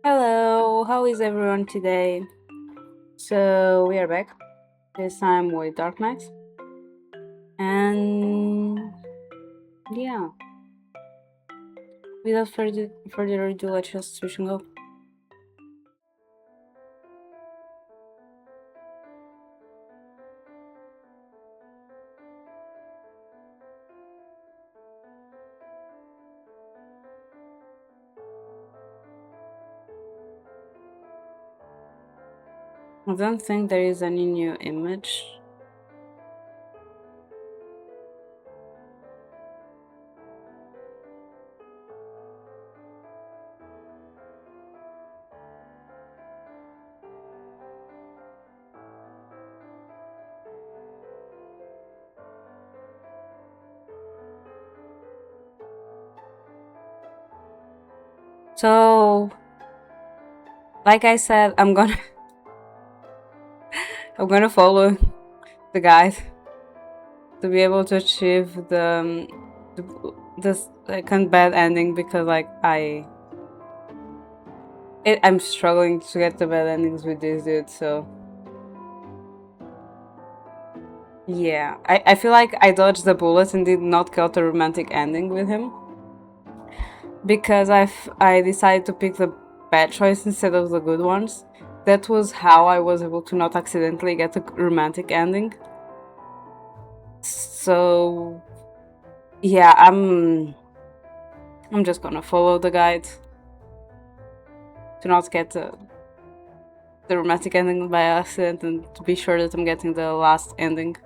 Hello, how is everyone today? So we are back, this time with Dark Knight. And yeah, without further ado, let's just switch and go. I don't think there is any new image. So, like I said, I'm gonna follow the guide to be able to achieve this like bad ending because I'm struggling to get the bad endings with this dude. So yeah, I feel like I dodged the bullet and did not get a romantic ending with him because I decided to pick the bad choice instead of the good ones. That was how I was able to not accidentally get a romantic ending. So yeah, I'm just gonna follow the guide to not get the romantic ending by accident and to be sure that I'm getting the last ending.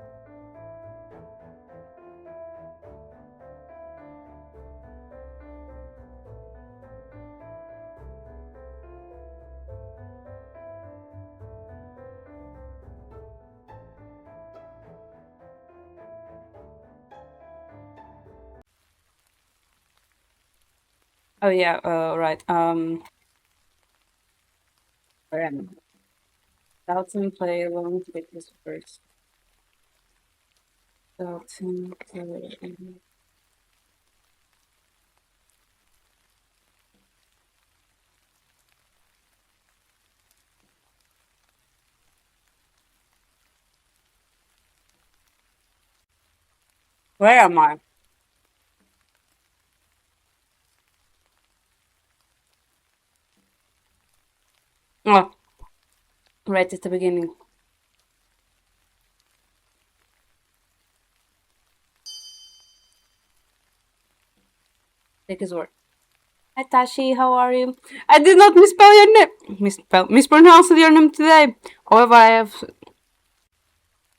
Oh yeah, right. Where am I? Dalton play along with his first. Dalton play. Where am I? Oh, right at the beginning. Take his word. Hi Tashi, how are you? I did not misspell your name. Mispronounce your name today. However,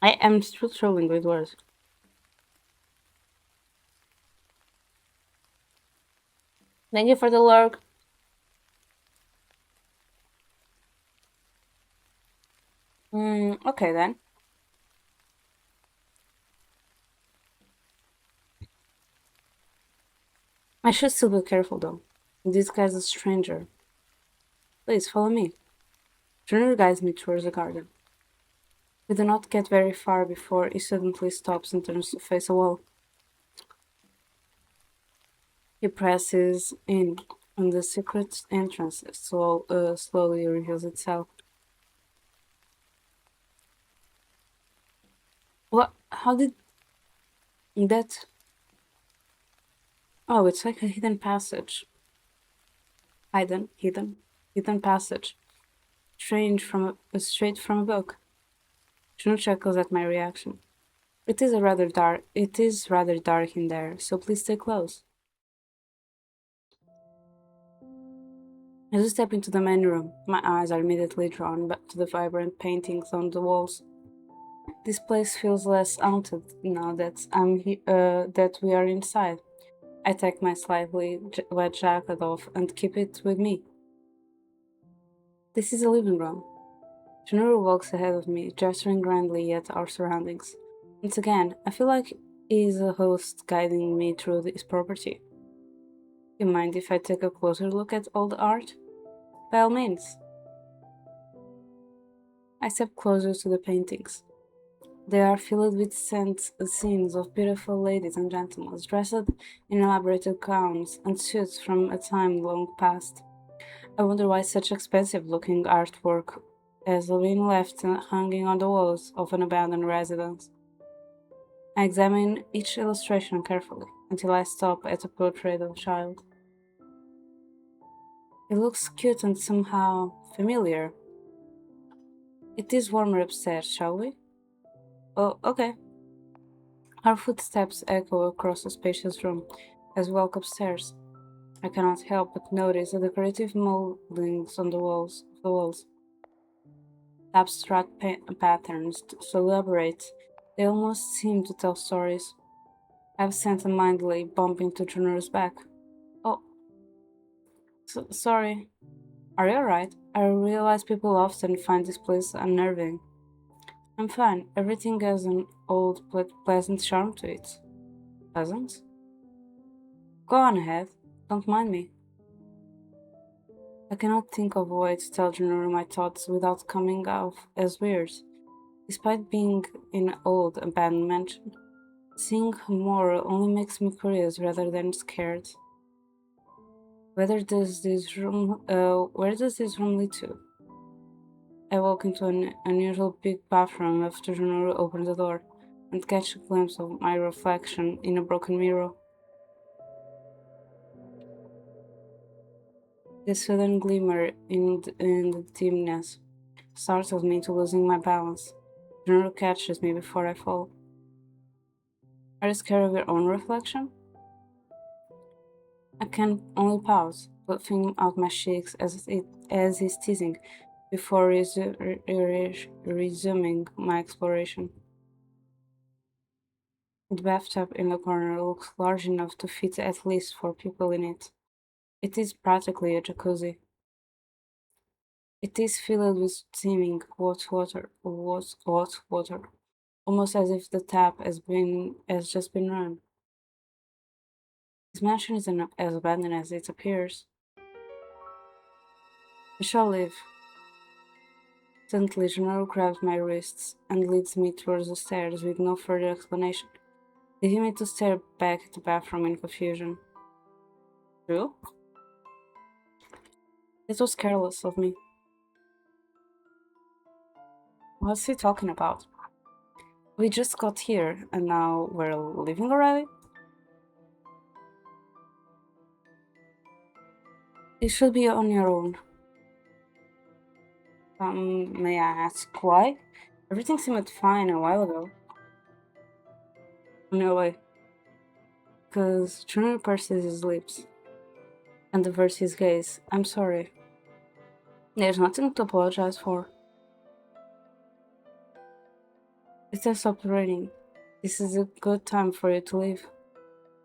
I am still struggling with words. Thank you for the lurk. Okay then. I should still be careful though. This guy's a stranger. Please follow me. Junior guides me towards the garden. We do not get very far before he suddenly stops and turns to face a wall. He presses in, and the secret entrance slowly reveals itself. What? How did that? Oh, it's like a hidden passage. Hidden passage. Straight from a book. Juno chuckles at my reaction. It is rather dark in there, so please stay close. As we step into the main room, my eyes are immediately drawn back to the vibrant paintings on the walls. This place feels less haunted now that we are inside. I take my slightly wet jacket off and keep it with me. This is a living room. Junuru walks ahead of me, gesturing grandly at our surroundings. Once again, I feel like he is a host guiding me through this property. You mind if I take a closer look at all the art? By all means. I step closer to the paintings. They are filled with scenes of beautiful ladies and gentlemen dressed in elaborate gowns and suits from a time long past. I wonder why such expensive looking artwork has been left hanging on the walls of an abandoned residence. I examine each illustration carefully until I stop at a portrait of a child. It looks cute and somehow familiar. It is warmer upstairs, shall we? Oh, okay. Our footsteps echo across the spacious room as we walk upstairs. I cannot help but notice the decorative moldings on the walls. Abstract patterns, so elaborate, they almost seem to tell stories. Absent-mindedly bump into Juno's back. Oh, sorry. Are you alright? I realize people often find this place unnerving. I'm fine. Everything has an old but pleasant charm to it. Pleasant? Go on ahead. Don't mind me. I cannot think of a way to tell Juno my thoughts without coming off as weird. Despite being in an old abandoned mansion, seeing more only makes me curious rather than scared. Where does this room lead to? I walk into an unusual big bathroom after Juno opens the door and catch a glimpse of my reflection in a broken mirror. The sudden glimmer in the dimness startles me into losing my balance. Juno catches me before I fall. Are you scared of your own reflection? I can only pause, puffing out my cheeks as he's teasing, before resuming my exploration. The bathtub in the corner looks large enough to fit at least 4 people in it. It is practically a jacuzzi. It is filled with steaming hot water, almost as if the tap has just been run. This mansion isn't as abandoned as it appears. I shall leave. Suddenly, Gennaro grabs my wrists and leads me towards the stairs with no further explanation, leaving me to stare back at the bathroom in confusion. True? It was careless of me. What's he talking about? We just got here, and now we're leaving already? You should be on your own. May I ask why? Everything seemed fine a while ago. No way. Because Junior purses his lips and averts his gaze. I'm sorry. There's nothing to apologize for. It has stopped raining. This is a good time for you to leave.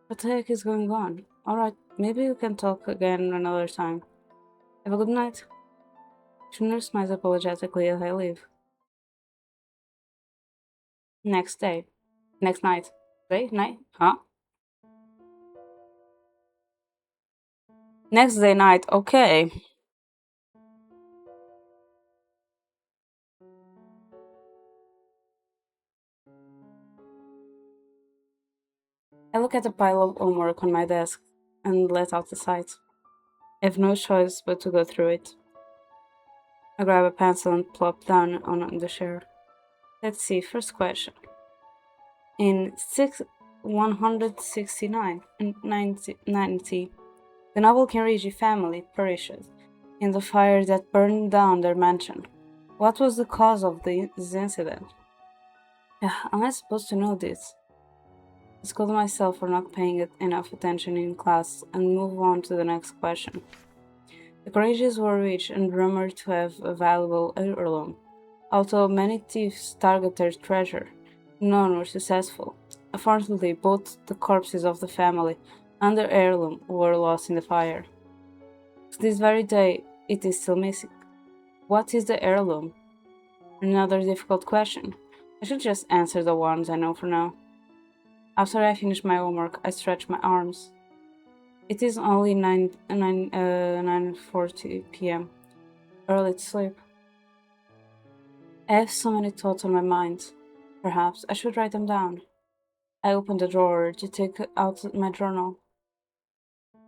What the heck is going on? Alright, maybe we can talk again another time. Have a good night. Junior smiles apologetically as I leave. Next day. Next night. Day? Night? Huh? Next day night, okay. I look at the pile of homework on my desk and let out a sigh. I have no choice but to go through it. I grab a pencil and plop down on the chair. Let's see, first question. In 169 and 90, the noble Kinrigi family perished in the fire that burned down their mansion. What was the cause of this incident? Am I supposed to know this? I scold myself for not paying enough attention in class and move on to the next question. The Courageous were rich and rumored to have a valuable heirloom. Although many thieves targeted their treasure, none were successful. Unfortunately, both the corpses of the family and their heirloom were lost in the fire. To this very day, it is still missing. What is the heirloom? Another difficult question. I should just answer the ones I know for now. After I finish my homework, I stretch my arms. It is only 9:40 p.m. Early to sleep. I have so many thoughts on my mind. Perhaps I should write them down. I open the drawer to take out my journal.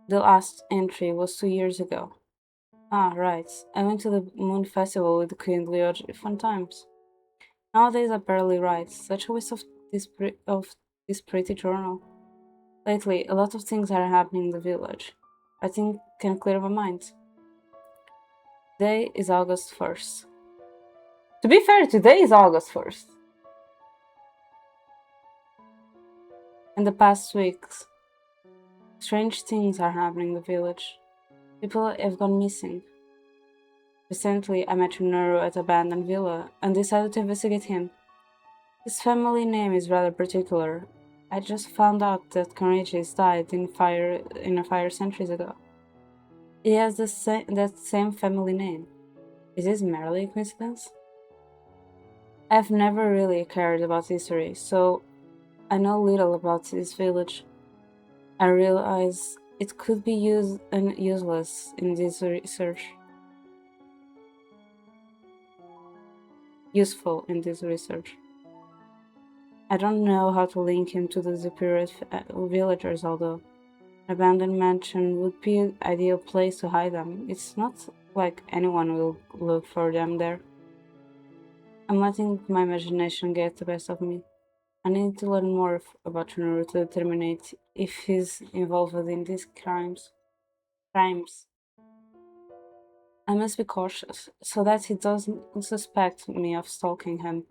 The last entry was 2 years ago. Ah, right. I went to the Moon Festival with Queen Leoch. Fun times. Nowadays I barely write. Such a waste of this pretty journal. Lately, a lot of things are happening in the village. I think can clear my mind. Today is August 1st. To be fair, today is August 1st. In the past weeks, strange things are happening in the village. People have gone missing. Recently, I met Nuru at a abandoned villa and decided to investigate him. His family name is rather particular. I just found out that Conrage's died in a fire centuries ago. He has that same family name. Is this merely a coincidence? I've never really cared about history, so I know little about this village. I realize it could be useless in this research. Useful in this research. I don't know how to link him to the disappeared villagers, although an abandoned mansion would be an ideal place to hide them. It's not like anyone will look for them there. I'm letting my imagination get the best of me. I need to learn more about Chunuru to determine if he's involved in these crimes. I must be cautious, so that he doesn't suspect me of stalking him.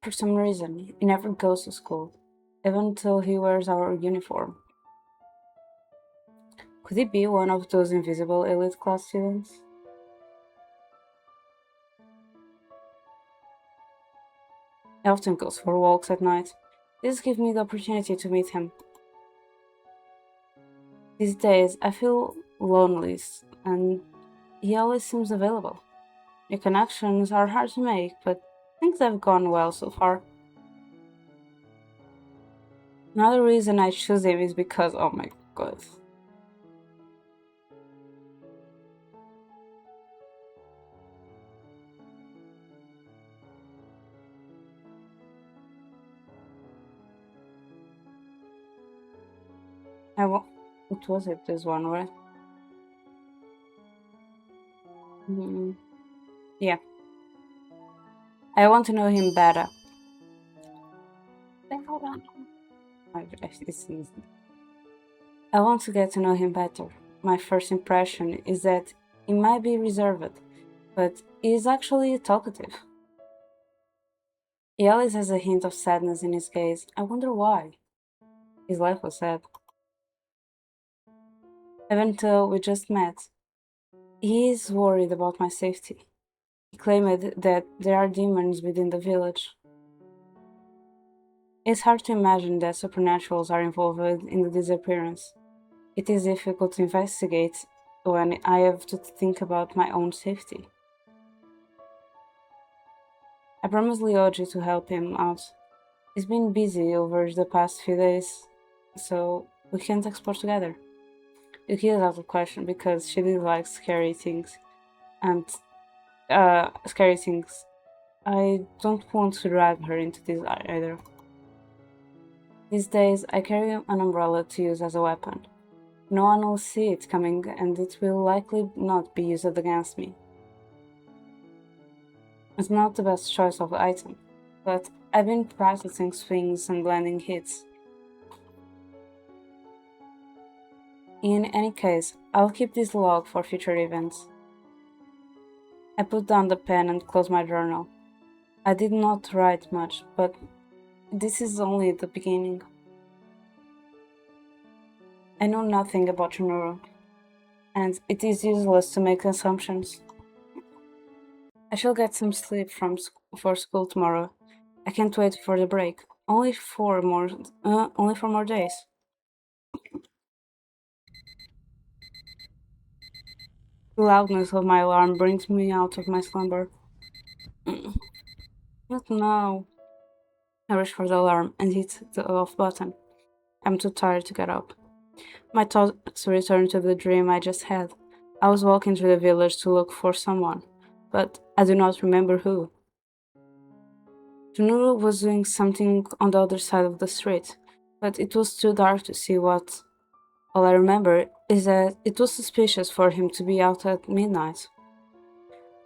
For some reason, he never goes to school, even though he wears our uniform. Could he be one of those invisible elite class students? He often goes for walks at night. This gives me the opportunity to meet him. These days, I feel lonely, and he always seems available. New connections are hard to make, but things have gone well so far. Another reason I choose him is because, oh my god. What was it, this one, right? Mm, yeah. I want to know him better. It's easy. I want to get to know him better. My first impression is that he might be reserved, but he is actually talkative. He always has a hint of sadness in his gaze. I wonder why. His life was sad. Even though we just met, he is worried about my safety. He claimed that there are demons within the village. It's hard to imagine that supernaturals are involved in the disappearance. It is difficult to investigate when I have to think about my own safety. I promised Lyoji to help him out. He's been busy over the past few days, so we can't explore together. Yuki is out of question because she did like scary things, and scary things. I don't want to drag her into this either. These days, I carry an umbrella to use as a weapon. No one will see it coming, and it will likely not be used against me. It's not the best choice of item, but I've been practicing swings and landing hits. In any case, I'll keep this log for future events. I put down the pen and closed my journal. I did not write much, but this is only the beginning. I know nothing about Chunuru, and it is useless to make assumptions. I shall get some sleep for school tomorrow. I can't wait for the break. Only 4 more days. The loudness of my alarm brings me out of my slumber. But now, I reach for the alarm and hit the off button. I'm too tired to get up. My thoughts return to the dream I just had. I was walking through the village to look for someone, but I do not remember who. Junuru was doing something on the other side of the street, but it was too dark to see what. All I remember is that it was suspicious for him to be out at midnight.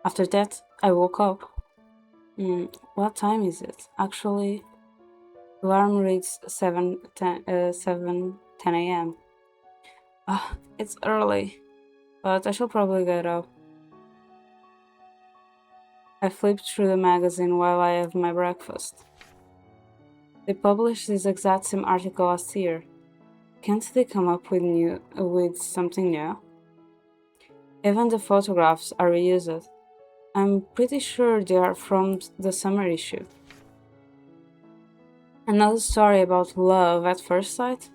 After that, I woke up. What time is it? Actually, alarm reads 7:10 a.m. Ah, it's early, but I shall probably get up. I flipped through the magazine while I have my breakfast. They published this exact same article last year. Can't they come up with something new? Even the photographs are reused. I'm pretty sure they are from the summer issue. Another story about love at first sight?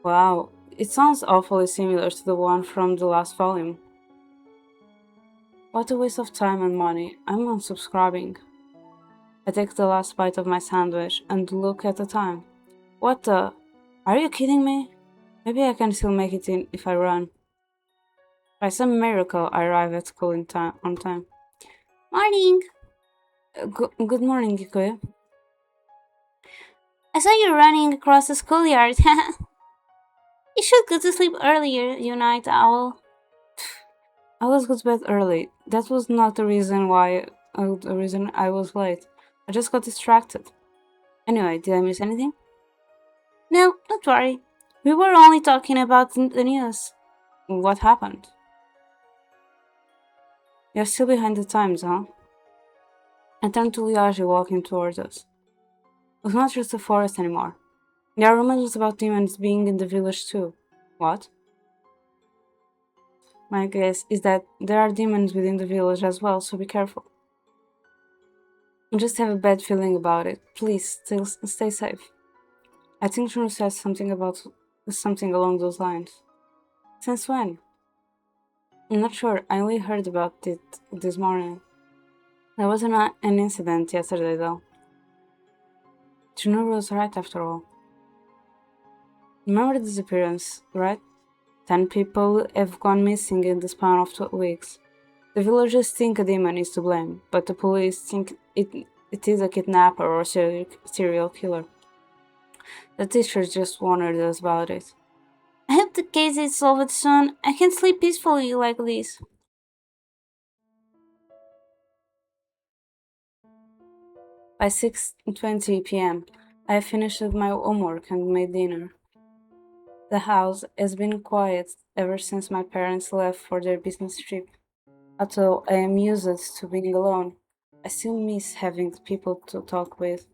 Wow, it sounds awfully similar to the one from the last volume. What a waste of time and money. I'm unsubscribing. I take the last bite of my sandwich and look at the time. What the? Are you kidding me? Maybe I can still make it in if I run. By some miracle, I arrive at school on time. Morning! Good morning, Ikoya. I saw you running across the schoolyard. You should go to sleep earlier, you night owl. I was go to bed early. That was not the reason I was late. I just got distracted. Anyway, did I miss anything? No, don't worry. We were only talking about the news. What happened? You're still behind the times, huh? I turned to Liage walking towards us. It was not just a forest anymore. There are rumors about demons being in the village too. What? My guess is that there are demons within the village as well, so be careful. I just have a bad feeling about it. Please, stay safe. I think Juno said something along those lines. Since when? I'm not sure. I only heard about it this morning. There was an incident yesterday, though. Juno was right after all. Remember the disappearance, right? 10 people have gone missing in the span of 2 weeks. The villagers think a demon is to blame, but the police think it is a kidnapper or serial killer. The teachers just warned us about it. I hope the case is solved soon. I can sleep peacefully like this. By 6:20 p.m., I have finished my homework and made dinner. The house has been quiet ever since my parents left for their business trip. Although I am used to being alone, I still miss having people to talk with.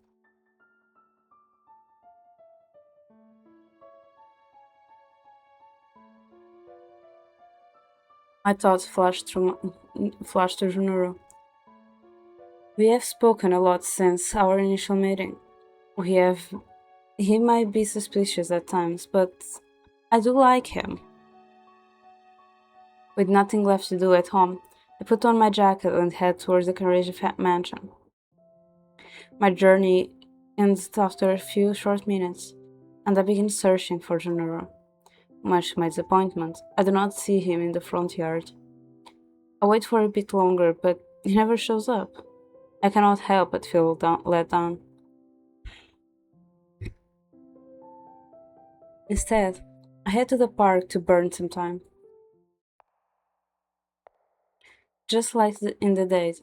My thoughts flashed through Junuru. We have spoken a lot since our initial meeting. We have. He might be suspicious at times, but I do like him. With nothing left to do at home, I put on my jacket and head towards the Carriage mansion. My journey ends after a few short minutes, and I begin searching for Junuru. Much to my disappointment, I do not see him in the front yard. I wait for a bit longer, but he never shows up. I cannot help but feel let down. Instead, I head to the park to burn some time. Just like in the day,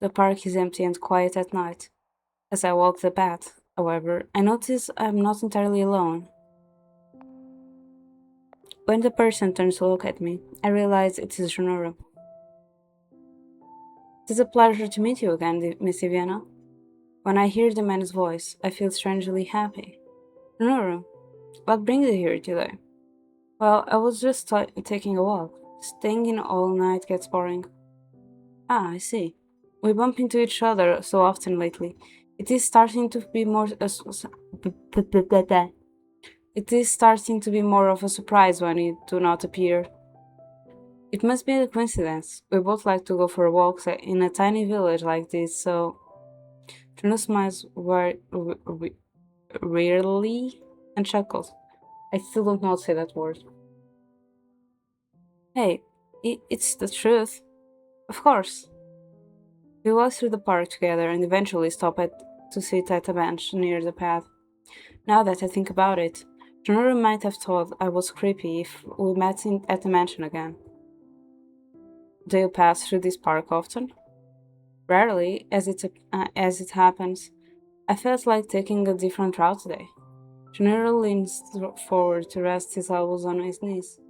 the park is empty and quiet at night. As I walk the path, however, I notice I'm not entirely alone. When the person turns to look at me, I realize it is Junoro. It is a pleasure to meet you again, Miss Iviana. When I hear the man's voice, I feel strangely happy. Junoro, what brings you here today? Well, I was just taking a walk. Staying in all night gets boring. Ah, I see. We bump into each other so often lately. It is starting to be more. It is starting to be more of a surprise when you do not appear. It must be a coincidence. We both like to go for walks in a tiny village like this, so. Juno smiles rarely and chuckles. I still don't know how to say that word. Hey, it's the truth. Of course. We walk through the park together and eventually stop to sit at a bench near the path. Now that I think about it, Junora might have thought I was creepy if we met at the mansion again. Do you pass through this park often? Rarely, as it happens. I felt like taking a different route today. Junora leans forward to rest his elbows on his knees.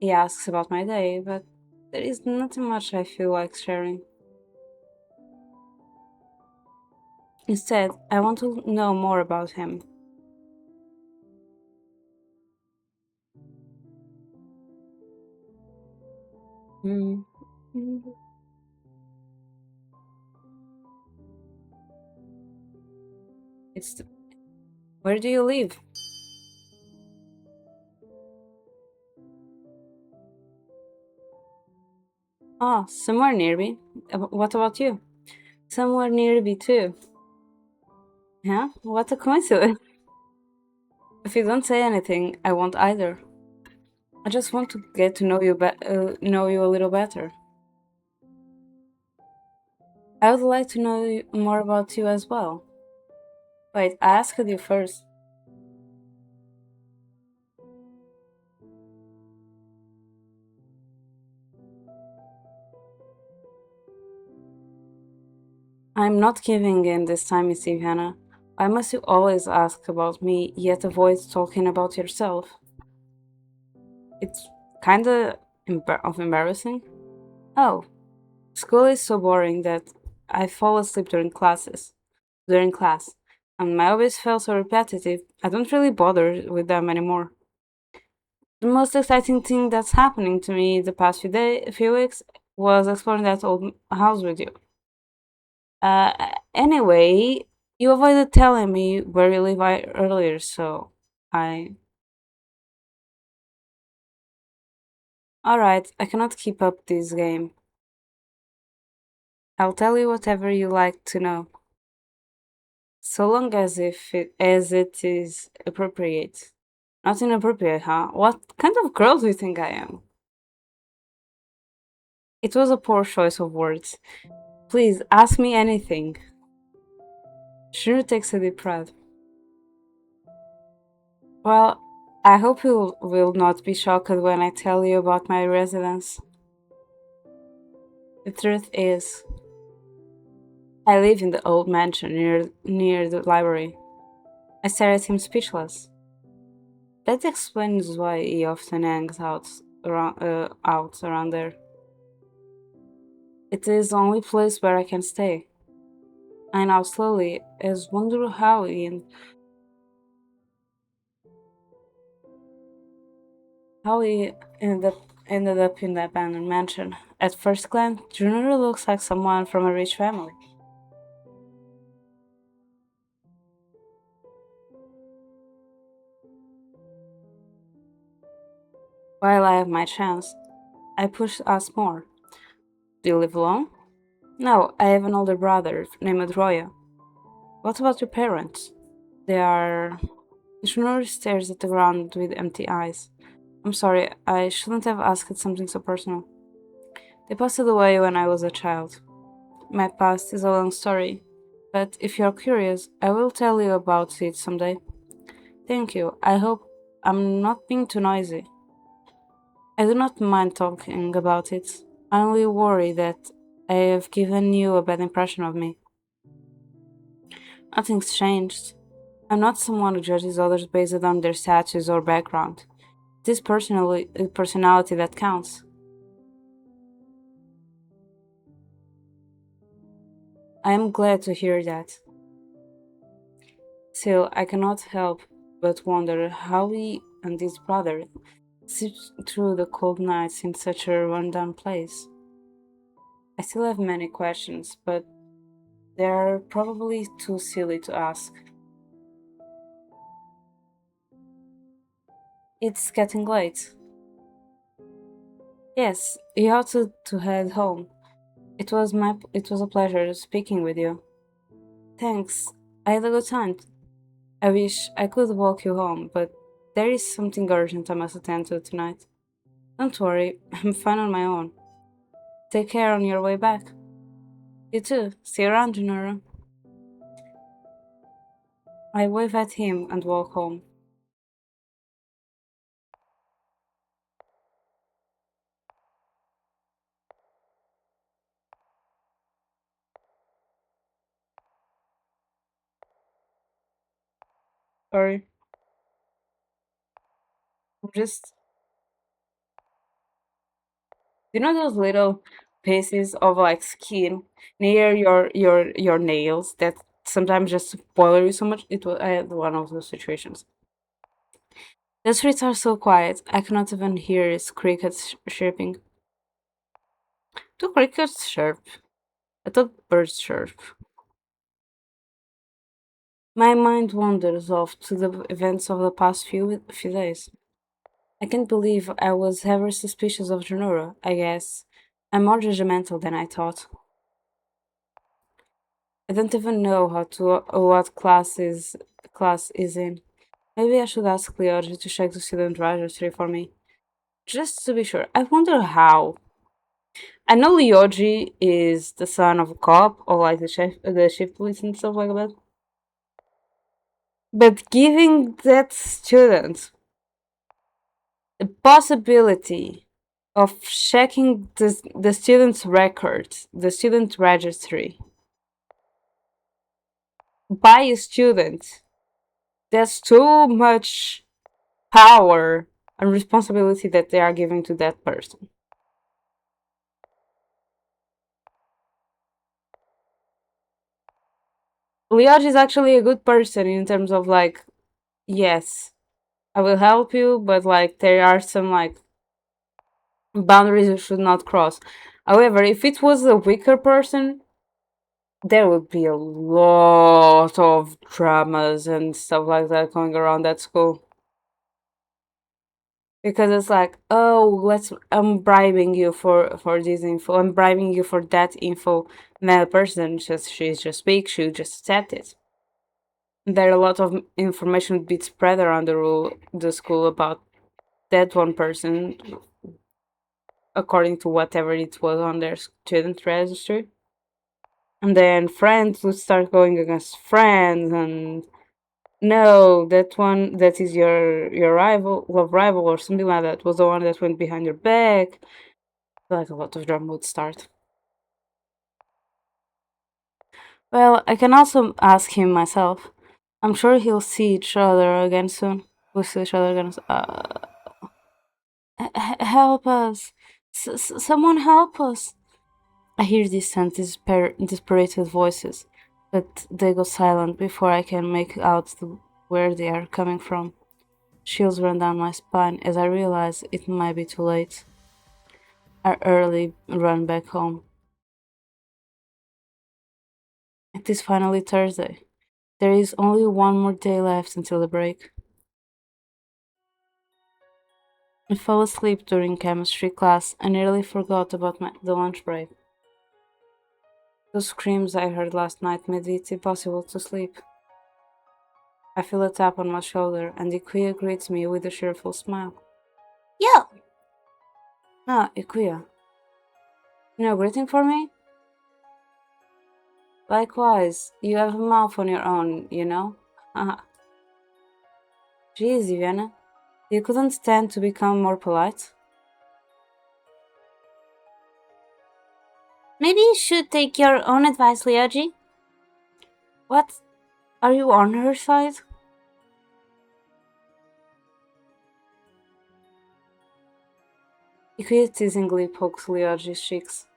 He asks about my day, but there is nothing much I feel like sharing. Instead, I want to know more about him. Hmm. It's Where do you live? Ah, somewhere near me. What about you? Somewhere near me too. Yeah, what a coincidence. If you don't say anything, I won't either. I just want to get to know you a little better. I would like to know more about you as well. Wait, I asked you first. I'm not giving in this time, Miss Ivana. Why must you always ask about me, yet avoid talking about yourself? It's kinda embarrassing. Oh, school is so boring that I fall asleep during class, and my hobbies feel so repetitive, I don't really bother with them anymore. The most exciting thing that's happening to me the past few weeks was exploring that old house with you. Anyway, you avoided telling me where you live earlier, so I. Alright, I cannot keep up this game. I'll tell you whatever you like to know, so long as it is appropriate. Not inappropriate, huh? What kind of girl do you think I am? It was a poor choice of words. Please ask me anything. Shiro takes a deep breath. Well, I hope you will not be shocked when I tell you about my residence. The truth is, I live in the old mansion near the library. I stare at him speechless. That explains why he often hangs out around there. It is the only place where I can stay. I now slowly, as wonder how he ended up in the abandoned mansion. At first glance, Junior looks like someone from a rich family. While I have my chance, I push us more. Do you live alone? No, I have an older brother named Roya. What about your parents? They are. Junior stares at the ground with empty eyes. I'm sorry, I shouldn't have asked something so personal. They passed away when I was a child. My past is a long story, but if you're curious, I will tell you about it someday. Thank you. I hope I'm not being too noisy. I do not mind talking about it. I only worry that I have given you a bad impression of me. Nothing's changed. I'm not someone who judges others based on their status or background. It is personality that counts. I am glad to hear that. Still, I cannot help but wonder how he and his brother sit through the cold nights in such a rundown place. I still have many questions, but they are probably too silly to ask. It's getting late. Yes, you ought to head home. It was a pleasure speaking with you. Thanks. I had a good time. I wish I could walk you home, but there is something urgent I must attend to tonight. Don't worry, I'm fine on my own. Take care on your way back. You too. See you around, Junora. I wave at him and walk home. Sorry. I'm just those little pieces of like skin near your nails that sometimes just bother you so much. It was I had one of those situations. The streets are so quiet. I cannot even hear its crickets chirping. Do crickets chirp? I thought birds chirp. My mind wanders off to the events of the past few days. I can't believe I was ever suspicious of Janura. I guess I'm more judgmental than I thought. I don't even know how to what class is in. Maybe I should ask Leoji to check the student registry for me, just to be sure. I wonder how. I know Leoji is the son of a cop, or like the chief police and stuff like that. But giving that student the possibility of checking the student's records, the student registry, by a student, that's too much power and responsibility that they are giving to that person. Liaj is actually a good person in terms of like, yes, I will help you, but like there are some like boundaries you should not cross. However, if it was a weaker person, there would be a lot of dramas and stuff like that going around at school. Because it's like, oh, I'm bribing you for this info. I'm bribing you for that info. And then the person she's just weak. She'll just accept it. There are a lot of information being spread around the school about that one person, according to whatever it was on their student registry. And then friends would start going against friends, and no, that one that is your rival, love rival, or something like that was the one that went behind your back. Like a lot of drama would start. Well, I can also ask him myself. I'm sure he'll see each other again soon. We'll see each other again. Help us! Someone help us! I hear distant, dispirited voices, but they go silent before I can make out where they are coming from. Chills run down my spine as I realize it might be too late. I early run back home. It is finally Thursday. There is only one more day left until the break. I fell asleep during chemistry class and nearly forgot about the lunch break. Those screams I heard last night made it impossible to sleep. I feel a tap on my shoulder and Ikuya greets me with a cheerful smile. Yo! Ah, Ikuya. No greeting for me? Likewise, you have a mouth on your own, you know? Haha. Jeez, Ivana. You couldn't stand to become more polite? Maybe you should take your own advice, Liaji. What? Are you on her side? Ikuya teasingly pokes Liaji's cheeks.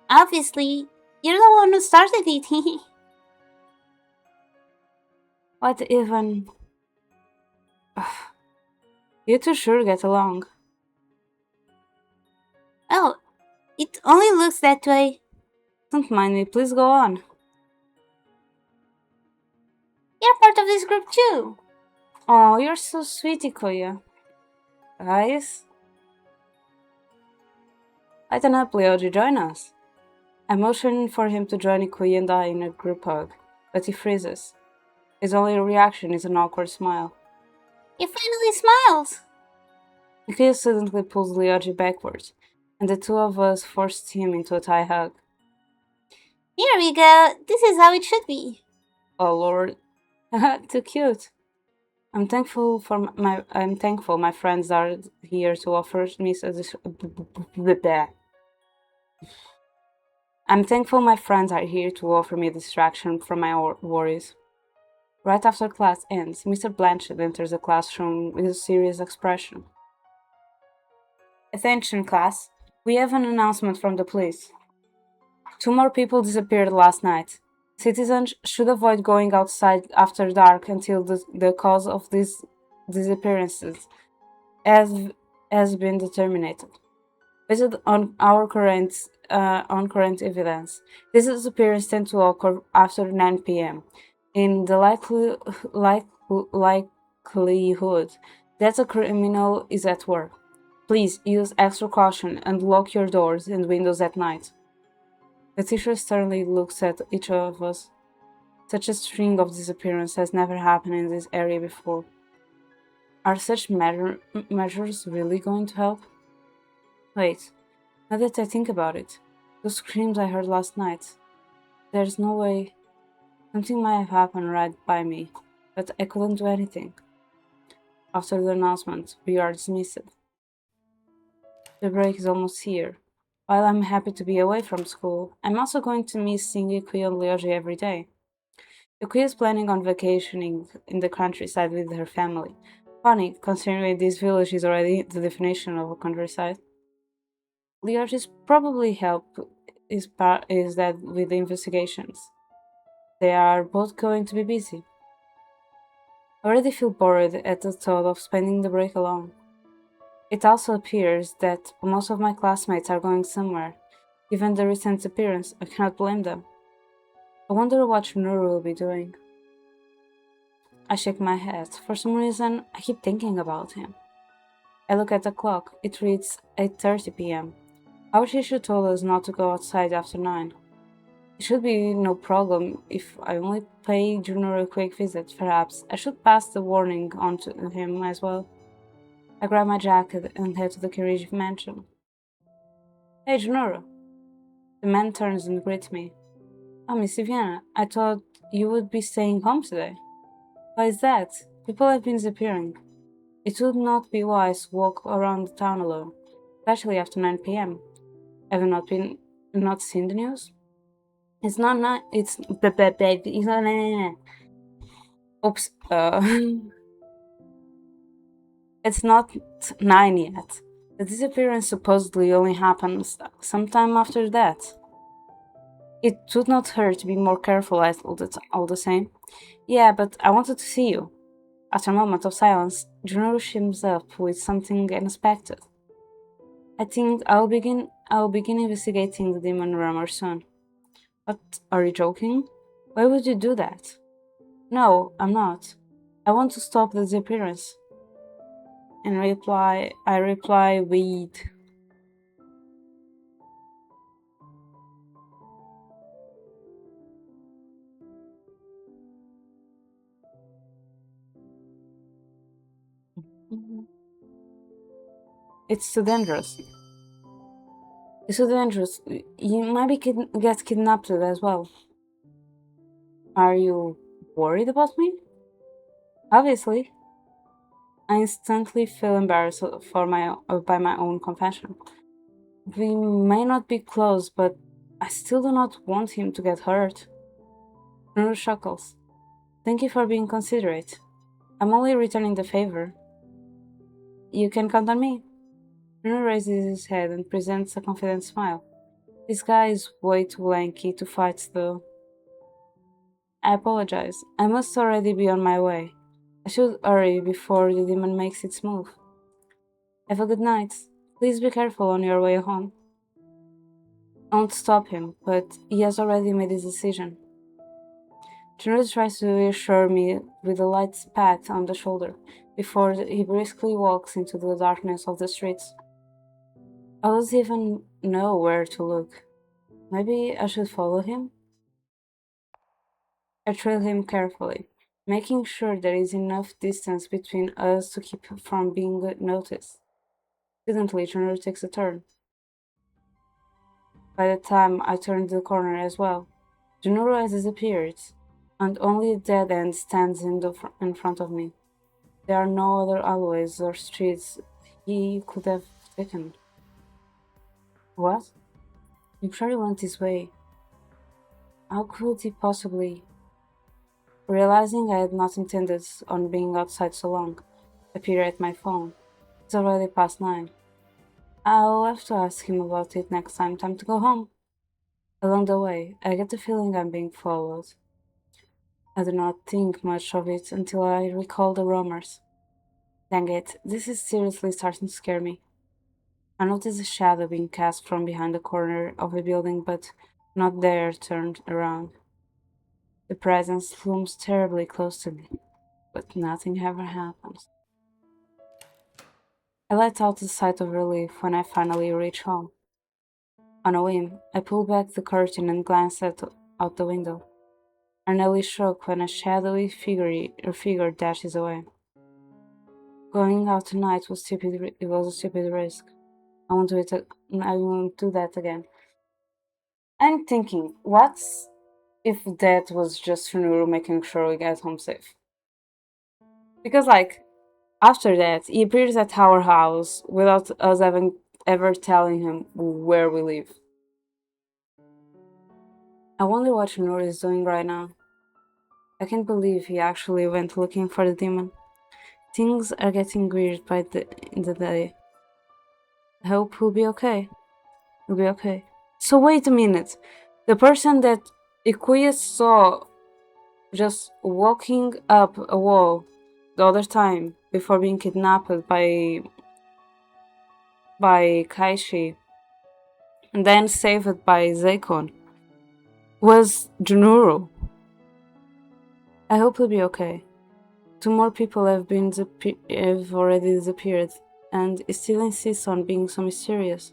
Obviously, you're the one who started it. What even? You two sure get along. Oh, it only looks that way. Don't mind me, please go on. You're part of this group too. Oh, you're so sweet, Ikoya. Guys? Lighten up, Leoji, join us. I motion for him to join Ikoya and I in a group hug, but he freezes. His only reaction is an awkward smile. He finally smiles! Ikoya suddenly pulls Leoji backwards, and the two of us forced him into a tight hug. Here we go. This is how it should be. Oh lord. Too cute. I'm thankful my friends are here to offer me I'm thankful my friends are here to offer me a distraction from my worries. Right after class ends, Mr. Blanchard enters the classroom with a serious expression. Attention, class. We have an announcement from the police. Two more people disappeared last night. Citizens should avoid going outside after dark until the cause of these disappearances has, has been determined. Based on current evidence, this disappearance tend to occur after 9 p.m. In the likelihood that a criminal is at work, please use extra caution and lock your doors and windows at night. The teacher sternly looks at each of us. Such a string of disappearances has never happened in this area before. Are such measures really going to help? Wait, now that I think about it, those screams I heard last night, there's no way. Something might have happened right by me, but I couldn't do anything. After the announcement, we are dismissed. The break is almost here. While I'm happy to be away from school, I'm also going to miss seeing Yuki and Lyoji every day. Yuki is planning on vacationing in the countryside with her family. Funny, considering this village is already the definition of a countryside. Lyoji's probably help is that with the investigations. They are both going to be busy. I already feel bored at the thought of spending the break alone. It also appears that most of my classmates are going somewhere. Given the recent appearance, I cannot blame them. I wonder what Shunuru will be doing. I shake my head. For some reason, I keep thinking about him. I look at the clock. It reads 8:30 p.m. I wish he should told us not to go outside after 9. It should be no problem if I only pay Junior a quick visit. Perhaps I should pass the warning on to him as well. I grab my jacket and head to the Kiriji mansion. Hey, Junior! The man turns and greets me. Oh, Miss Viviana, I thought you would be staying home today. Why is that? People have been disappearing. It would not be wise to walk around the town alone, especially after 9 p.m. Have you not seen the news? It's not it's oops it's not 9 yet. The disappearance supposedly only happens sometime after that. It would not hurt to be more careful all the same. Yeah, but I wanted to see you. After a moment of silence, Junoru shims up with something unexpected. I think I'll begin investigating the demon rumor soon. But are you joking? Why would you do that? No, I'm not. I want to stop the disappearance. I reply with it's too dangerous. It's too dangerous. You might get kidnapped as well. Are you worried about me? Obviously. I instantly feel embarrassed by my own confession. We may not be close, but I still do not want him to get hurt. Nuru chuckles. Thank you for being considerate. I'm only returning the favor. You can count on me. Nuru raises his head and presents a confident smile. This guy is way too lanky to fight though. I apologize. I must already be on my way. I should hurry before the demon makes its move. Have a good night. Please be careful on your way home. I won't stop him, but he has already made his decision. General tries to reassure me with a light pat on the shoulder before he briskly walks into the darkness of the streets. I don't even know where to look. Maybe I should follow him? I trail him carefully, making sure there is enough distance between us to keep from being noticed. Suddenly, General takes a turn. By the time I turn the corner as well, Junoro has disappeared, and only a dead end stands in front of me. There are no other alleyways or streets he could have taken. What? I'm sure he went this way. How could he possibly? Realizing I had not intended on being outside so long, I peered at my phone. It's already past 9. I'll have to ask him about it next time to go home. Along the way, I get the feeling I'm being followed. I do not think much of it until I recall the rumors. Dang it, this is seriously starting to scare me. I notice a shadow being cast from behind the corner of a building, but not there turned around. The presence looms terribly close to me, but nothing ever happens. I let out a sigh of relief when I finally reach home. On a whim, I pull back the curtain and glance out the window. I nearly shook when a shadowy figure dashes away. Going out tonight was stupid. It was a stupid risk. I won't do it. I won't do that again. I'm thinking, what if that was just Funuru making sure we get home safe? Because, like, after that, he appears at our house without us having ever telling him where we live. I wonder what Funuru is doing right now. I can't believe he actually went looking for the demon. Things are getting weird in the day. I hope he'll be okay. He'll be okay. So wait a minute. The person that Ikuya saw just walking up a wall the other time before being kidnapped by Kaishi and then saved by Zeikon was Junuru. I hope he'll be okay. Two more people have already disappeared, and he still insists on being so mysterious.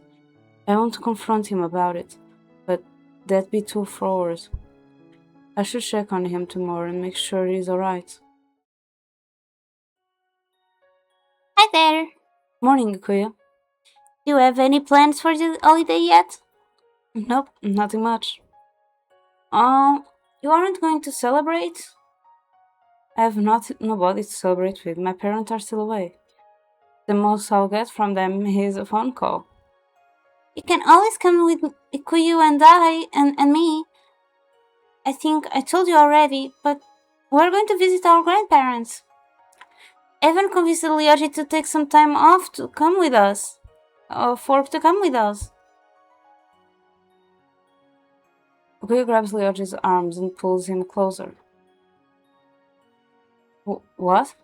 I want to confront him about it, but that'd be too forward. I should check on him tomorrow and make sure he's alright. Hi there. Morning, Ikuya. Do you have any plans for the holiday yet? Nope, nothing much. Um, you aren't going to celebrate? I have nobody to celebrate with. My parents are still away. The most I'll get from them is a phone call. You can always come with Ikuyu and and me. I think I told you already, but we're going to visit our grandparents. Evan convinced Lyoji to take some time off to come with us. For to come with us. Ikuya grabs Lyoji's arms and pulls him closer. What?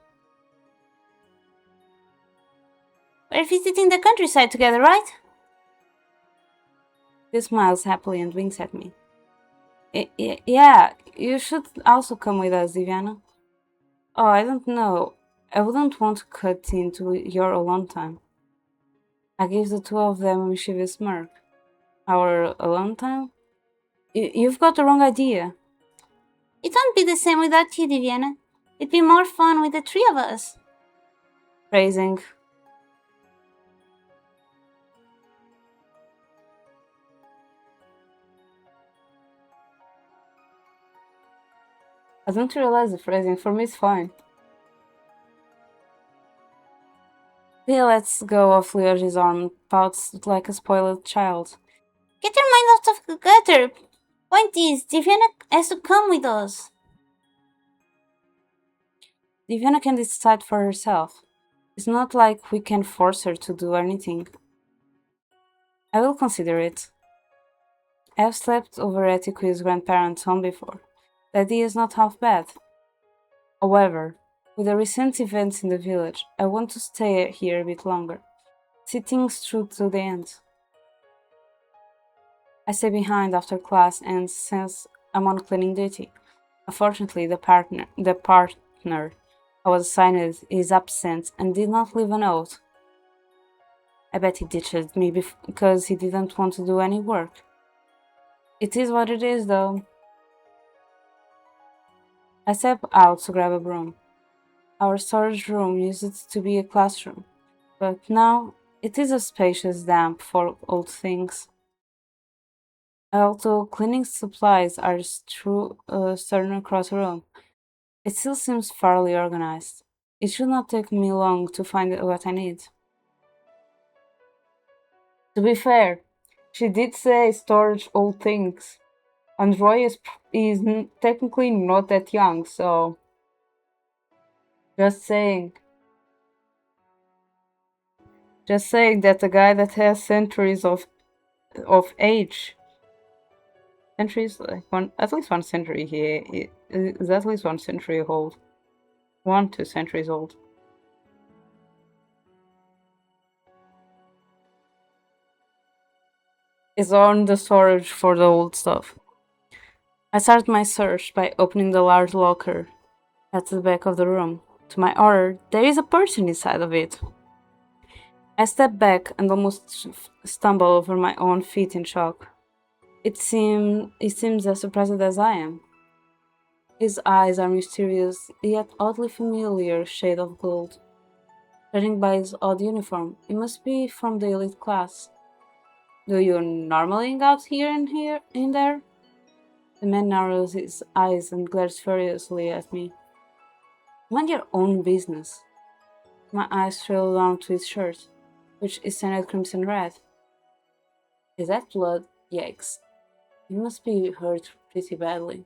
We're visiting the countryside together, right? He smiles happily and winks at me. Yeah, you should also come with us, Diviana. Oh, I don't know. I wouldn't want to cut into your alone time. I gave the two of them a mischievous smirk. Our alone time? You've got the wrong idea. It won't be the same without you, Diviana. It'd be more fun with the three of us. Phrasing. I don't realize the phrasing. For me, it's fine. He lets go of Lyoji's arm, pouts like a spoiled child. Get your mind out of the gutter. Point is, Diviana has to come with us. Diviana can decide for herself. It's not like we can force her to do anything. I will consider it. I have slept over at Ikui's grandparents' home before. The idea is not half bad. However, with the recent events in the village, I want to stay here a bit longer. See things through to the end. I stay behind after class and since I'm on cleaning duty. Unfortunately, the partner I was assigned is absent and did not leave a note. I bet he ditched me because he didn't want to do any work. It is what it is, though. I step out to grab a broom. Our storage room used to be a classroom, but now it is a spacious dump for old things. Although cleaning supplies are strewn across the room, it still seems fairly organized. It should not take me long to find what I need. To be fair, she did say storage old things. And Roy is technically not that young, so just saying. Just saying that a guy that has centuries of age, centuries, like at least 1 century here, is at least 1 century old. 1 2 centuries old. Is on the storage for the old stuff. I start my search by opening the large locker at the back of the room. To my horror, there is a person inside of it. I step back and almost stumble over my own feet in shock. It seems as surprised as I am. His eyes are mysterious, yet oddly familiar shade of gold. Judging by his odd uniform, he must be from the elite class. Do you normally hang out here in there? The man narrows his eyes and glares furiously at me. Mind your own business. My eyes trail down to his shirt, which is stained crimson red. Is that blood? Yikes. He must be hurt pretty badly.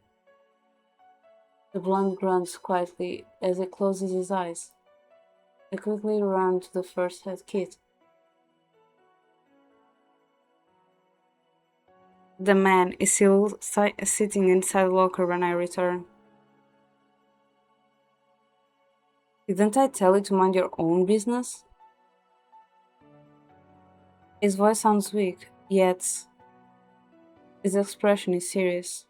The blonde grunts quietly as he closes his eyes. I quickly run to the first aid kit. The man is still sitting inside the locker when I return. Didn't I tell you to mind your own business? His voice sounds weak, yet his expression is serious.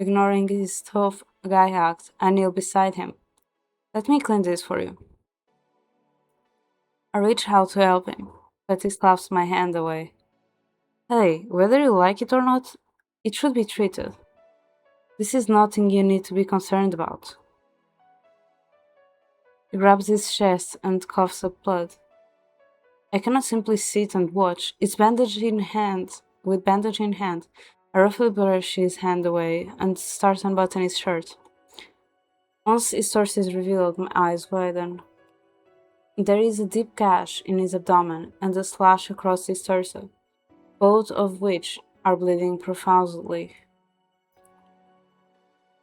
Ignoring his tough guy act, I kneel beside him. Let me clean this for you. I reach out to help him, but he slaps my hand away. Hey, whether you like it or not, it should be treated. This is nothing you need to be concerned about. He grabs his chest and coughs up blood. I cannot simply sit and watch. It's bandaged in hand. With bandage in hand, I roughly brush his hand away and start unbuttoning his shirt. Once his torso is revealed, my eyes widen. There is a deep gash in his abdomen and a slash across his torso, both of which are bleeding profusely.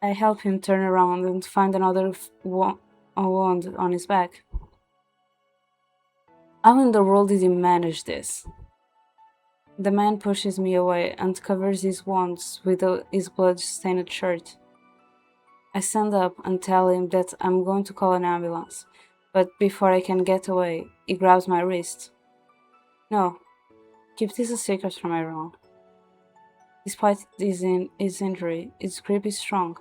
I help him turn around and find another wound on his back. How in the world did you manage this? The man pushes me away and covers his wounds with his blood-stained shirt. I stand up and tell him that I'm going to call an ambulance, but before I can get away, he grabs my wrist. No, keep this a secret from everyone. Despite his injury, his grip is strong.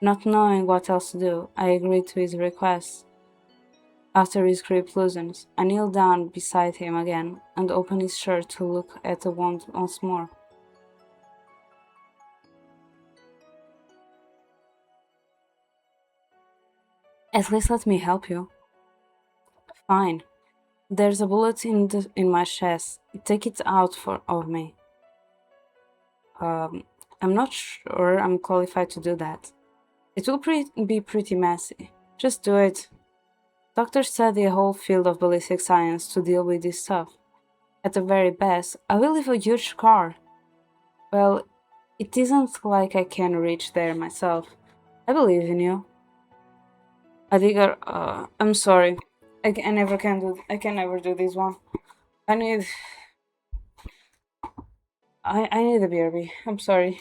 Not knowing what else to do, I agreed to his request. After his grip loosens, I kneel down beside him again and open his shirt to look at the wound once more. At least let me help you. Fine. There's a bullet in my chest. Take it out of me. I'm not sure I'm qualified to do that. It will be pretty messy. Just do it. Doctors study a whole field of ballistic science to deal with this stuff. At the very best, I will leave a huge scar. Well, it isn't like I can reach there myself. I believe in you. Adigar, I'm sorry. I can never do this one. I need I need a BRB. I'm sorry.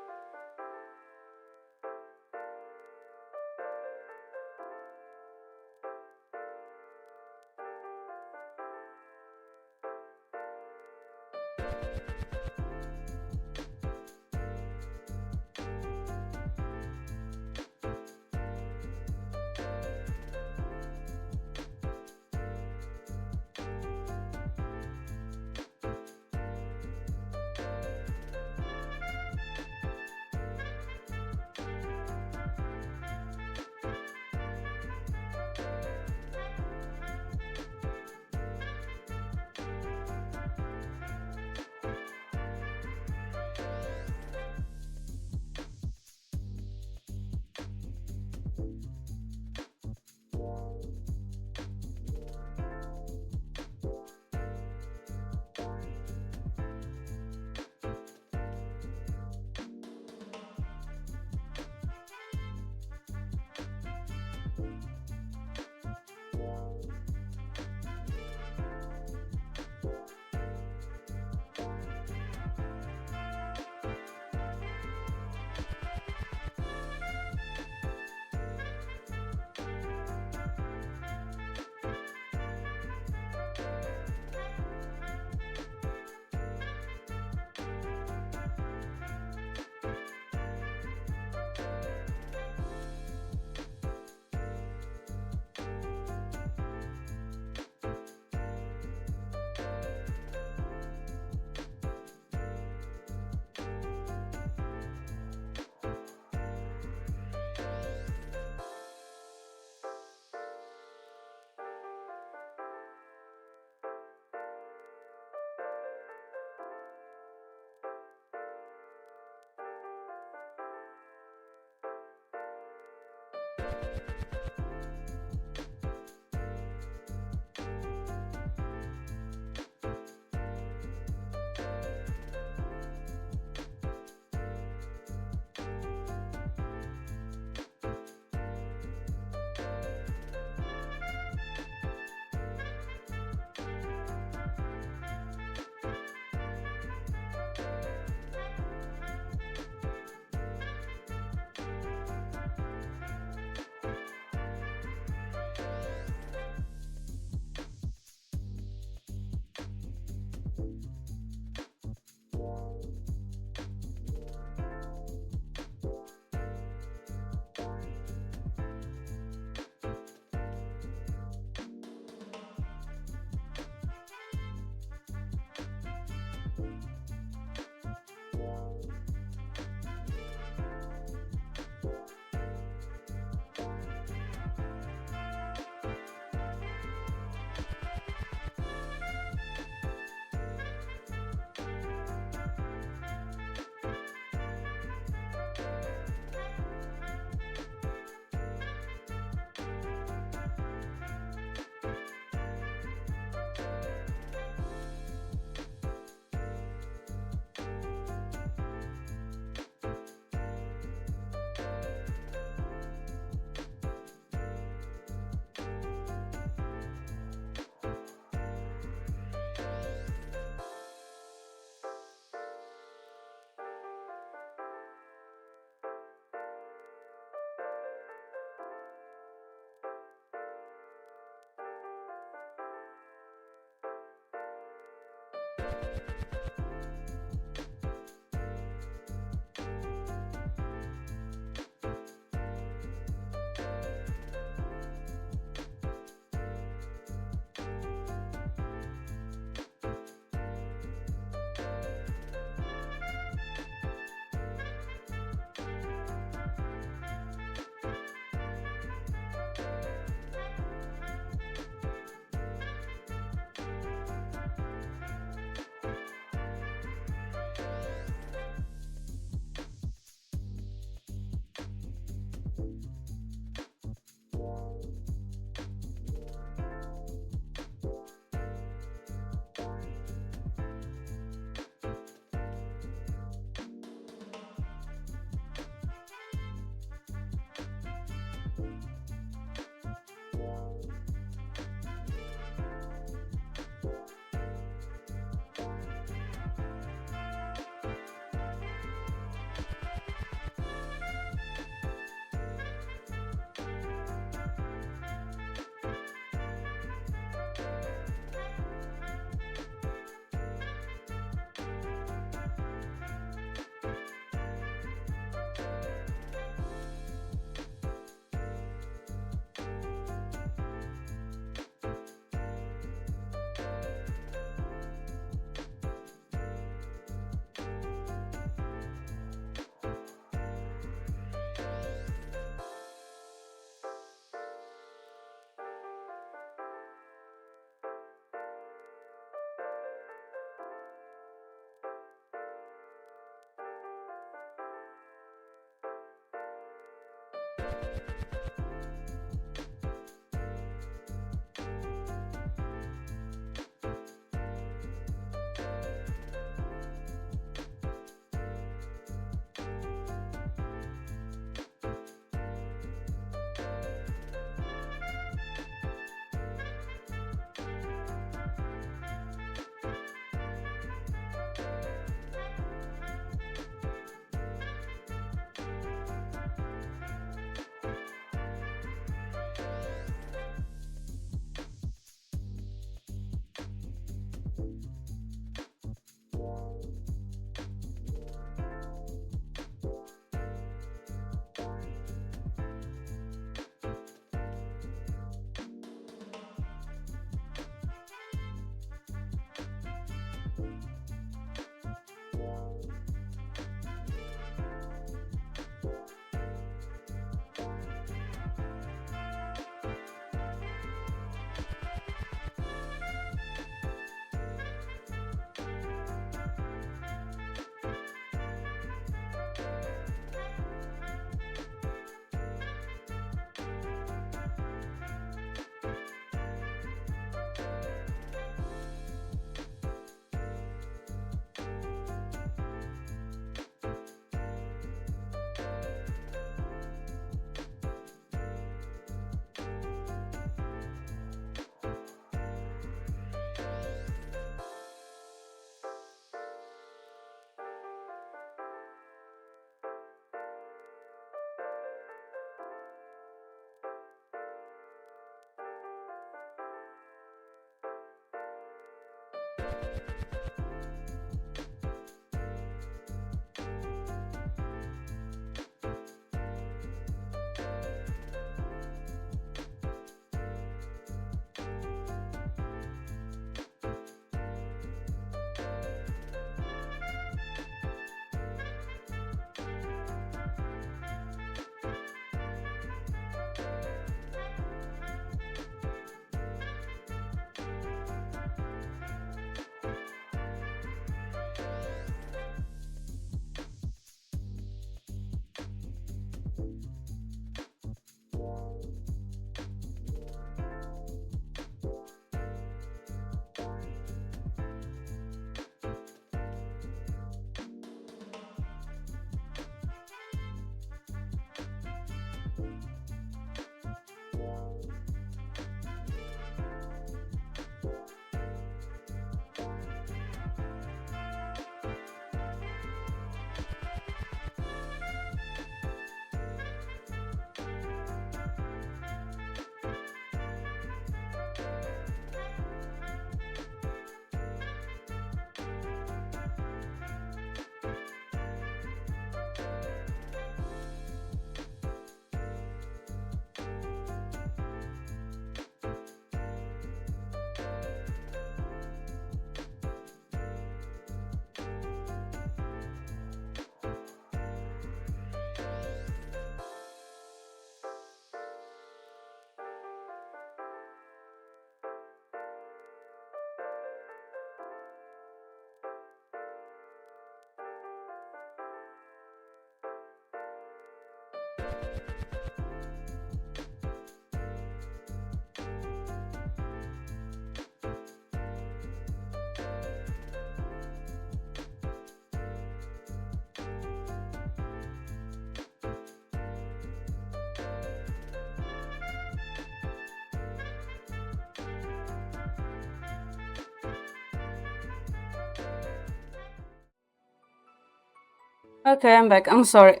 Okay, I'm back. I'm sorry.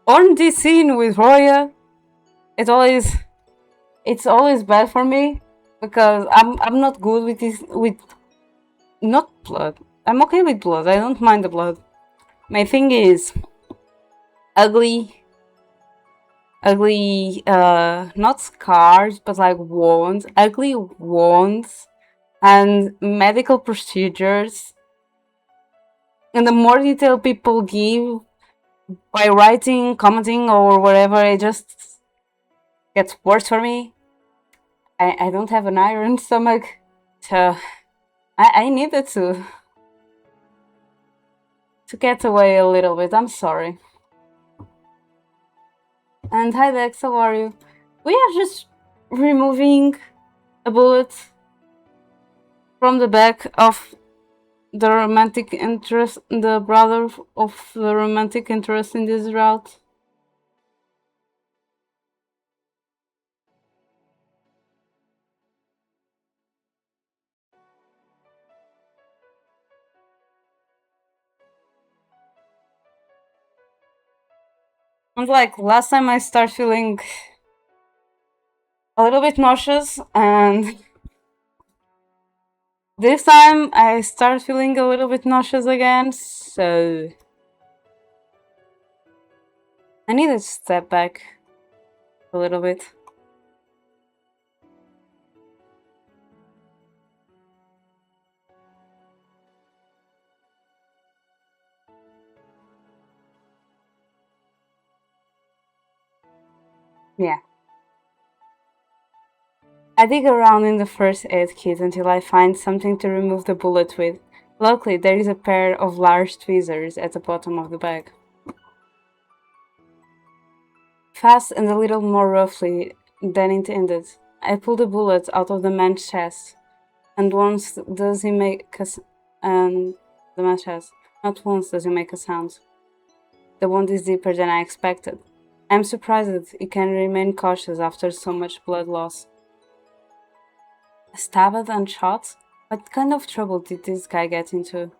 On this scene with Roya, it always it's always bad for me because I'm not good with this with not blood. I'm okay with blood. I don't mind the blood. My thing is ugly, ugly. Not scars, but like wounds, ugly wounds, and medical procedures. And the more detail people give by writing, commenting, or whatever, it just gets worse for me. I don't have an iron stomach, so I needed to get away a little bit. I'm sorry. And hi Dex, how are you? We are just removing a bullet from the back of the romantic interest, the brother of the romantic interest in this route. And like last time I start feeling a little bit nauseous, and this time I start feeling a little bit nauseous again, so I need to step back a little bit. Yeah. I dig around in the first aid kit until I find something to remove the bullet with. Luckily, there is a pair of large tweezers at the bottom of the bag. Fast and a little more roughly than intended, I pull the bullet out of the man's chest, and once does he make a and the man's chest. Not once does he make a sound. The wound is deeper than I expected. I'm surprised that he can remain cautious after so much blood loss. Stabbed and shot? What kind of trouble did this guy get into?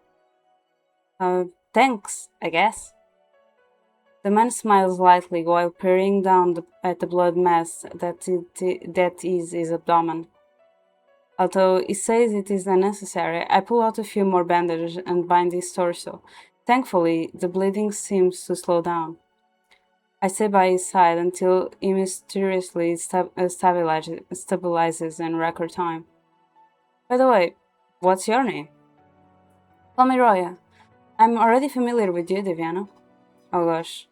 Thanks, I guess. The man smiles lightly while peering down at the blood mess that is his abdomen. Although he says it is unnecessary, I pull out a few more bandages and bind his torso. Thankfully, the bleeding seems to slow down. I stay by his side until he mysteriously stabilizes in record time. By the way, what's your name? Call me Roya. I'm already familiar with you, Diviana. Oh gosh.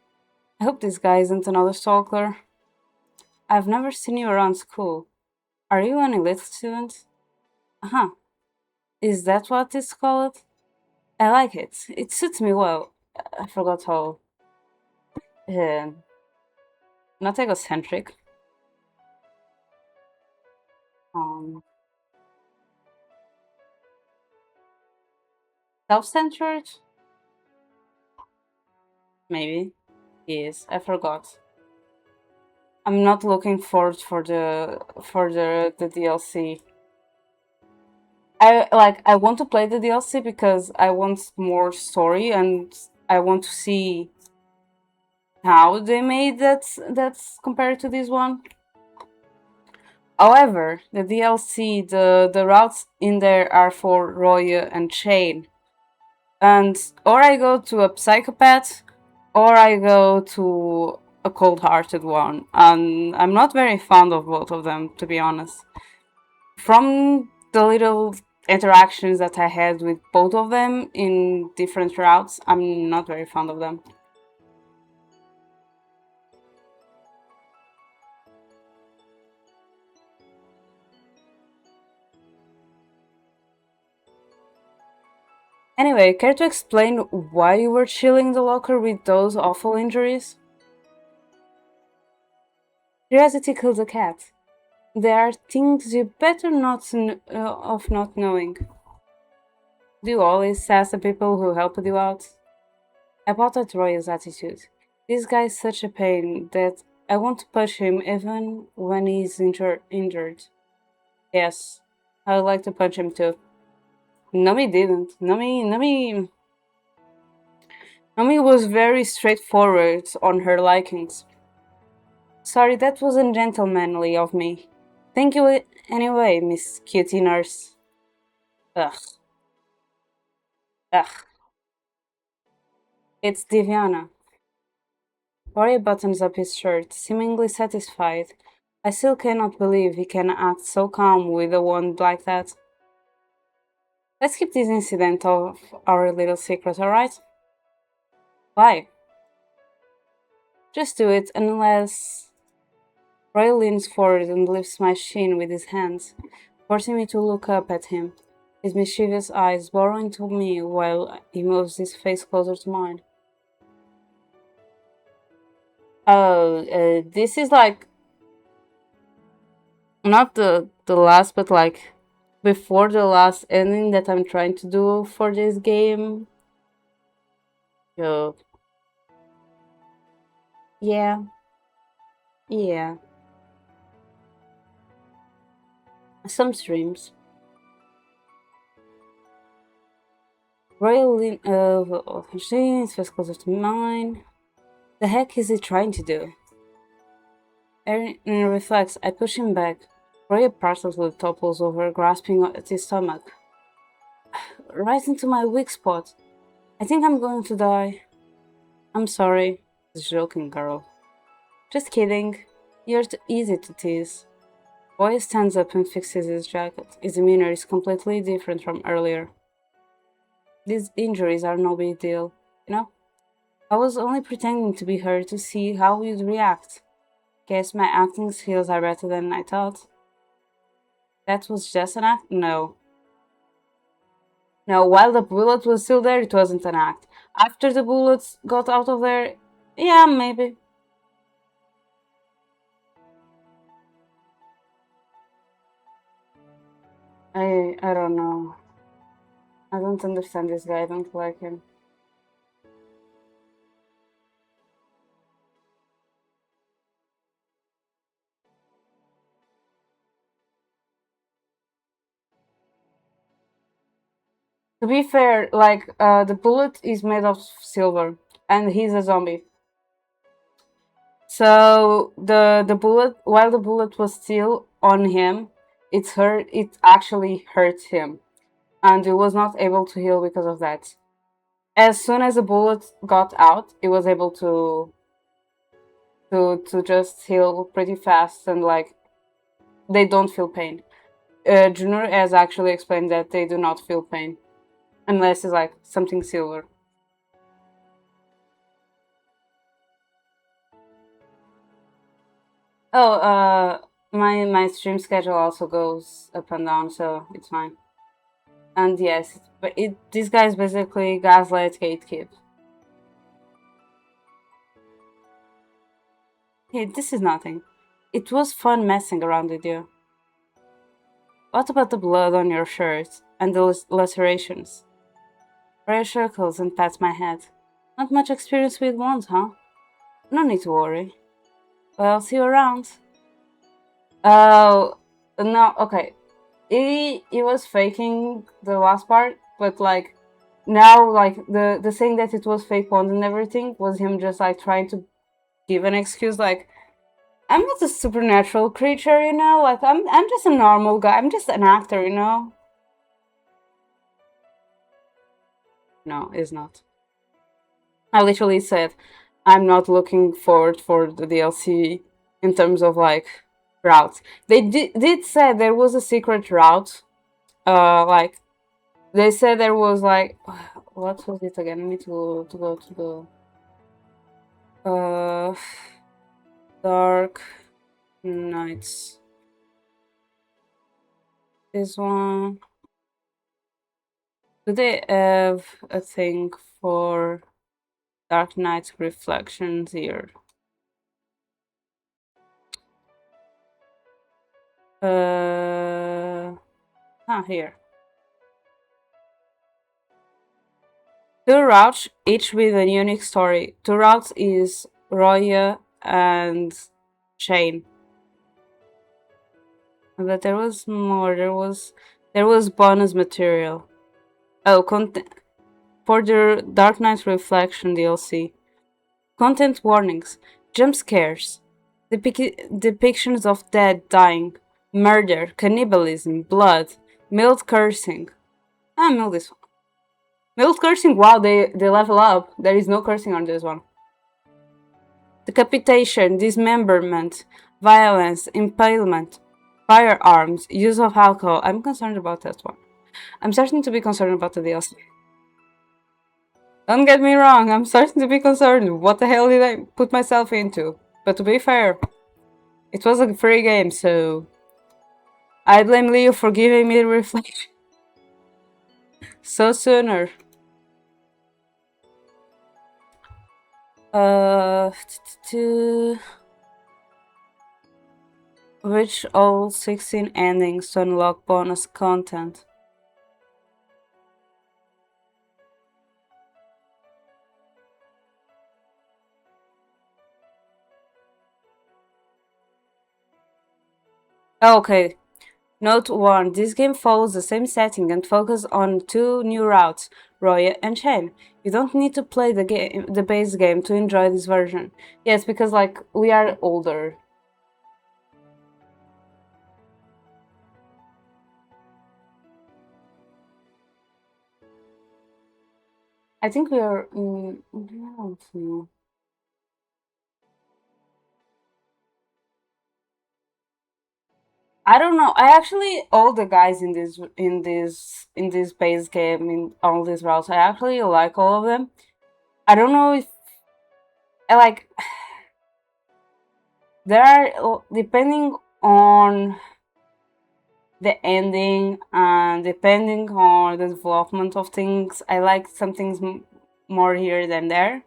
I hope this guy isn't another stalker. I've never seen you around school. Are you an elite student? Uh-huh. Is that what it's called? I like it. It suits me well. I forgot how... Uh, not egocentric. Um... Self-centered? Maybe. Yes, I forgot. I'm not looking forward for the DLC. I want to play the DLC because I want more story and I want to see how they made that's compared to this one. However, the DLC, the routes in there are for Roya and Shane. And or I go to a psychopath or I go to a cold-hearted one. And I'm not very fond of both of them, to be honest. From the little interactions that I had with both of them in different routes, I'm not very fond of them. Anyway, care to explain why you were chilling the locker with those awful injuries? Curiosity kills a cat. There are things you better not of not knowing. Do you always ask the people who helped you out? I bought at Roy's attitude. This guy is such a pain that I want to punch him even when he's injured. Yes, I would like to punch him too. Nami didn't. Nami Naomi was very straightforward on her likings. Sorry, that wasn't gentlemanly of me. Thank you anyway, Miss Cutie Nurse. Ugh. Ugh. It's Diviana. Rory buttons up his shirt, seemingly satisfied. I still cannot believe he can act so calm with a wand like that. Let's keep this incident of our little secret, alright? Why? Just do it, unless... Roy leans forward and lifts my chin with his hands, forcing me to look up at him, his mischievous eyes boring to me while he moves his face closer to mine. Oh, this is like... not the last, but like... before the last ending that I'm trying to do for this game. So... yeah. Yeah. Some streams. Royal machines feels closer to mine. The heck is he trying to do? In a reflex, I push him back. Roy partially topples over, grasping at his stomach. Right into my weak spot. I think I'm going to die. I'm sorry. He's joking, girl. Just kidding. You're too easy to tease. Roy stands up and fixes his jacket. His demeanor is completely different from earlier. These injuries are no big deal, you know? I was only pretending to be hurt to see how you'd react. Guess my acting skills are better than I thought. That was just an act? No. No, while the bullet was still there, it wasn't an act. After the bullets got out of there, yeah, maybe. I don't know. I don't understand this guy, I don't like him. To be fair, like, the bullet is made of silver, and he's a zombie. So the bullet, while the bullet was still on him, it actually hurt him, and he was not able to heal because of that. As soon as the bullet got out, it was able to just heal pretty fast, and like they don't feel pain. Junior has actually explained that they do not feel pain unless it's like something silver. Oh, my stream schedule also goes up and down, so it's fine. And yes, but this guy is basically gaslight gatekeep. Hey, this is nothing. It was fun messing around with you. What about the blood on your shirt and the lacerations? Ray circles and pats my head. Not much experience with wands, huh? No need to worry. Well, see you around. Oh, no, okay. He was faking the last part, but like now, like the saying that it was fake wands and everything was him just like trying to give an excuse, like I'm not a supernatural creature, you know. Like I'm just a normal guy. I'm just an actor, you know. No, it's not. I literally said I'm not looking forward for the DLC in terms of like routes. They did say there was a secret route. Like they said there was like what was it again? I need to go to the dark nights. This one. Do they have a thing for Dark Knight's reflections here? Here. Two routes, each with a unique story. Two routes is Roya and Shane. But there was more. There was bonus material. Oh, content. for the Dark Knight Reflection DLC. Content warnings, jump scares, depictions of dead dying, murder, cannibalism, blood, mild cursing. Mild this one. Mild cursing, wow, they level up. There is no cursing on this one. Decapitation, dismemberment, violence, impalement, firearms, use of alcohol. I'm concerned about that one. I'm starting to be concerned about the DLC. Don't get me wrong, I'm starting to be concerned. What the hell did I put myself into? But to be fair, it was a free game, so I blame Leo for giving me the reflection. So sooner. Reach all 16 endings to unlock bonus content. Okay. Note 1. This game follows the same setting and focuses on two new routes, Roya and Chain. You don't need to play the base game to enjoy this version. Yes, because like we are older. I think we are. I don't know. I don't know. I actually all the guys in this base game in all these routes. I actually like all of them. I don't know if I like. There are depending on the ending and depending on the development of things. I like some things more here than there.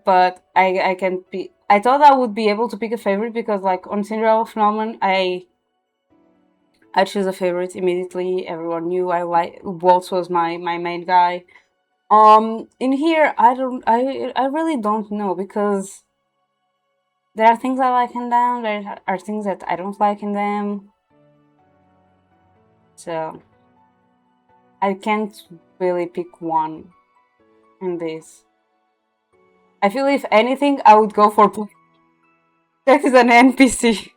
But I can be. I thought I would be able to pick a favorite because like on Cinderella Phenomenon I choose a favorite immediately. Everyone knew I like Waltz was my main guy. In here I really don't know because there are things I like in them. There are things that I don't like in them. So I can't really pick one in this. I feel if anything I would go for that is an NPC.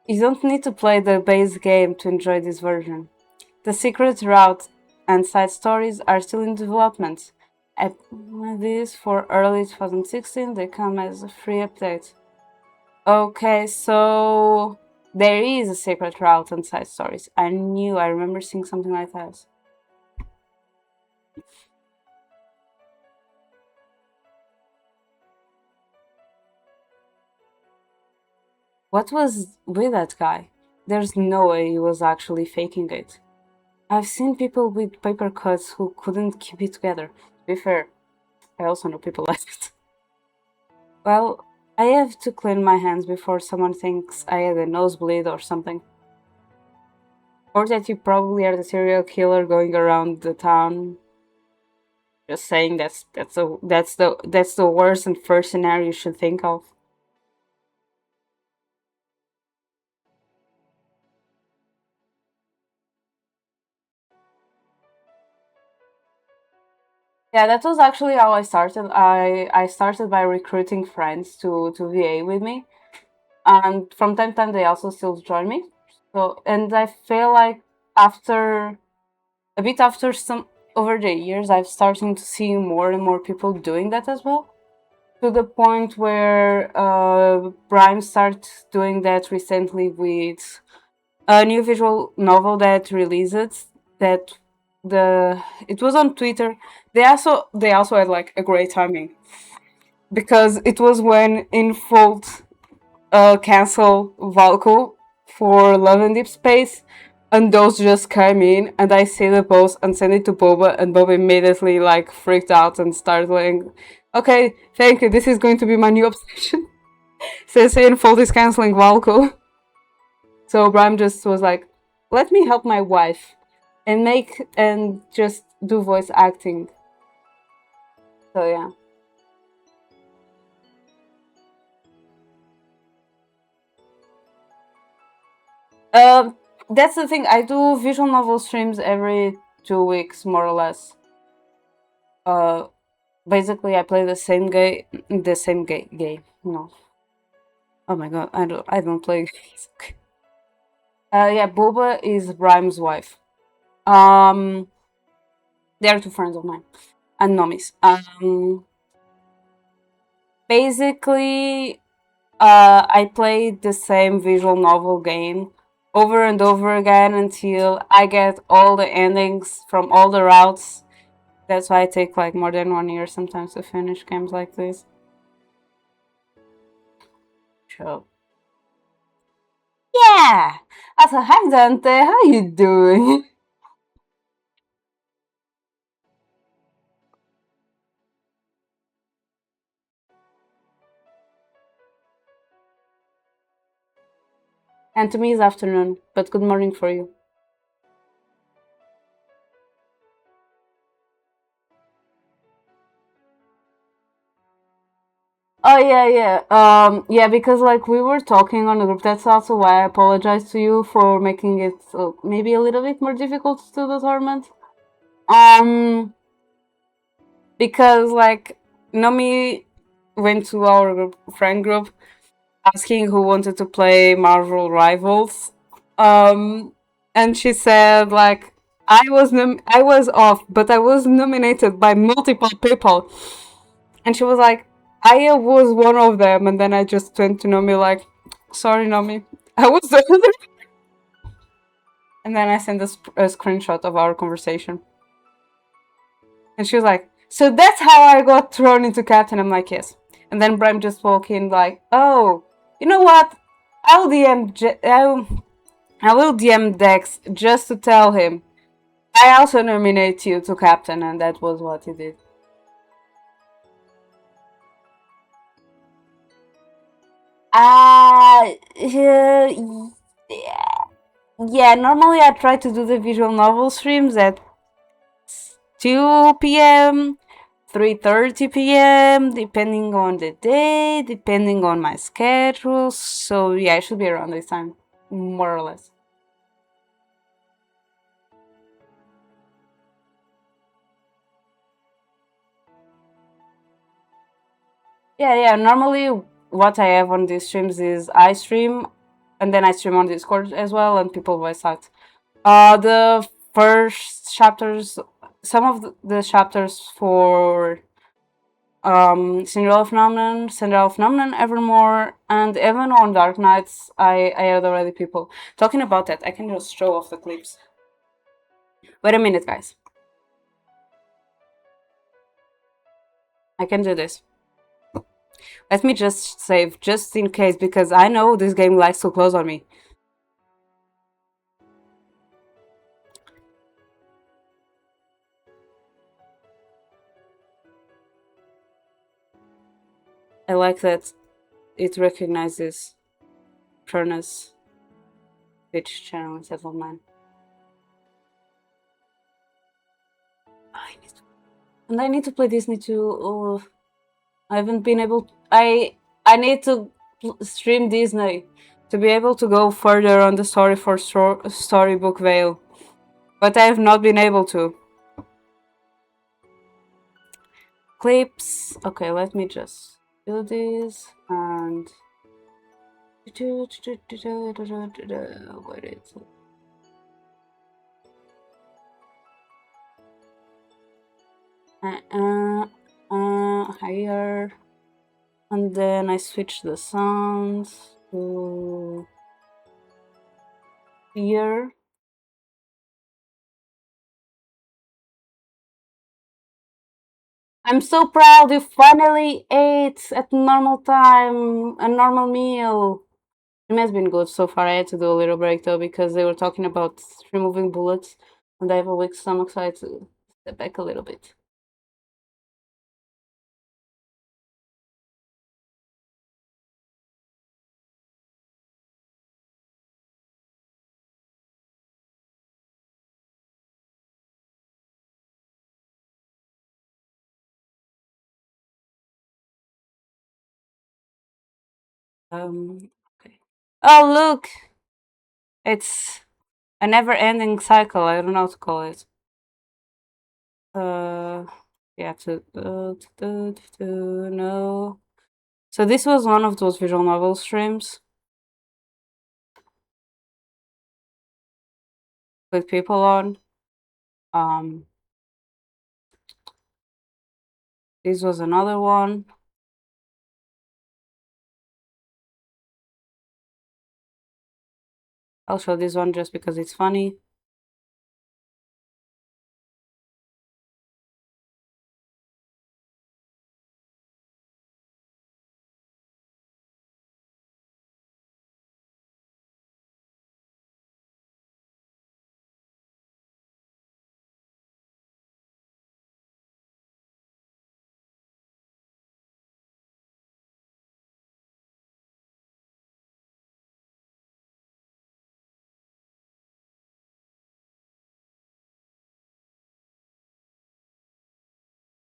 You don't need to play the base game to enjoy this version. The secret route and side stories are still in development. This for early 2016, they come as a free update. Okay, so there is a secret route and side stories. I remember seeing something like that. What was with that guy? There's no way he was actually faking it. I've seen people with paper cuts who couldn't keep it together. To be fair, I also know people like it. Well, I have to clean my hands before someone thinks I had a nosebleed or something. Or that you probably are the serial killer going around the town. Just saying that's the worst and first scenario you should think of. Yeah, that was actually how I started. I started by recruiting friends to VA with me, and from time to time they also still join me. So and I feel like after a bit after some over the years, I've starting to see more and more people doing that as well. To the point where Prime started doing that recently with a new visual novel that released that the it was on Twitter. They also had like a great timing because it was when Infold cancel Valko for Love and Deep Space, and those just came in, and I see the post and send it to Boba, and Boba immediately like freaked out and started like, "Okay, thank you. This is going to be my new obsession." Since Infold is canceling Valko, so Bram just was like, "Let me help my wife and make and just do voice acting." So yeah. Um, that's the thing. I do visual novel streams every 2 weeks, more or less. Uh, Basically, I play the same game. The same game. No. Oh my god, I don't play games. Yeah, Boba is Rhyme's wife. Um, they are two friends of mine and Nomis. Basically, I played the same visual novel game over and over again until I get all the endings from all the routes. That's why I take like more than 1 year sometimes to finish games like this. So yeah. Also, hi Dante, how you doing? And to me it's afternoon, but good morning for you. Oh yeah, yeah. Yeah, because like we were talking on the group. That's also why I apologize to you for making it maybe a little bit more difficult to do the tournament. Um, because like Nomi went to our friend group asking who wanted to play Marvel Rivals, and she said like I was off, but I was nominated by multiple people, and she was like, I was one of them, and then I just went to Nomi like, sorry Nomi, I was the other, and then I sent a screenshot of our conversation, and she was like, so that's how I got thrown into captain. I'm like, yes, and then Bram just walked in like, oh, you know what? I'll DM. I will DM Dex just to tell him I also nominate you to captain, and that was what he did. Yeah, yeah. Normally, I try to do the visual novel streams at 2 p.m., 3:30 p.m., depending on the day, depending on my schedule. So yeah, it should be around this time, more or less. Yeah, yeah. Normally, what I have on these streams is I stream, and then I stream on Discord as well, and people voice out. The first chapters, some of the chapters for Cinderella Phenomenon, Evermore, and even on Dark Knights, I had already people talking about that. I can just show off the clips. Wait a minute, guys. I can do this. Let me just save, just in case, because I know this game likes to close on me. I like that it recognizes Furnace Twitch channel instead of mine. And I need to play Disney too. Oh, I haven't been able. I need to stream Disney to be able to go further on the story for Storybook Vale, but I have not been able to. Clips. Okay, let me just do this and. Where is it? Higher. And then I switch the sounds to here. I'm so proud you finally ate at normal time, a normal meal. It has been good so far. I had to do a little break though because they were talking about removing bullets, and I have a weak stomach, so I had to step back a little bit. Okay. Oh look! It's a never-ending cycle. I don't know what to call it. Yeah, no. So this was one of those visual novel streams with people on. This was another one. I'll show this one just because it's funny.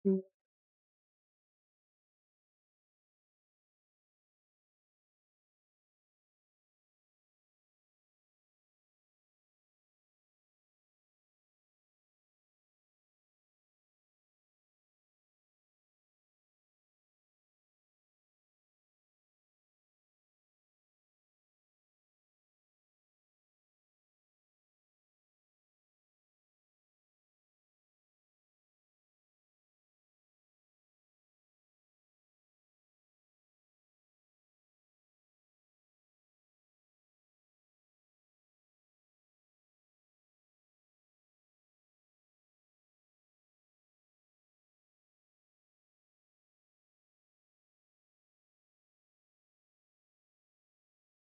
Mm.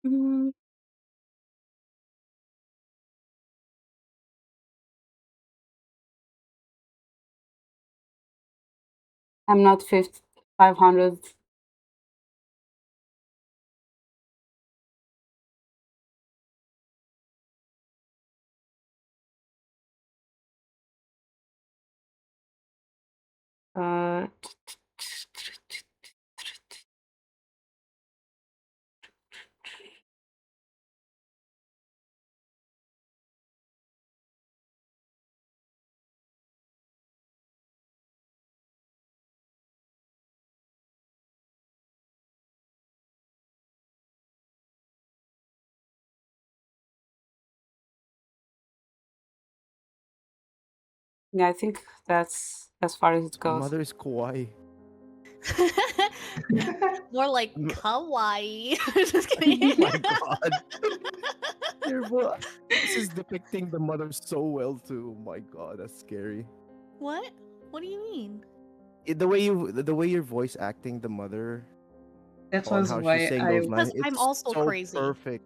Mm. I'm not 500. Uh, yeah, I think that's as far as it goes. Mother is kawaii. More like M- kawaii. Just kidding. Oh my god. This is depicting the mother so well too. Oh my god, that's scary. What? What do you mean? The way you're voice acting the mother That on was how why she's saying I. those lines, Because I'm it's also so crazy. perfect.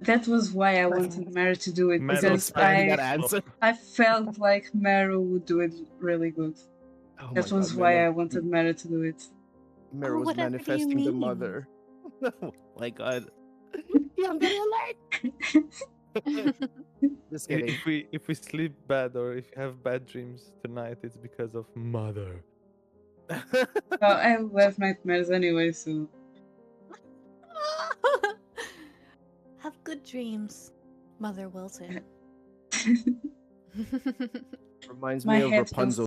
That was why I Like, wanted Mary to do it Meryl because expecting that I answer. felt like Meryl would do it really good. Oh That my was god, why I wanted Mary to do it. Mary was whatever do you manifesting the mean? mother. Oh my god. Younger alert! Just kidding. If we sleep bad or if you have bad dreams tonight, it's because of mother. Well, I have nightmares anyway, so. Have good dreams, Mother Wilson. Reminds My me of head Rapunzel.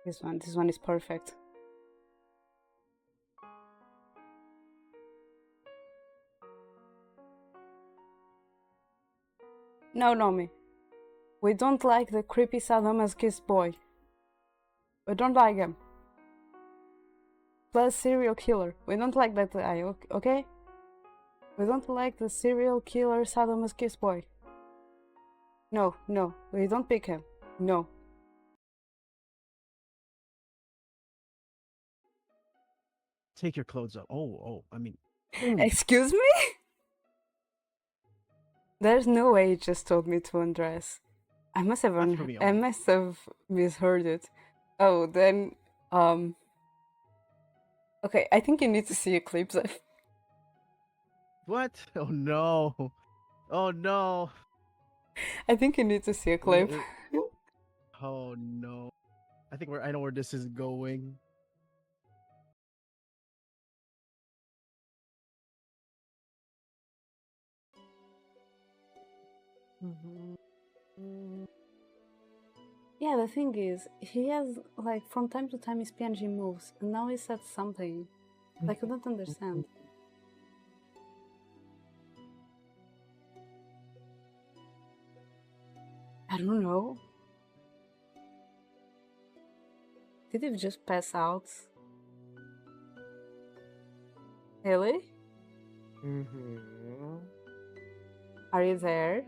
This one is perfect. No, Nomi. We don't like the creepy sadomasochist boy. We don't like him. Plus serial killer. We don't like that guy, okay? We don't like the serial killer sadomasochist boy. No, we don't pick him. No. Take your clothes off. I mean. Excuse me? There's no way he just told me to undress. I must have misheard it. Oh, then okay, I think you need to see a clip. What? Oh no. Oh no. I think you need to see a clip. Oh no. I know where this is going. Yeah, the thing is, he has, like, from time to time his PNG moves, and now he said something. I couldn't understand. I don't know. Did he just pass out? Really? Are you there?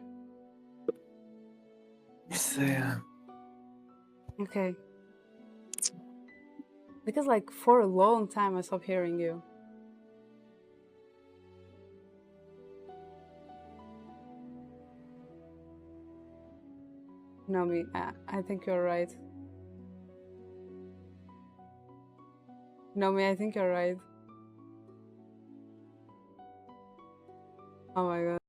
Yes, I am. Okay. Because, like, for a long time I stopped hearing you. Nomi, I think you're right. Nomi, I think you're right. Oh my god.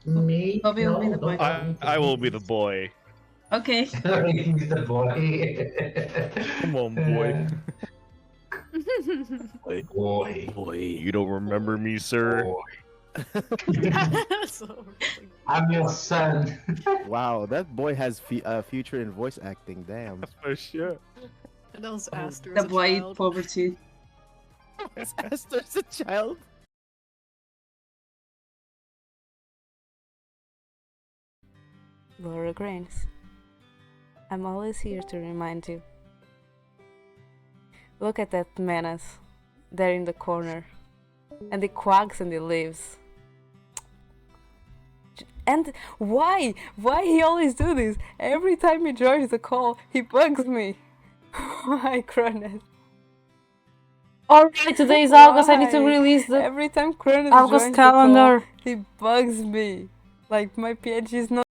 Me? Bobby will be No, the boy. I will be the boy. Okay. He's the boy. Come on, boy. Boy. Boy, you don't remember me, sir? Boy. So, I'm your son. Wow, that boy has future in voice acting. Damn. For sure. that was Aster The as a boy child. poverty. Is Esther's a child? Laura Grains. I'm always here to remind you. Look at that menace there in the corner. And he quacks and he leaves. And why? Why he always do this? Every time he joins the call, he bugs me. Why, Cronus? Alright, today is August. I need to Why? release the Every time Cronus August joins calendar. the call, he bugs me. Like, my PNG is not...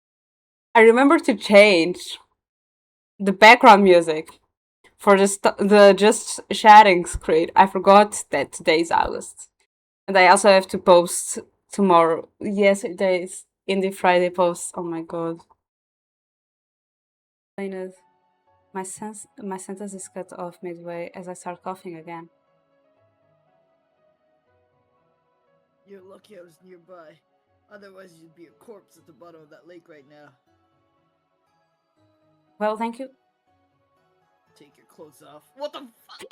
I remember to change the background music for the just chatting screen. I forgot that today is August. And I also have to post tomorrow. Yesterday's Indie Friday post. Oh my god. My sentence is cut off midway as I start coughing again. You're lucky I was nearby. Otherwise, you'd be a corpse at the bottom of that lake right now. Well, thank you. Take your clothes off. What the fuck?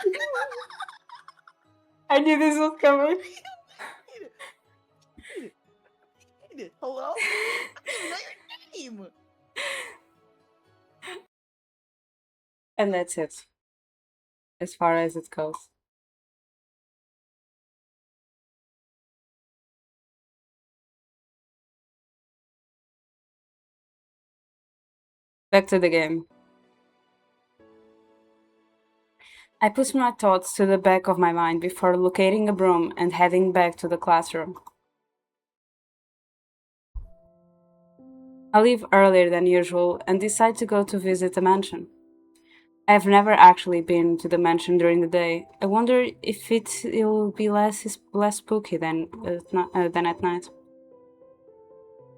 I knew this was coming. Eat it. Hello? I didn't know your name. And that's it. As far as it goes. Back to the game. I push my thoughts to the back of my mind before locating a broom and heading back to the classroom. I leave earlier than usual and decide to go to visit the mansion. I have never actually been to the mansion during the day. I wonder if it will be less spooky than at night.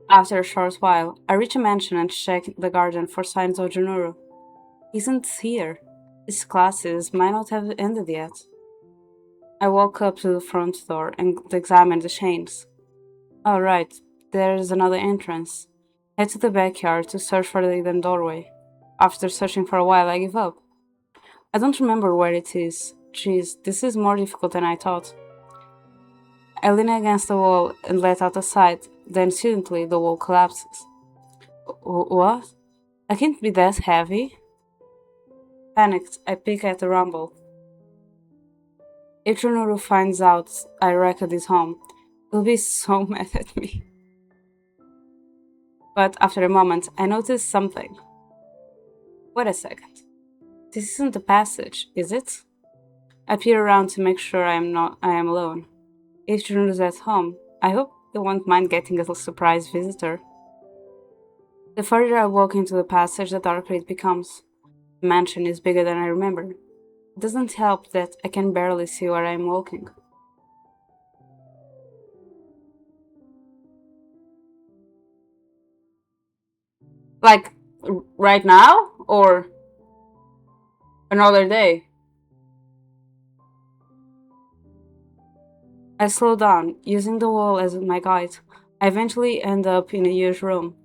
After a short while, I reach a mansion and check the garden for signs of Junuru. He isn't here. His classes might not have ended yet. I walk up to the front door and examine the chains. Oh right, there's another entrance. Head to the backyard to search for the hidden doorway. After searching for a while, I give up. I don't remember where it is. Jeez, this is more difficult than I thought. I lean against the wall and let out a sigh, then suddenly the wall collapses. What? I can't be that heavy. Panicked, I peek at the rumble. If Junuru finds out I wrecked his home, he'll be so mad at me. But after a moment, I notice something. Wait a second. This isn't the passage, is it? I peer around to make sure I am alone. If Junuru's at home, I hope he won't mind getting a surprise visitor. The further I walk into the passage, the darker it becomes. The mansion is bigger than I remember. It doesn't help that I can barely see where I am walking. Like, right now? Or another day? I slow down, using the wall as my guide. I eventually end up in a huge room.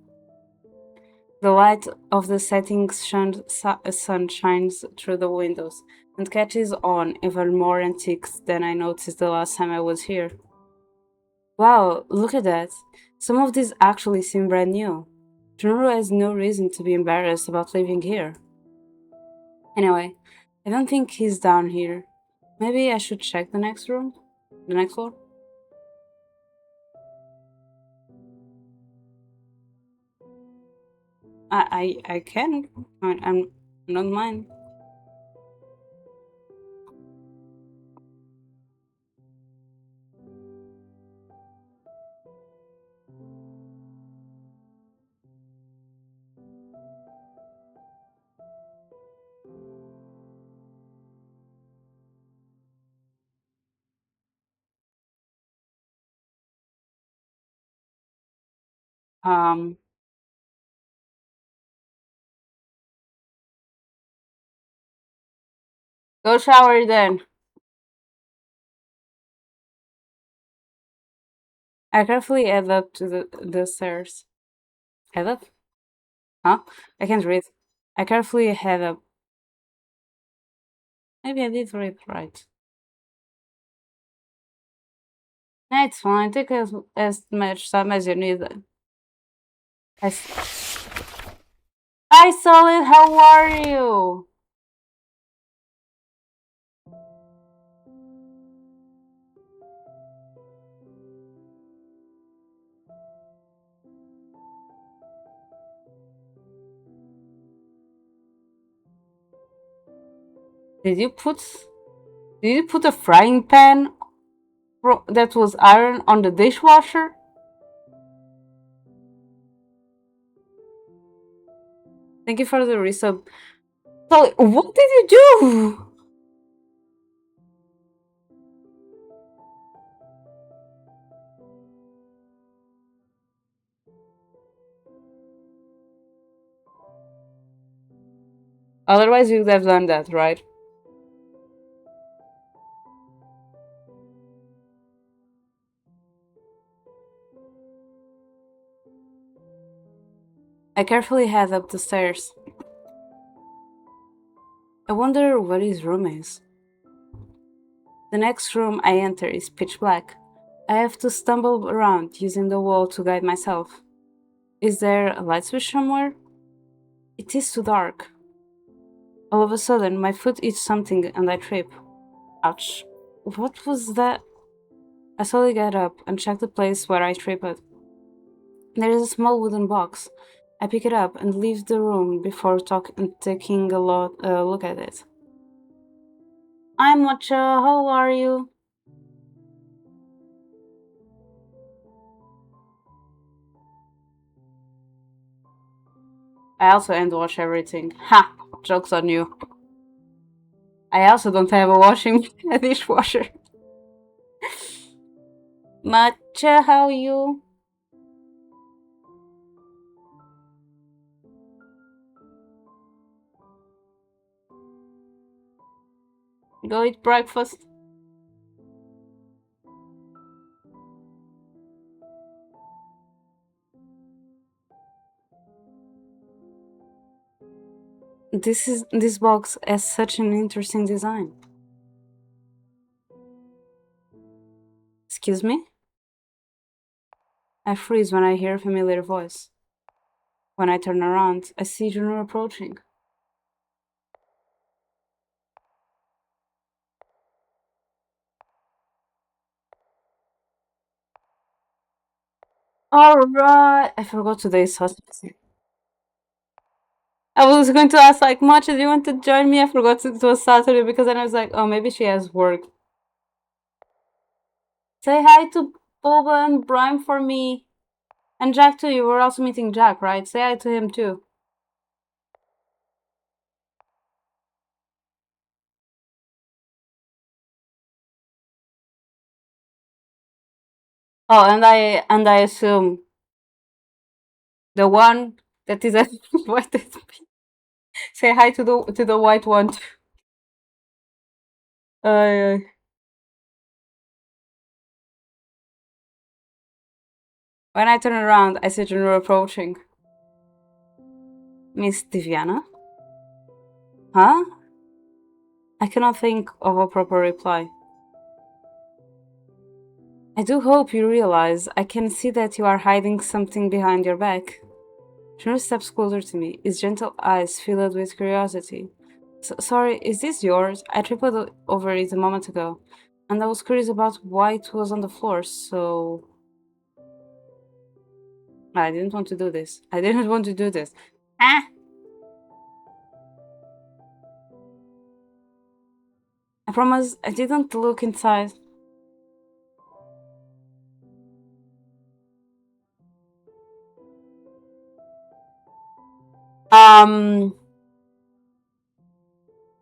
The light of the setting sun shines through the windows and catches on even more antiques than I noticed the last time I was here. Wow, look at that. Some of these actually seem brand new. Junro has no reason to be embarrassed about living here. Anyway, I don't think he's down here. Maybe I should check the next room? The next floor? I can. I don't mind. Um, Go shower then. I carefully head up to the stairs. Head up? Huh? I can't read. I carefully head up. Maybe I did read right. Nah, it's fine. Take as much time as you need. Hi, Solid. How are you? Did you put a frying pan that was iron on the dishwasher? Thank you for the resub. Solid, what did you do? Otherwise, you would have done that, right? I carefully head up the stairs. I wonder what his room is. The next room I enter is pitch black. I have to stumble around using the wall to guide myself. Is there a light switch somewhere? It is too dark. All of a sudden, my foot hits something and I trip. Ouch. What was that? I slowly get up and check the place where I tripped. There is a small wooden box. I pick it up and leave the room before taking a look at it. Hi, Mocha. How are you? I also end wash everything. Ha! Joke's on you. I also don't have a dishwasher. Matcha, how are you? Go eat breakfast. This box has such an interesting design. Excuse me? I freeze when I hear a familiar voice. When I turn around, I see Juno approaching. Alright! I forgot today's husband. I was going to ask, like, Matcha, do you want to join me? I forgot it was Saturday because then I was like, oh, maybe she has work. Say hi to Boba and Brian for me. And Jack too, you were also meeting Jack, right? Say hi to him too. Oh, and I assume the one that is invited me. Say hi to the white one too. When I turn around, I see Junro approaching. Miss Diviana? Huh? I cannot think of a proper reply. I do hope you realize I can see that you are hiding something behind your back. Junro steps closer to me, his gentle eyes filled with curiosity. Sorry, is this yours? I tripped over it a moment ago, and I was curious about why it was on the floor, so... I didn't want to do this. I didn't want to do this. Ah! I promise I didn't look inside.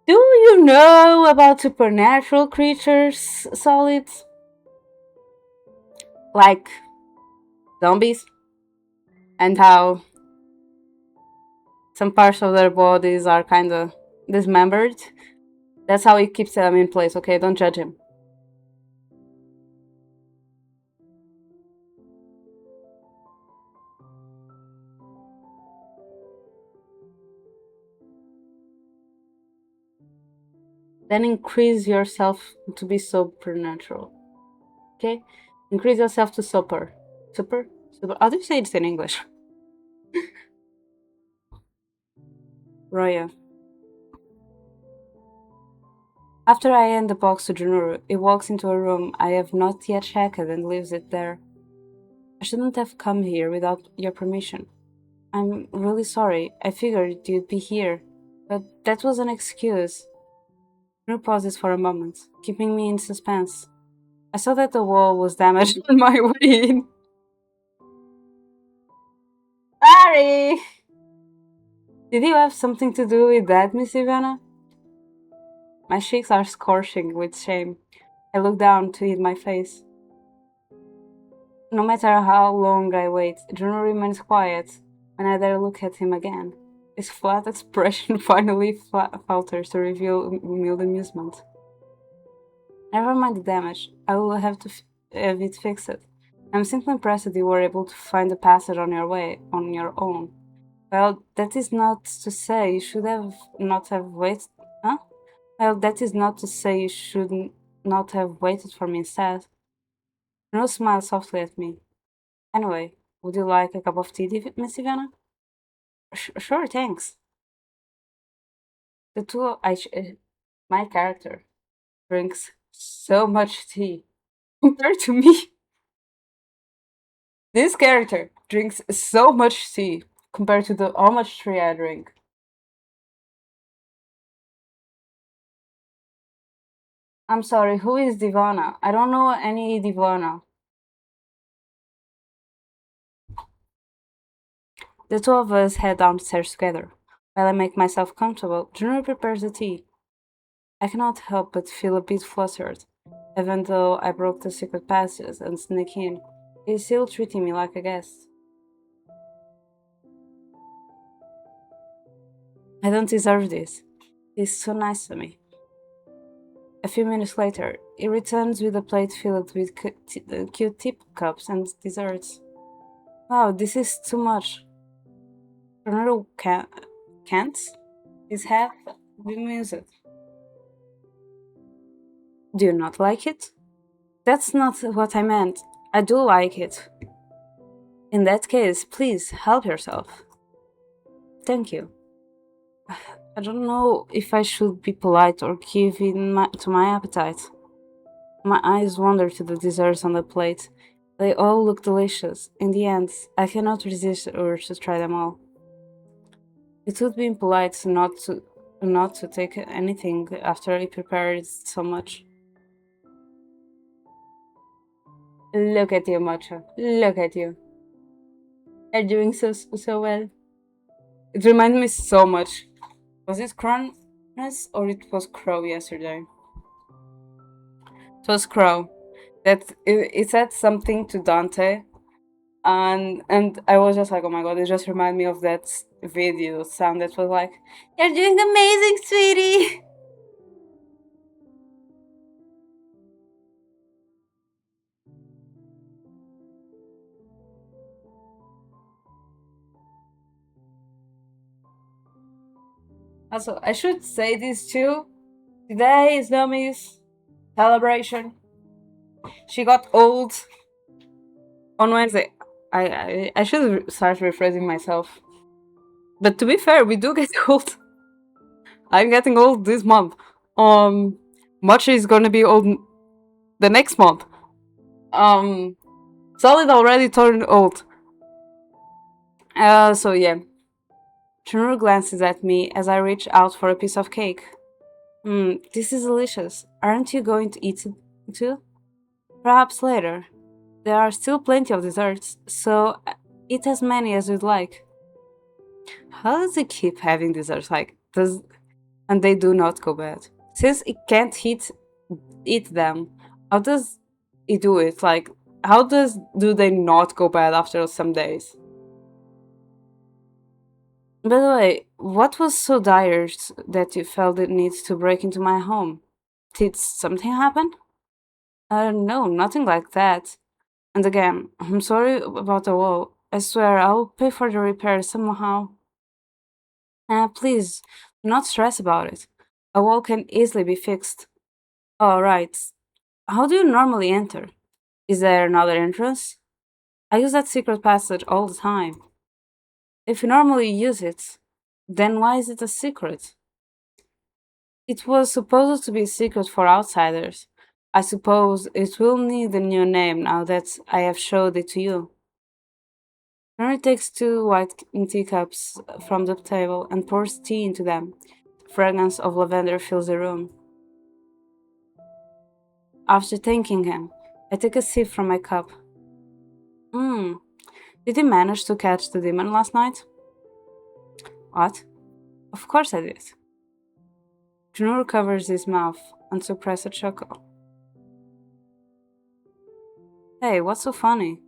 Do you know about supernatural creatures, Solid? Like zombies? And how some parts of their bodies are kinda dismembered? That's how he keeps them in place, okay? Don't judge him. Then increase yourself to be supernatural. Okay? Increase yourself to super. Super? Super? How do you say it in English? Roya. After I hand the box to Junuru, he walks into a room I have not yet checked and leaves it there. I shouldn't have come here without your permission. I'm really sorry. I figured you'd be here. But that was an excuse. Junuru pauses for a moment, keeping me in suspense. I saw that the wall was damaged on my way in. Sorry! Did you have something to do with that, Miss Ivana? My cheeks are scorching with shame. I look down to hide my face. No matter how long I wait, Juno remains quiet when I dare look at him again. His flat expression finally falters to reveal mild amusement. Never mind the damage. I will have to have it fixed. I'm simply impressed that you were able to find the passage on your own. Well, that is not to say you should not have waited. Huh? Well, that is not to say you should not have waited for me instead. No smiled softly at me. Anyway, would you like a cup of tea, Miss Ivana? Sure, thanks. The two my character drinks so much tea compared to me. This character drinks so much tea compared to how much tea I drink. I'm sorry, who is Divana? I don't know any Divana. The two of us head downstairs together. While I make myself comfortable, Junior prepares the tea. I cannot help but feel a bit flustered. Even though I broke the secret passages and sneak in, he's still treating me like a guest. I don't deserve this. He's so nice to me. A few minutes later, he returns with a plate filled with cute tip cups and desserts. Wow, this is too much. Ronaldo can't? His half bemused. Do you not like it? That's not what I meant. I do like it. In that case, please help yourself. Thank you. I don't know if I should be polite or give in to my appetite. My eyes wander to the desserts on the plate. They all look delicious. In the end, I cannot resist the urge to try them all. It would be impolite not to take anything after I prepared so much. Look at you, Matcha. Look at you. You're doing so well. It reminds me so much. Was it Cronus or it was Crow yesterday? It was Crow. That it said something to Dante, and I was just like, oh my god, it just reminded me of that video sound that was like, "You're doing amazing, sweetie." Also, I should say this too. Today is Nomi's celebration. She got old on Wednesday. I should start rephrasing myself. But to be fair, we do get old. I'm getting old this month. Mochi is gonna be old the next month. Solid already turned old. So yeah. Chunuru glances at me as I reach out for a piece of cake. This is delicious. Aren't you going to eat it too? Perhaps later. There are still plenty of desserts, so eat as many as you'd like. How does it keep having desserts? And they do not go bad. Since it can't eat them, how does it do it? How do they not go bad after some days? By the way, what was so dire that you felt the need to break into my home? Did something happen? No, nothing like that. And again, I'm sorry about the wall. I swear I'll pay for the repair somehow. Please, do not stress about it. A wall can easily be fixed. Alright. How do you normally enter? Is there another entrance? I use that secret passage all the time. If you normally use it, then why is it a secret? It was supposed to be a secret for outsiders. I suppose it will need a new name now that I have showed it to you. Henry takes 2 white teacups from the table and pours tea into them. The fragrance of lavender fills the room. After thanking him, I take a sip from my cup. Did you manage to catch the demon last night? What? Of course I did. Junur covers his mouth and suppresses a chuckle. Hey, what's so funny?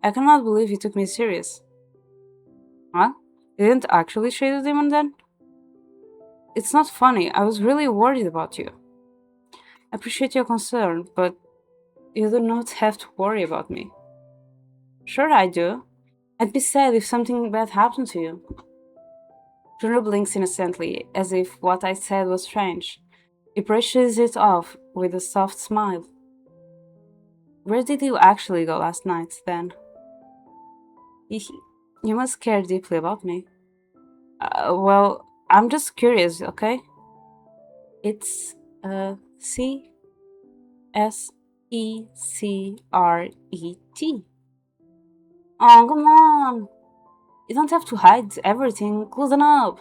I cannot believe you took me serious. What? You didn't actually shade the demon then? It's not funny, I was really worried about you. I appreciate your concern, but you do not have to worry about me. Sure I do. I'd be sad if something bad happened to you. Juno blinks innocently, as if what I said was strange. He brushes it off with a soft smile. Where did you actually go last night, then? You must care deeply about me. Well, I'm just curious, okay? It's, C-S-E-C-R-E-T. Oh, come on! You don't have to hide everything. Close up.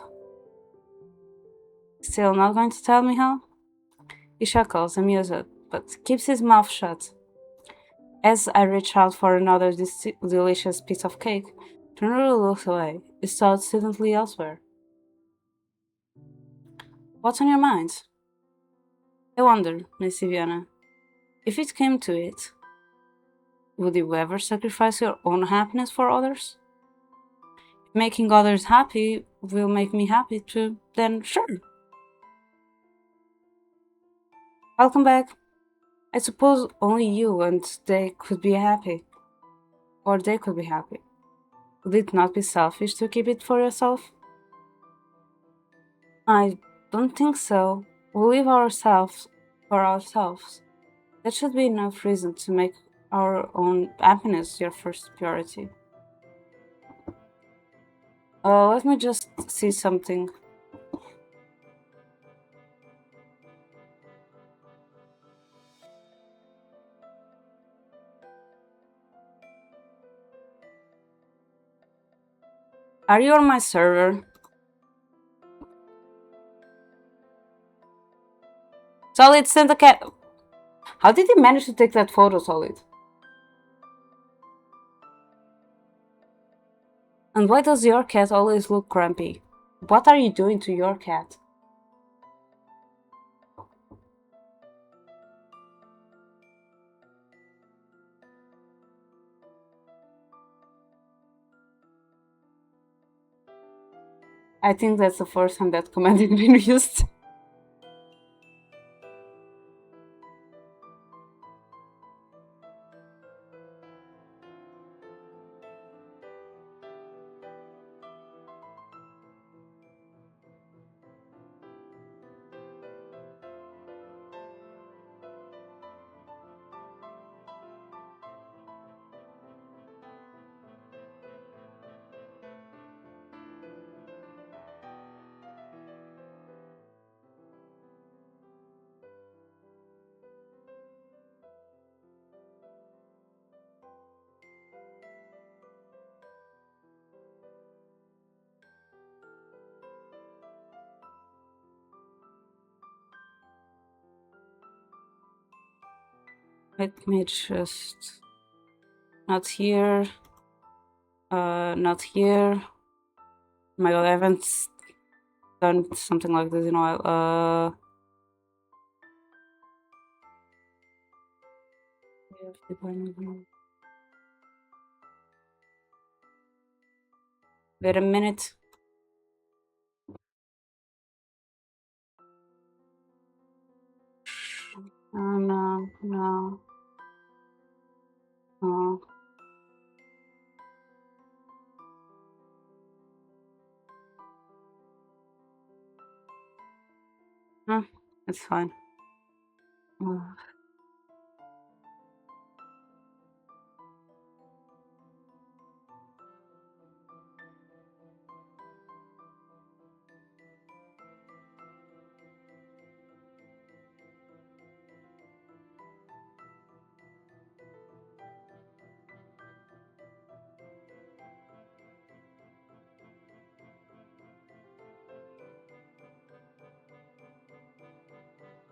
Still not going to tell me how? He chuckles, amused, but keeps his mouth shut. As I reach out for another delicious piece of cake, Turnuro looks away, his thoughts suddenly elsewhere. What's on your mind? I wonder, Miss Viviana, if it came to it, would you ever sacrifice your own happiness for others? If making others happy will make me happy too, then sure. I'll come back. I suppose only you and they could be happy. Or they could be happy. Would it not be selfish to keep it for yourself? I don't think so. We live ourselves for ourselves. That should be enough reason to make our own happiness your first priority. Let me just see something. Are you on my server? Solid, send a cat. How did he manage to take that photo, Solid? And why does your cat always look grumpy? What are you doing to your cat? I think that's the first time that command has been used. Let me just... Not here. Not here. Oh my god, I haven't done something like this in a while. Wait a minute. Oh, no, no. Oh. It's fine. Oh.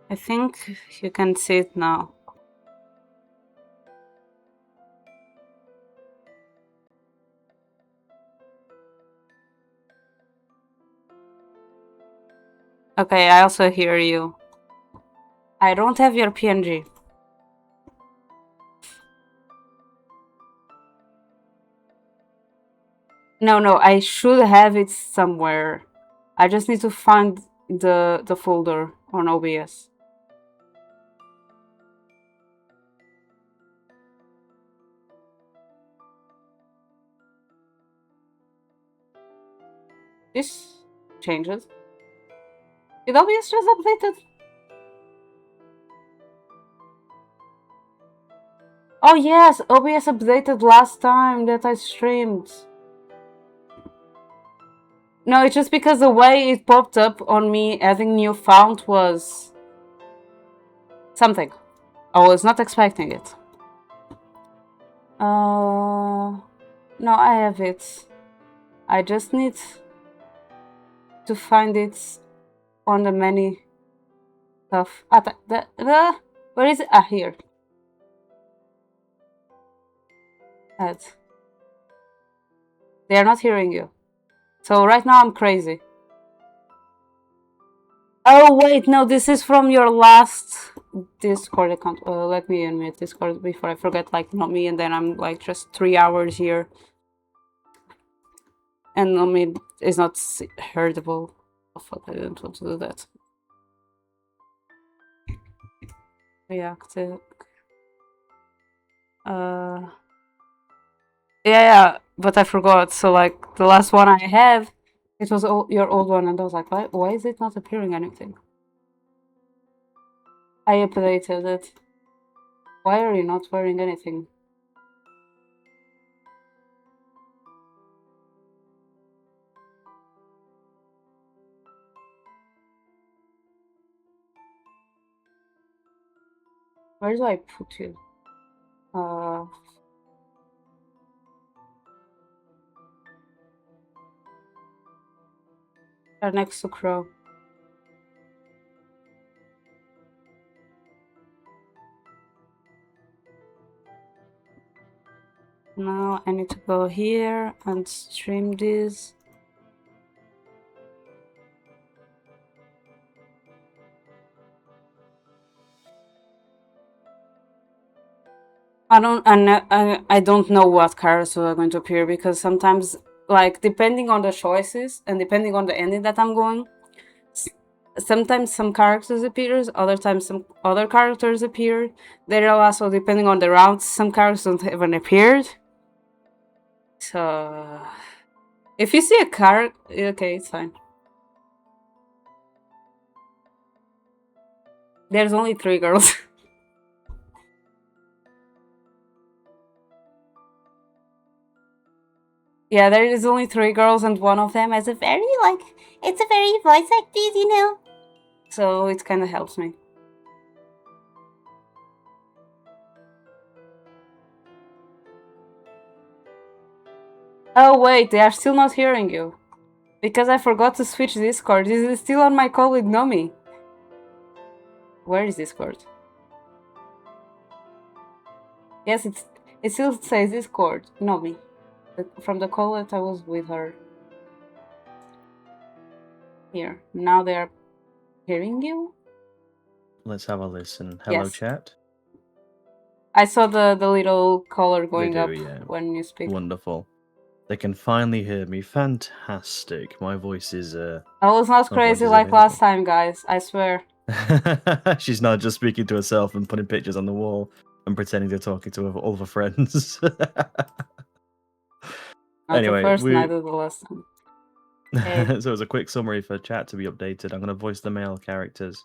I think you can see it now. Okay, I also hear you. I don't have your PNG. No, I should have it somewhere. I just need to find the folder on OBS. This changes. Did OBS just updated? Oh yes, OBS updated last time that I streamed. No, it's just because the way it popped up on me adding new font was something. I was not expecting it. No, I have it. I just need to find it on the menu stuff. Where is it? Ah, here. Add. They are not hearing you. So right now I'm crazy. Oh wait, no, this is from your last Discord account. Let me unmute Discord before I forget, like, not me, and then I'm like just 3 hours here. And not me is not heardable. Oh fuck, I didn't want to do that. Reactive. Yeah, but I forgot. So like the last one I have, it was your old one, and I was like, why is it not appearing anything? I updated it. Why are you not wearing anything? Where do I put you? Are next to Crow. Now I need to go here and stream this. I don't know what characters are going to appear, because sometimes, like, depending on the choices and depending on the ending that I'm going, sometimes some characters appears, other times some other characters appear. There are also, depending on the routes, some characters don't even appeared. So if you see a character, okay, it's fine. There's only 3 girls. Yeah, there is only 3 girls, and one of them has a very, like, it's a very voice acted, you know? So it kind of helps me. Oh wait, they are still not hearing you. Because I forgot to switch Discord. This is still on my call with Nomi. Where is Discord? Yes, it still says Discord. No, me. From the call that I was with her. Here. Now they are hearing you? Let's have a listen. Hello, Yes. chat. I saw the little color They going do, up yeah. when you speak. Wonderful. They can finally hear me. Fantastic. My voice is I was not my voice crazy is like last available. time, guys. I swear. She's not just speaking to herself and putting pictures on the wall and pretending to talking to all of her friends. Not Anyway, the first, we neither the last time. Okay. so as a quick summary for chat to be updated, I'm going to voice the male characters,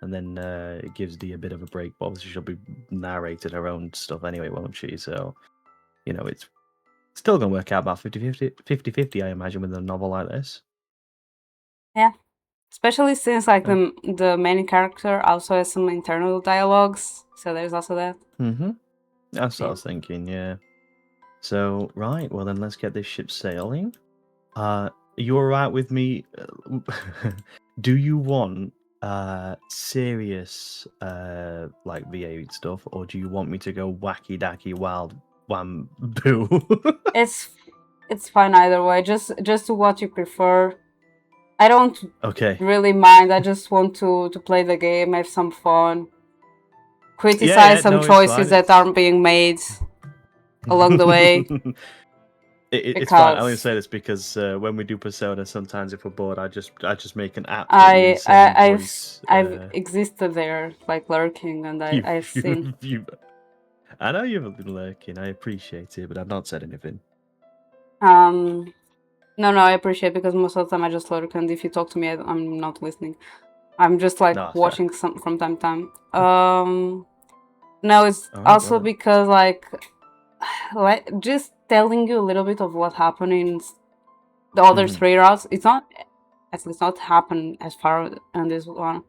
and then it gives Dee a bit of a break. But obviously, she'll be narrated her own stuff anyway, won't she? So, you know, it's still going to work out about 50-50, I imagine, with a novel like this. Yeah. Especially since like Yeah. the main character also has some internal dialogues. So there's also that. Mm-hmm. That's what I Yeah. was thinking, yeah. So, right, well then let's get this ship sailing. Are you alright with me? Do you want serious like VA stuff, or do you want me to go wacky dacky wild wham boo? It's fine either way. Just do what you prefer. I don't Okay. really mind. I just want to play the game, have some fun, criticize Yeah, some no, it's choices fine. that aren't being made along the way. It's fine. I'm going to Because say this because when we do Persona, sometimes if we're bored, I just make an absolutely insane voice. I've existed there, like lurking, and I've seen. I know you've been lurking. I appreciate it, but I've not said anything. No, I appreciate it because most of the time I just lurk, and if you talk to me, I'm not listening. I'm just like No, watching some from time to time. No, it's All right, also well then. because like just telling you a little bit of what happened in the other Mhm. 3 routes. It's not, at least not happen as far on this one,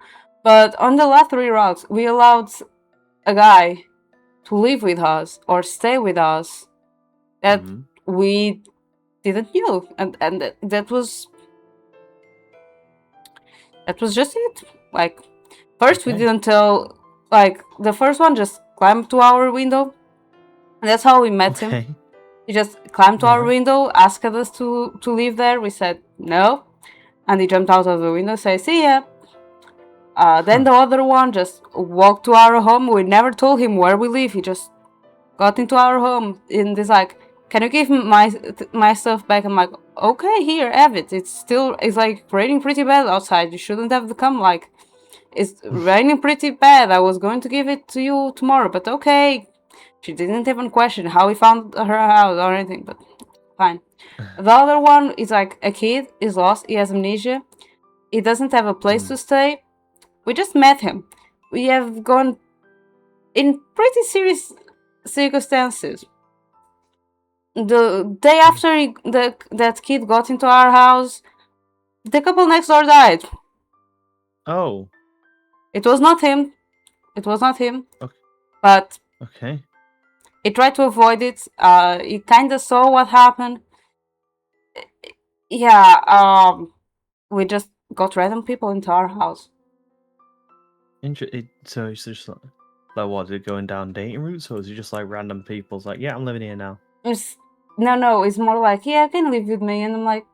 but on the last 3 routes, we allowed a guy to live with us or stay with us that Mhm. we didn't knew, and that was just it. Like, first we Okay. didn't tell. Like, the first one just climbed to our window, and that's how we met him. Okay. He just climbed to our Right. window, asked us to live there. We said no, and he jumped out of the window, say see ya. Then the other one just walked to our home. We never told him where we live. He just got into our home, and he's like, "Can you give my stuff back?" I'm like, "Okay, here, have it. It's like raining pretty bad outside. You shouldn't have to come. Like, it's raining pretty bad. I was going to give it to you tomorrow, but okay." She didn't even question how we found her house or anything, but fine. The other one is like a kid, is lost, he has amnesia, he doesn't have a place to stay. We just met him. We have gone in pretty serious circumstances. The day after that kid got into our house, the couple next door died. Oh. It was not him. Okay. But Okay. he tried to avoid it. He kind of saw what happened. Yeah, we just got random people into our house. So it's just like what? Is it going down dating routes, or is it just like random people's like, yeah, I'm living here now? No, it's more like, yeah, I can live with me, and I'm like,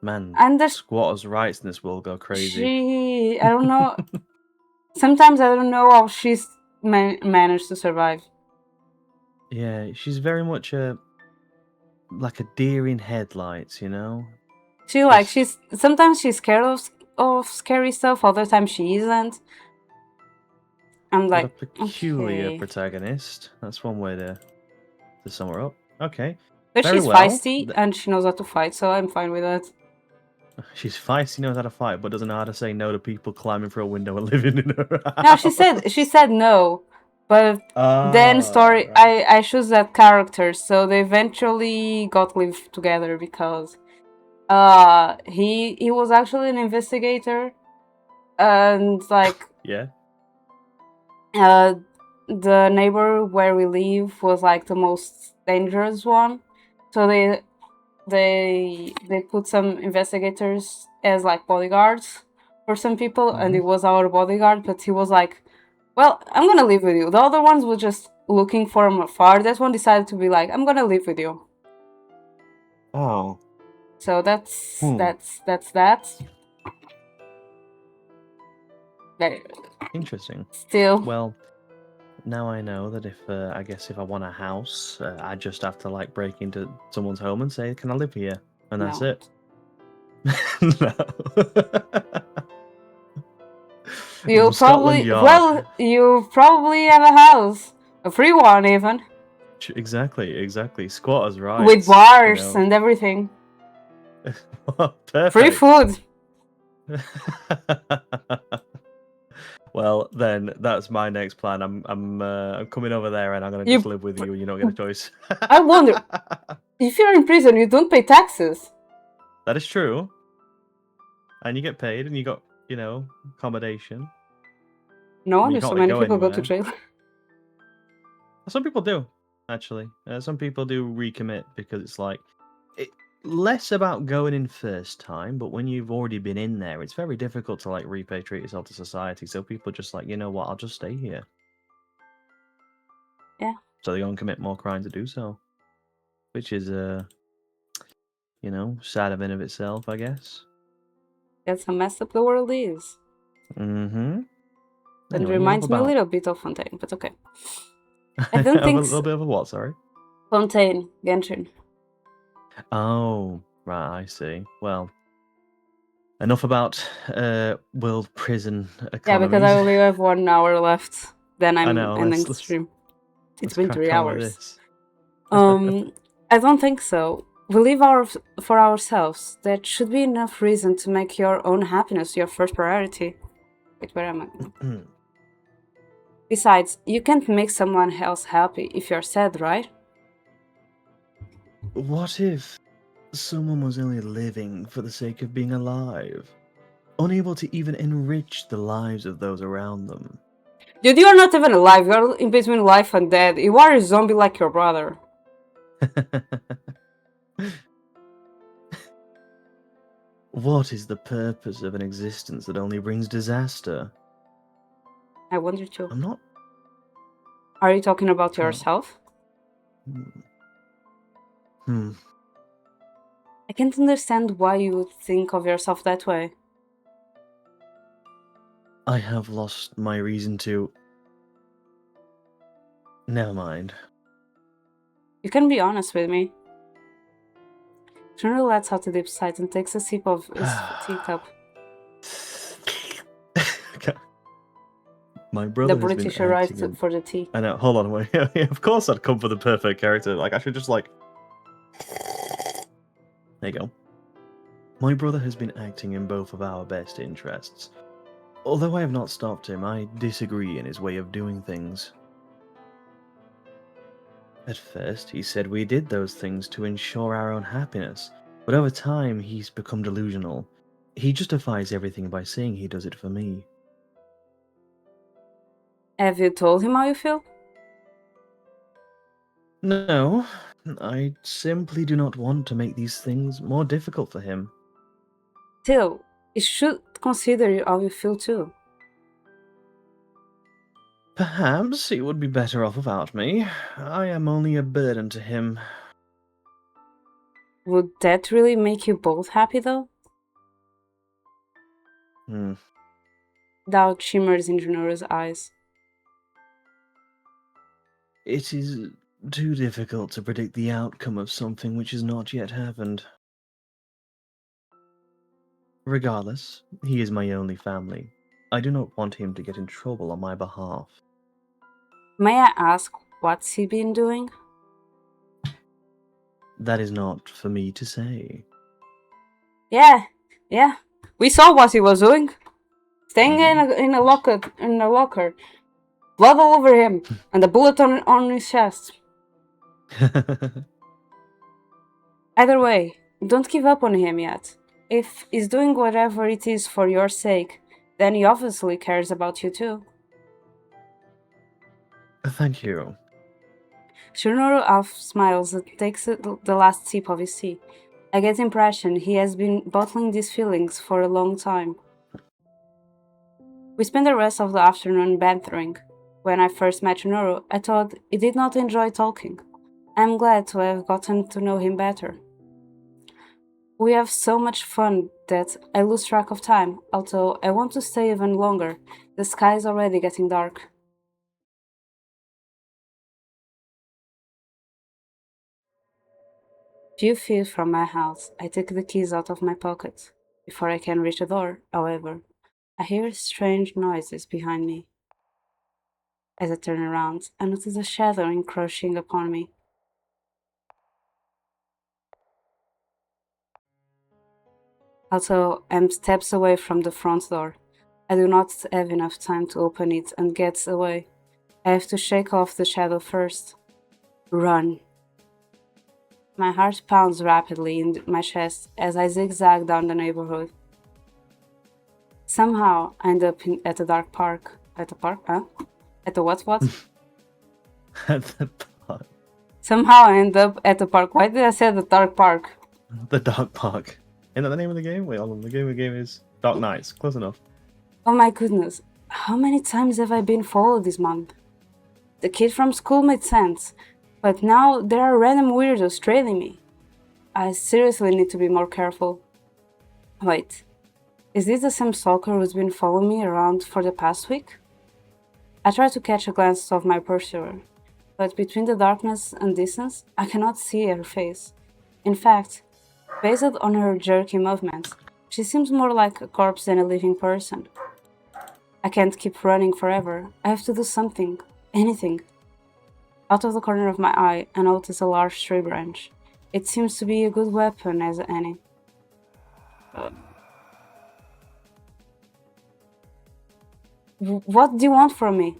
Man, and there's squatters' rights in this world go crazy. I don't know. Sometimes I don't know how she's managed to survive. Yeah, she's very much like a deer in headlights, you know. Sometimes she's scared of scary stuff. Other times she isn't. I'm What like, a peculiar okay. protagonist. That's one way to sum her up. Okay. But Very she's well. feisty and she knows how to fight, so I'm fine with that. She's feisty, knows how to fight, but doesn't know how to say no to people climbing through a window and living in her house. No, she said no, but then right. I chose that character, so they eventually got live together because he was actually an investigator, and like Yeah. the neighbor where we live was like the most dangerous one, so they put some investigators as like bodyguards for some people, and he was our bodyguard, but he was like, well, I'm gonna live with you. The other ones would just looking from afar, that one decided to be like, I'm gonna live with you. Oh. So that's Hmm. that. But Interesting. still, Well, now I know that if I guess if I want a house, I just have to like break into someone's home and say, "Can I live here?" And that's no. it. No. You Scotland probably Yard. you probably have a house, a free one even, Exactly. Squatters' rights. with bars and everything, Perfect. free food. Well, then that's my next plan. I'm coming over there and I'm gonna You- just live with you and you don't get a choice. I wonder, if you're in prison, you don't pay taxes. That is true. And you get paid and you got, accommodation. No You wonder can't so really many go people go to anywhere. jail. Some people do, actually. Some people do recommit because it's like less about going in first time, but when you've already been in there, it's very difficult to like repatriate yourself to society. So people just like, you know what, I'll just stay here. Yeah. So they go and commit more crimes to do so, which is sad of in of itself, I guess. That's how messed up the world is. Mm-hmm. And Anyway, reminds me a enough little bit of Fontaine, but okay. about- I don't think a little bit of a what? Sorry. Fontaine, Genshin. Oh, right. I see. Well, enough about world prison Yeah, economies. because I only have 1 hour left. Then I'm know, ending the let's- stream. It's Let's been crack 3 on with hours. this. I don't think so. We live for ourselves. That should be enough reason to make your own happiness your first priority. Wait, where am I? Besides, you can't make someone else happy if you're sad, right? What if someone was only living for the sake of being alive, unable to even enrich the lives of those around them? Dude, you're not even alive. You're in between life and death. You are a zombie like your brother. What is the purpose of an existence that only brings disaster? I wonder too. I'm not. Are you talking about Huh. yourself? Hmm. I can't understand why you would think of yourself that way. I have lost my reason to. Never mind. You can be honest with me. General lets out a deep sigh and takes a sip of his teacup. My brother The has British been arrived acting in- for the tea. I know. Hold on. Wait. Of course, I'd come for the perfect character. Like I should just like. There you go. My brother has been acting in both of our best interests. Although I have not stopped him, I disagree in his way of doing things. At first, he said we did those things to ensure our own happiness, but over time, he's become delusional. He justifies everything by saying he does it for me. Have you told him how you feel? No, I simply do not want to make these things more difficult for him. Still, you should consider how you feel too. Perhaps he would be better off without me. I am only a burden to him. Would that really make you both happy though? Doubt shimmers in Junora's eyes. It is too difficult to predict the outcome of something which has not yet happened. Regardless, he is my only family. I do not want him to get in trouble on my behalf. May I ask what's he been doing? That is not for me to say. Yeah. We saw what he was doing. Staying in a locker. Blood all over him, and a bullet on his chest. Either way, don't give up on him yet. If he's doing whatever it is for your sake, then he obviously cares about you too. Thank you. Shunoro half smiles and takes the last sip of his tea. I get the impression he has been bottling these feelings for a long time. We spend the rest of the afternoon bantering. When I first met Minoru, I thought he did not enjoy talking. I'm glad to have gotten to know him better. We have so much fun that I lose track of time, although I want to stay even longer. The sky is already getting dark. Few feet from my house, I take the keys out of my pocket. Before I can reach the door, however, I hear strange noises behind me. As I turn around, I notice a shadow encroaching upon me. Although I'm steps away from the front door, I do not have enough time to open it and get away. I have to shake off the shadow first. Run. My heart pounds rapidly in my chest as I zigzag down the neighborhood. Somehow, I end up at a dark park. At a park? Huh? At a what? At the park. Somehow, I end up at a park. Why did I say the dark park? The Dark Park. Isn't that the name of the game? Wait, hold on. The game is Dark Knights. Close enough. Oh my goodness. How many times have I been followed this month? The kid from school made sense, but now there are random weirdos trailing me. I seriously need to be more careful. Wait, is this the same stalker who's been following me around for the past week? I try to catch a glance of my pursuer, but between the darkness and distance, I cannot see her face. In fact, based on her jerky movements, she seems more like a corpse than a living person. I can't keep running forever. I have to do something. Anything. Out of the corner of my eye, I notice a large tree branch. It seems to be a good weapon as any. What do you want from me?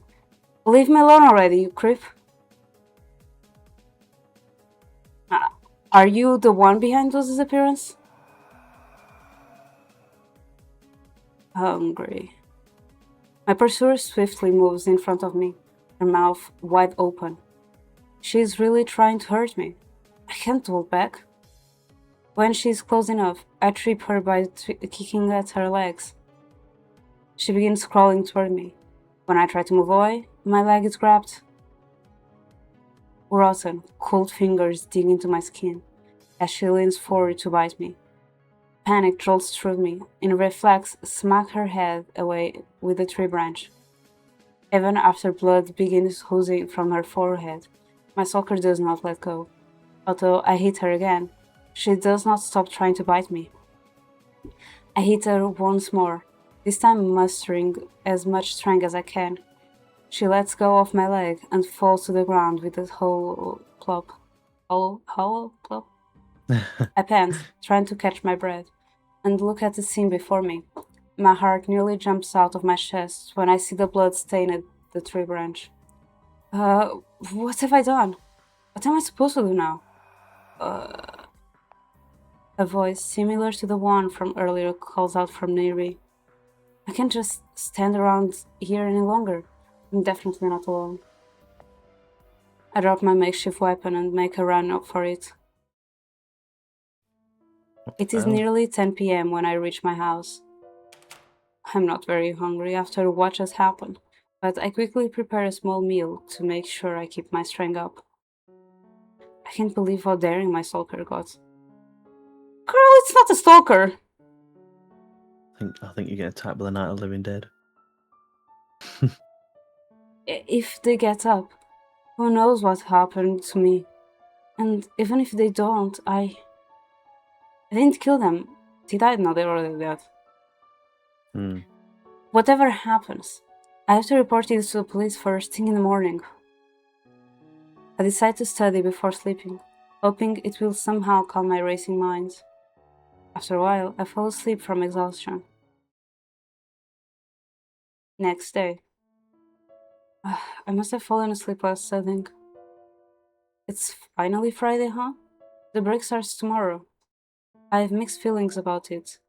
Leave me alone already, you creep. Are you the one behind those disappearances? Hungry. My pursuer swiftly moves in front of me, her mouth wide open. She is really trying to hurt me. I can't hold back. When she is close enough, I trip her by kicking at her legs. She begins crawling toward me. When I try to move away, my leg is grabbed. Rotten, cold fingers dig into my skin as she leans forward to bite me. Panic jolts through me. In a reflex, smack her head away with the tree branch. Even after blood begins oozing from her forehead, my stalker does not let go. Although I hit her again, she does not stop trying to bite me. I hit her once more, this time mustering as much strength as I can. She lets go of my leg and falls to the ground with a hollow plop. Hollow plop? I pant, trying to catch my breath, and look at the scene before me. My heart nearly jumps out of my chest when I see the blood stained the tree branch. What have I done? What am I supposed to do now? A voice similar to the one from earlier calls out from Neri. I can't just stand around here any longer. I'm definitely not alone. I drop my makeshift weapon and make a run up for it. It is nearly 10 p.m. when I reach my house. I'm not very hungry after what just happened, but I quickly prepare a small meal to make sure I keep my strength up. I can't believe how daring my stalker got. Girl, it's not a stalker! I think you get attacked by the Night of the Living Dead. If they get up, who knows what happened to me? And even if they don't, I didn't kill them. Did I? No, they were already dead. Whatever happens, I have to report it to the police first thing in the morning. I decide to study before sleeping, hoping it will somehow calm my racing mind. After a while, I fall asleep from exhaustion. Next day. I must have fallen asleep while studying. It's finally Friday, huh? The break starts tomorrow. I have mixed feelings about it.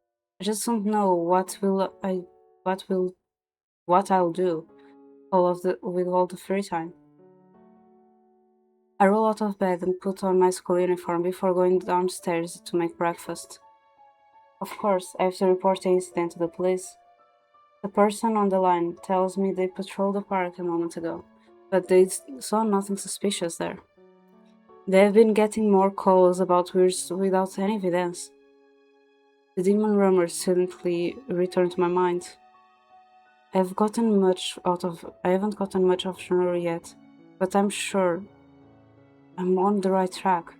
I just don't know what I'll do with all the free time. I roll out of bed and put on my school uniform before going downstairs to make breakfast. Of course, I have to report the incident to the police. The person on the line tells me they patrolled the park a moment ago, but they saw nothing suspicious there. They've been getting more calls about weirds without any evidence. The demon rumors suddenly returned to my mind. I haven't gotten much out of Shinoru yet, but I'm sure I'm on the right track,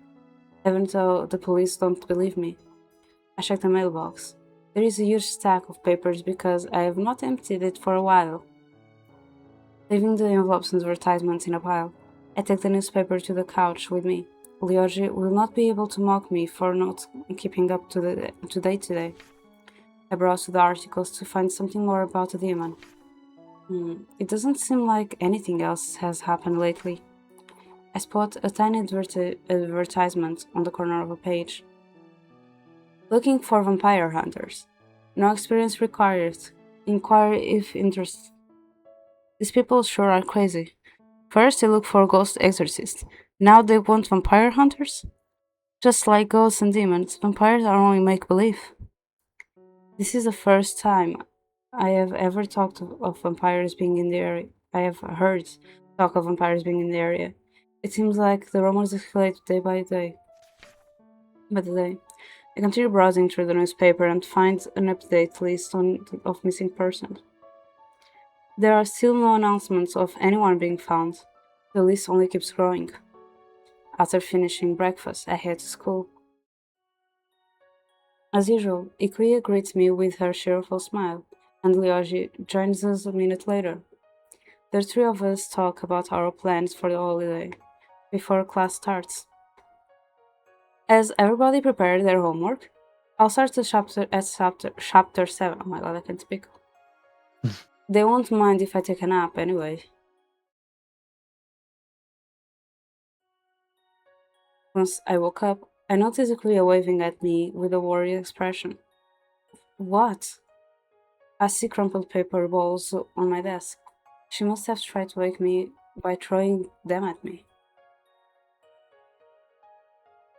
even though the police don't believe me. I check the mailbox. There is a huge stack of papers because I have not emptied it for a while. Leaving the envelopes and advertisements in a pile, I take the newspaper to the couch with me. Lyoji will not be able to mock me for not keeping up to date today. I browse through the articles to find something more about the demon. It doesn't seem like anything else has happened lately. I spot a tiny advertisement on the corner of a page. Looking for vampire hunters. No experience required. Inquire if interested. These people sure are crazy. First they look for ghost exorcists. Now they want vampire hunters? Just like ghosts and demons, vampires are only make-believe. This is the first time I have ever talked of vampires being in the area. I have heard talk of vampires being in the area. It seems like the rumors escalate day by day. I continue browsing through the newspaper and find an update list of missing persons. There are still no announcements of anyone being found. The list only keeps growing. After finishing breakfast, I head to school. As usual, Ikuya greets me with her cheerful smile, and Ryoji joins us a minute later. The three of us talk about our plans for the holiday, before class starts. Has everybody prepared their homework? I'll start the chapter 7. Oh my god, I can't speak. They won't mind if I take a nap anyway. Once I woke up, I noticed Ikuya waving at me with a worried expression. What? I see crumpled paper balls on my desk. She must have tried to wake me by throwing them at me.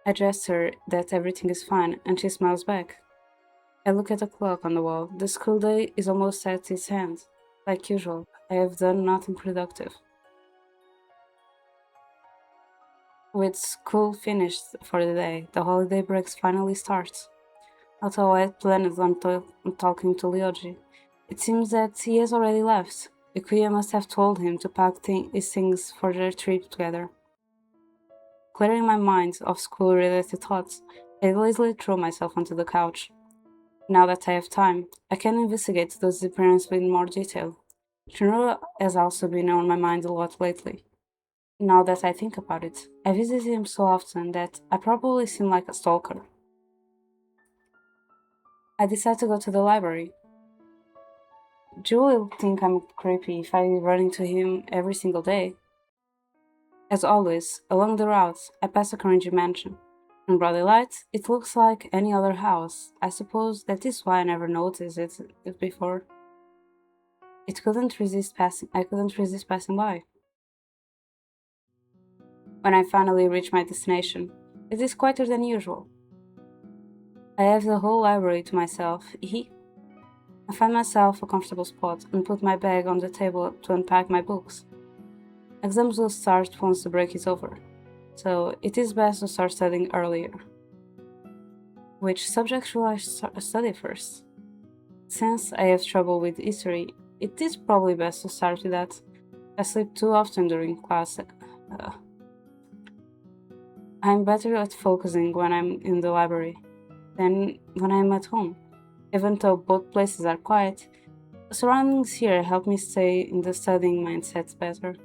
I gesture that everything is fine, and she smiles back. I look at the clock on the wall. The school day is almost at its end. Like usual, I have done nothing productive. With school finished for the day, the holiday breaks finally starts. Although I had planned on talking to Ryoji, it seems that he has already left. Ikuya must have told him to pack his things for their trip together. Clearing my mind of school-related thoughts, I lazily throw myself onto the couch. Now that I have time, I can investigate those disappearances with more detail. Shinoru has also been on my mind a lot lately. Now that I think about it, I visit him so often that I probably seem like a stalker. I decide to go to the library. Joe will think I'm creepy if I run into him every single day. As always, along the route, I pass a cringy mansion. In broad daylight, it looks like any other house. I suppose that is why I never noticed it before. I couldn't resist passing by. When I finally reach my destination, it is quieter than usual. I have the whole library to myself. I find myself a comfortable spot and put my bag on the table to unpack my books. Exams will start once the break is over, so it is best to start studying earlier. Which subject should I study first? Since I have trouble with history, it is probably best to start with that. I sleep too often during class. I'm better at focusing when I'm in the library than when I'm at home. Even though both places are quiet, the surroundings here help me stay in the studying mindset better.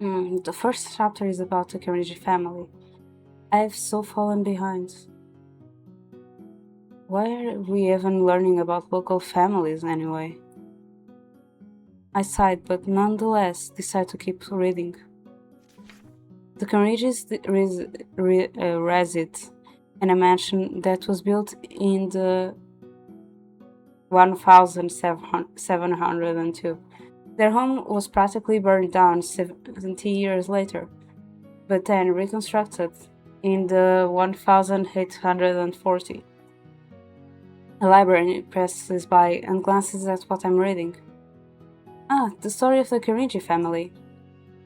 The first chapter is about the Kenichi family. I have so fallen behind. Why are we even learning about local families anyway? I sighed, but nonetheless decide to keep reading. The Kenichis reside in a mansion that was built in the 1702. Their home was practically burned down 70 years later, but then reconstructed in the 1840. A librarian passes by and glances at what I'm reading. Ah, the story of the Kirinji family.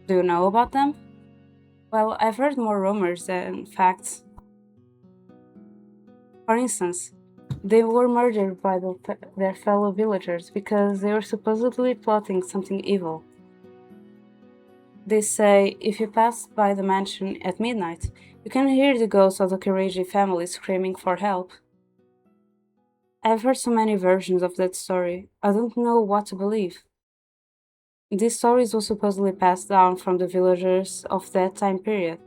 Do you know about them? Well, I've heard more rumors than facts. For instance, they were murdered by their fellow villagers because they were supposedly plotting something evil. They say if you pass by the mansion at midnight, you can hear the ghosts of the Kirinji family screaming for help. I've heard so many versions of that story, I don't know what to believe. These stories were supposedly passed down from the villagers of that time period,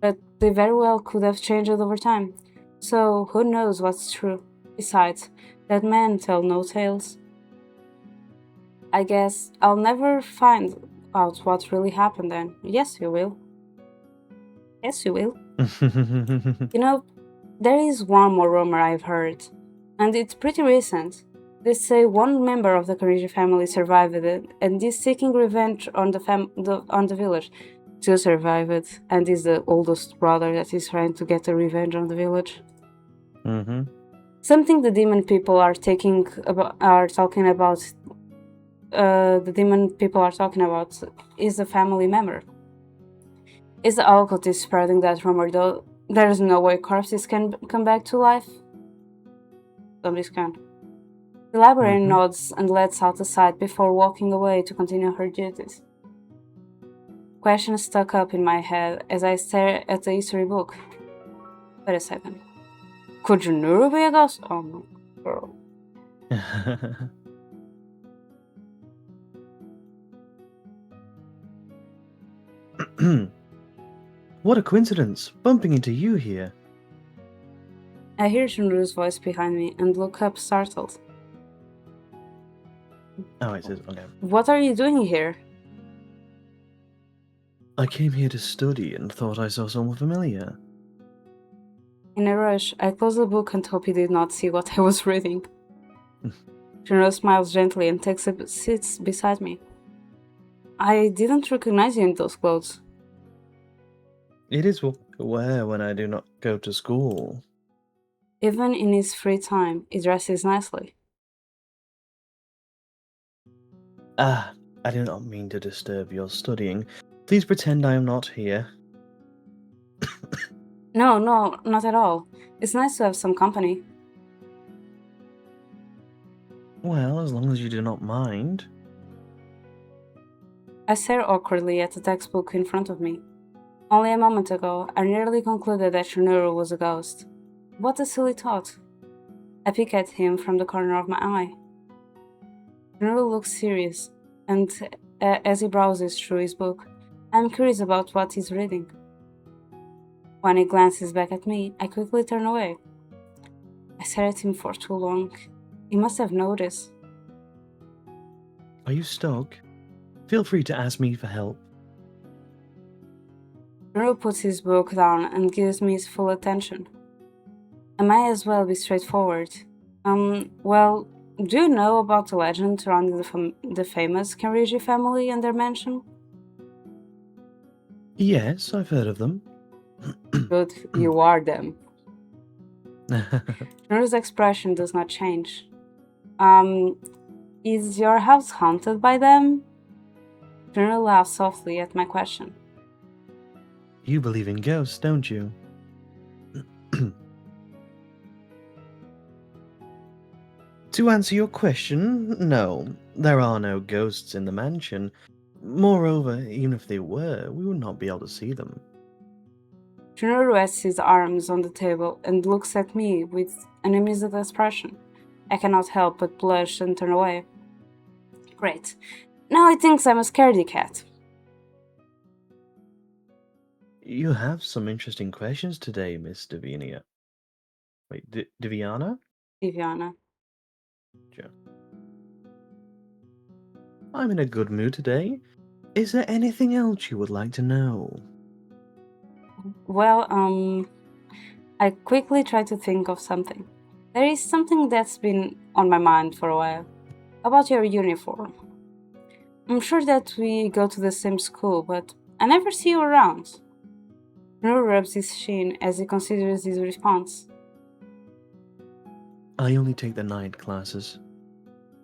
but they very well could have changed over time, so who knows what's true. Besides, dead men tell no tales. I guess I'll never find out what really happened then. Yes, you will. Yes, you will. You know, there is one more rumor I've heard, and it's pretty recent. They say one member of the Kirinji family survived it and is seeking revenge on the village to survive it, and is the oldest brother that is trying to get a revenge on the village. Mm-hmm. Something the demon people are talking about. The demon people are talking about is a family member. Is the occultist spreading that rumor though? There is no way corpses can come back to life. Zombies can. The librarian nods and lets out a sigh before walking away to continue her duties. Questions stuck up in my head as I stare at the history book. Wait a second. Could Junuru be a ghost? Oh no, girl. What a coincidence, bumping into you here. I hear Junuru's voice behind me and look up startled. Oh, it says, okay. What are you doing here? I came here to study and thought I saw someone familiar. In a rush, I close the book and hope he did not see what I was reading. Junuru smiles gently and takes a seat beside me. I didn't recognize you in those clothes. It is what I wear when I do not go to school. Even in his free time, he dresses nicely. Ah, I do not mean to disturb your studying. Please pretend I am not here. No, not at all. It's nice to have some company. Well, as long as you do not mind. I stare awkwardly at the textbook in front of me. Only a moment ago, I nearly concluded that Junuru was a ghost. What a silly thought. I peek at him from the corner of my eye. Junuru looks serious, and as he browses through his book, I'm curious about what he's reading. When he glances back at me, I quickly turn away. I stare at him for too long. He must have noticed. Are you stuck? Feel free to ask me for help. Junuru puts his book down and gives me his full attention. I might as well be straightforward. Well, do you know about the legend surrounding the famous Kirinji family and their mansion? Yes, I've heard of them. Good, you are them. Junuru's expression does not change. Is your house haunted by them? Junuru laughs softly at my question. You believe in ghosts, don't you? To answer your question, no, there are no ghosts in the mansion. Moreover, even if they were, we would not be able to see them. Junuru rests his arms on the table and looks at me with an amused expression. I cannot help but blush and turn away. Great. Now he thinks I'm a scaredy cat. You have some interesting questions today, Miss Davinia. Wait, Daviana? Viviana. Sure. I'm in a good mood today. Is there anything else you would like to know? Well, I quickly try to think of something. There is something that's been on my mind for a while. About your uniform. I'm sure that we go to the same school, but I never see you around. Junuru rubs his chin as he considers his response. I only take the night classes.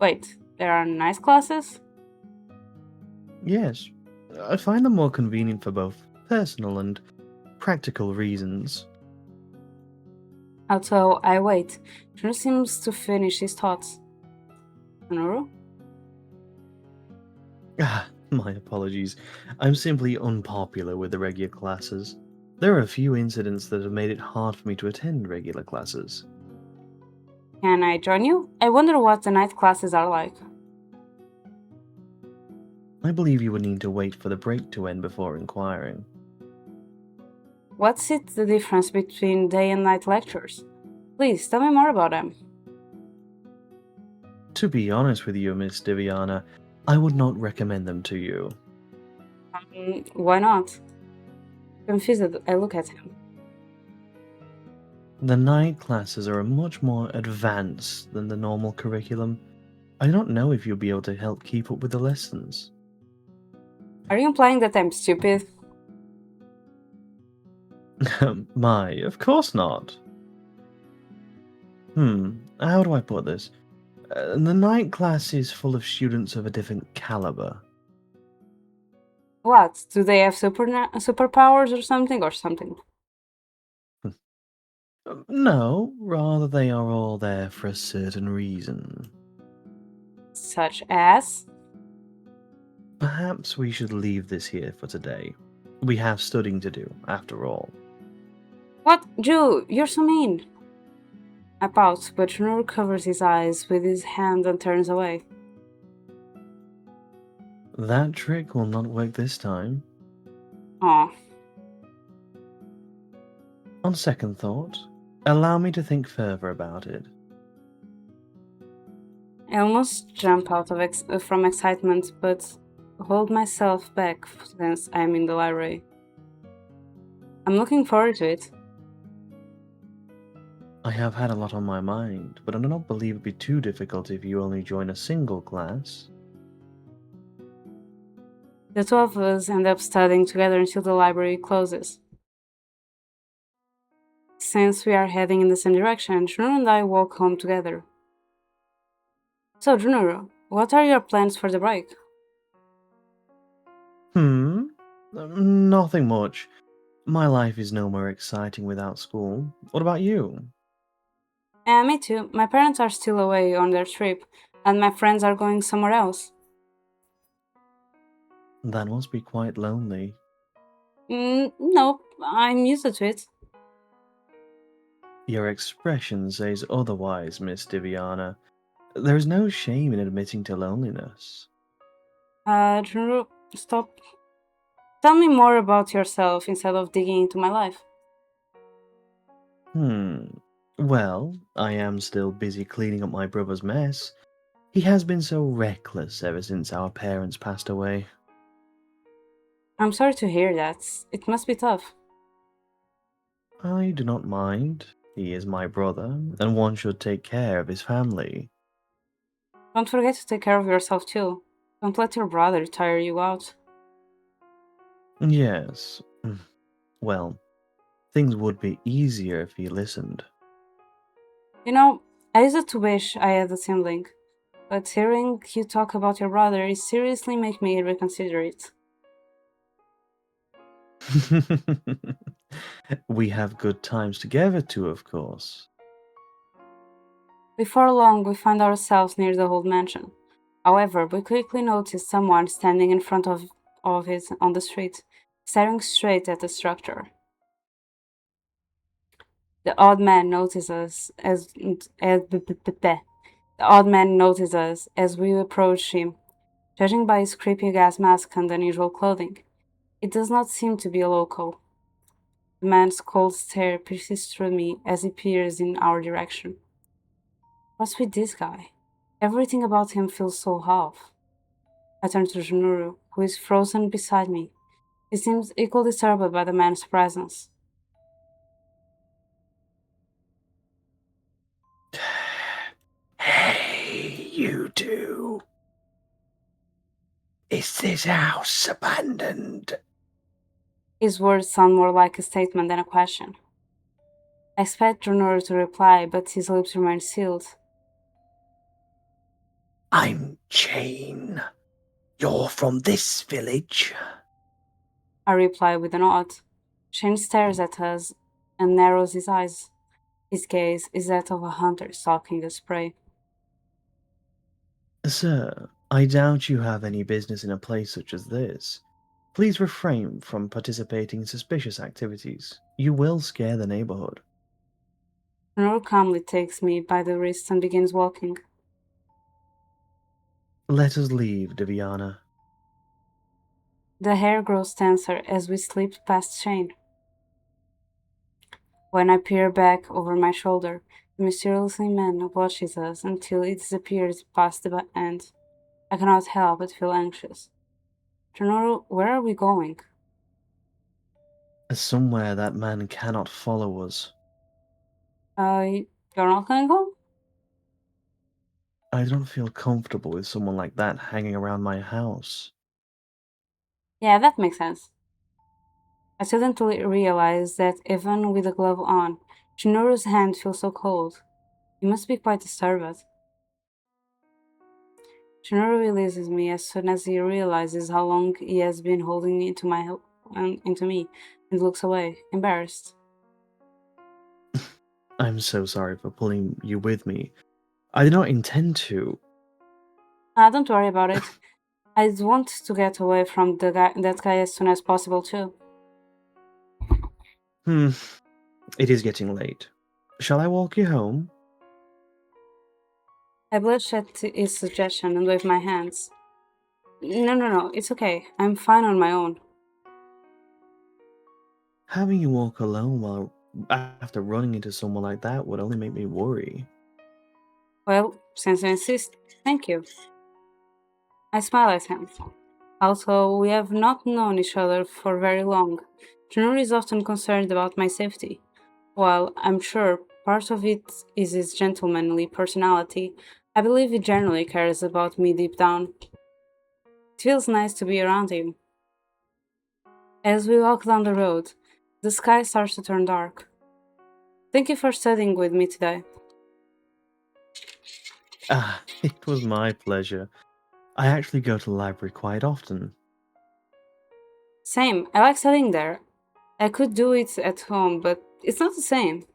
Wait, there are night classes? Yes, I find them more convenient for both personal and practical reasons. Also, I wait. Shunuru seems to finish his thoughts. Shunuru? Ah, my apologies. I'm simply unpopular with the regular classes. There are a few incidents that have made it hard for me to attend regular classes. Can I join you? I wonder what the night classes are like. I believe you would need to wait for the break to end before inquiring. What's the difference between day and night lectures? Please, tell me more about them. To be honest with you, Miss Diviana, I would not recommend them to you. Why not? Confused, I look at him. The night classes are much more advanced than the normal curriculum. I don't know if you'll be able to help keep up with the lessons. Are you implying that I'm stupid? My, of course not. How do I put this? The night class is full of students of a different caliber. What? Do they have superpowers or something? No, rather they are all there for a certain reason. Such as? Perhaps we should leave this here for today. We have studying to do, after all. What? Jew, you're so mean. I pout, but Shunuru covers his eyes with his hand and turns away. That trick will not work this time. Aw. On second thought, allow me to think further about it. I almost jump out from excitement, but hold myself back since I'm in the library. I'm looking forward to it. I have had a lot on my mind, but I do not believe it would be too difficult if you only join a single class. The two of us end up studying together until the library closes. Since we are heading in the same direction, Junuru and I walk home together. So, Junuru, what are your plans for the break? Nothing much. My life is no more exciting without school. What about you? Me too. My parents are still away on their trip, and my friends are going somewhere else. That must be quite lonely. Nope, I'm used to it. Your expression says otherwise, Miss Diviana. There is no shame in admitting to loneliness. Junuru, stop. Tell me more about yourself instead of digging into my life. Well, I am still busy cleaning up my brother's mess. He has been so reckless ever since our parents passed away. I'm sorry to hear that. It must be tough. I do not mind. He is my brother, and one should take care of his family. Don't forget to take care of yourself too. Don't let your brother tire you out. Yes. Well, things would be easier if he listened. You know, I used to wish I had a sibling, but hearing you talk about your brother is seriously make me reconsider it. We have good times together too, of course. Before long, we find ourselves near the old mansion. However, we quickly notice someone standing in front of it on the street, staring straight at the structure. The odd man notices us the odd man notices us as we approach him, judging by his creepy gas mask and unusual clothing. It does not seem to be a local. The man's cold stare persists through me as he peers in our direction. What's with this guy? Everything about him feels so off. I turn to Junuru, who is frozen beside me. He seems equally disturbed by the man's presence. Hey, you two. Is this house abandoned? His words sound more like a statement than a question. I expect Junoro to reply, but his lips remain sealed. I'm Chain. You're from this village? I reply with a nod. Shane stares at us and narrows his eyes. His gaze is that of a hunter stalking his prey. Sir, I doubt you have any business in a place such as this. Please refrain from participating in suspicious activities. You will scare the neighborhood. Junoro calmly takes me by the wrist and begins walking. Let us leave, Diviana. The hair grows tenser as we slip past Shane. When I peer back over my shoulder, the mysterious man watches us until it disappears past the end. I cannot help but feel anxious. Junoro, where are we going? Somewhere that man cannot follow us. You're not going home? I don't feel comfortable with someone like that hanging around my house. Yeah, that makes sense. I suddenly realize that even with the glove on, Junoro's hand feels so cold. He must be quite disturbed. Junoro releases me as soon as he realizes how long he has been holding into me, and looks away, embarrassed. I'm so sorry for pulling you with me. I did not intend to. Don't worry about it. I want to get away from that guy as soon as possible too. It is getting late. Shall I walk you home? I blush at his suggestion and wave my hands. No, it's okay. I'm fine on my own. Having you walk alone while after running into someone like that would only make me worry. Well, since you insist, thank you. I smile at him. Also, we have not known each other for very long. Junor is often concerned about my safety. While I'm sure part of it is his gentlemanly personality, I believe he generally cares about me deep down. It feels nice to be around him. As we walk down the road, the sky starts to turn dark. Thank you for studying with me today. It was my pleasure. I actually go to the library quite often. Same, I like studying there. I could do it at home, but it's not the same.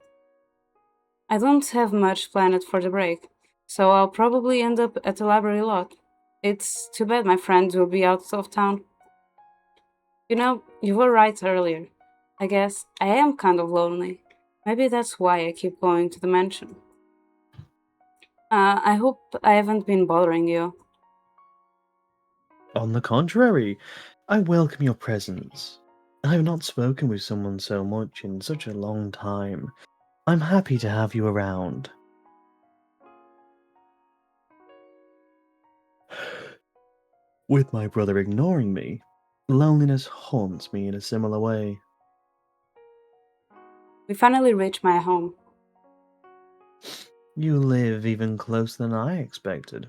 I don't have much planned for the break, so I'll probably end up at the library a lot. It's too bad my friends will be out of town. You know, you were right earlier. I guess I am kind of lonely. Maybe that's why I keep going to the mansion. I hope I haven't been bothering you. On the contrary, I welcome your presence. I have not spoken with someone so much in such a long time. I'm happy to have you around. With my brother ignoring me, loneliness haunts me in a similar way. We finally reach my home. You live even closer than I expected.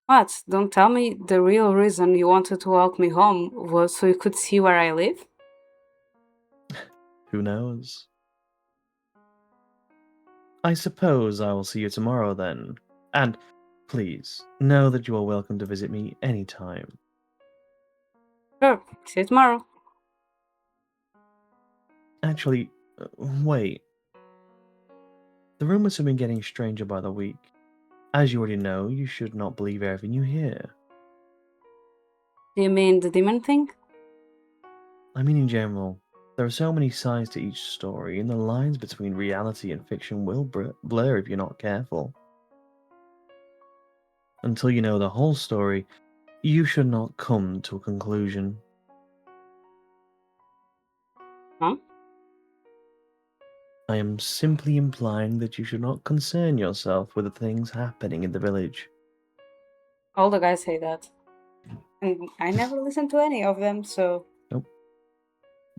What? Don't tell me the real reason you wanted to walk me home was so you could see where I live? Who knows? I suppose I will see you tomorrow then. And please, know that you are welcome to visit me anytime. Sure, see you tomorrow. Actually, wait. The rumors have been getting stranger by the week. As you already know, you should not believe everything you hear. Do you mean the demon thing? I mean, in general, there are so many sides to each story, and the lines between reality and fiction will blur if you're not careful. Until you know the whole story, you should not come to a conclusion. Huh? I am simply implying that you should not concern yourself with the things happening in the village. All the guys say that. And I never listen to any of them, so... Nope.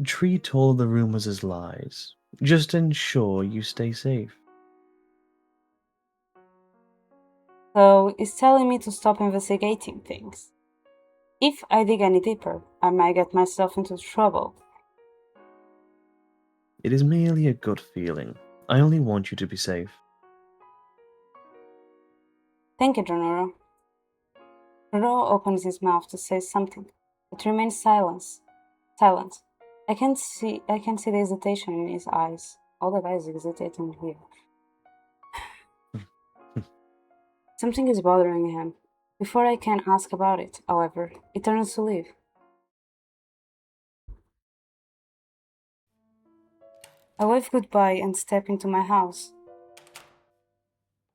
Treat all the rumors as lies. Just ensure you stay safe. So, it's telling me to stop investigating things. If I dig any deeper, I might get myself into trouble. It is merely a gut feeling. I only want you to be safe. Thank you, Jonoro. Jonoro opens his mouth to say something, but remains silent. I can see the hesitation in his eyes. All the guys hesitating here. Something is bothering him. Before I can ask about it, however, he turns to leave. I wave goodbye and step into my house.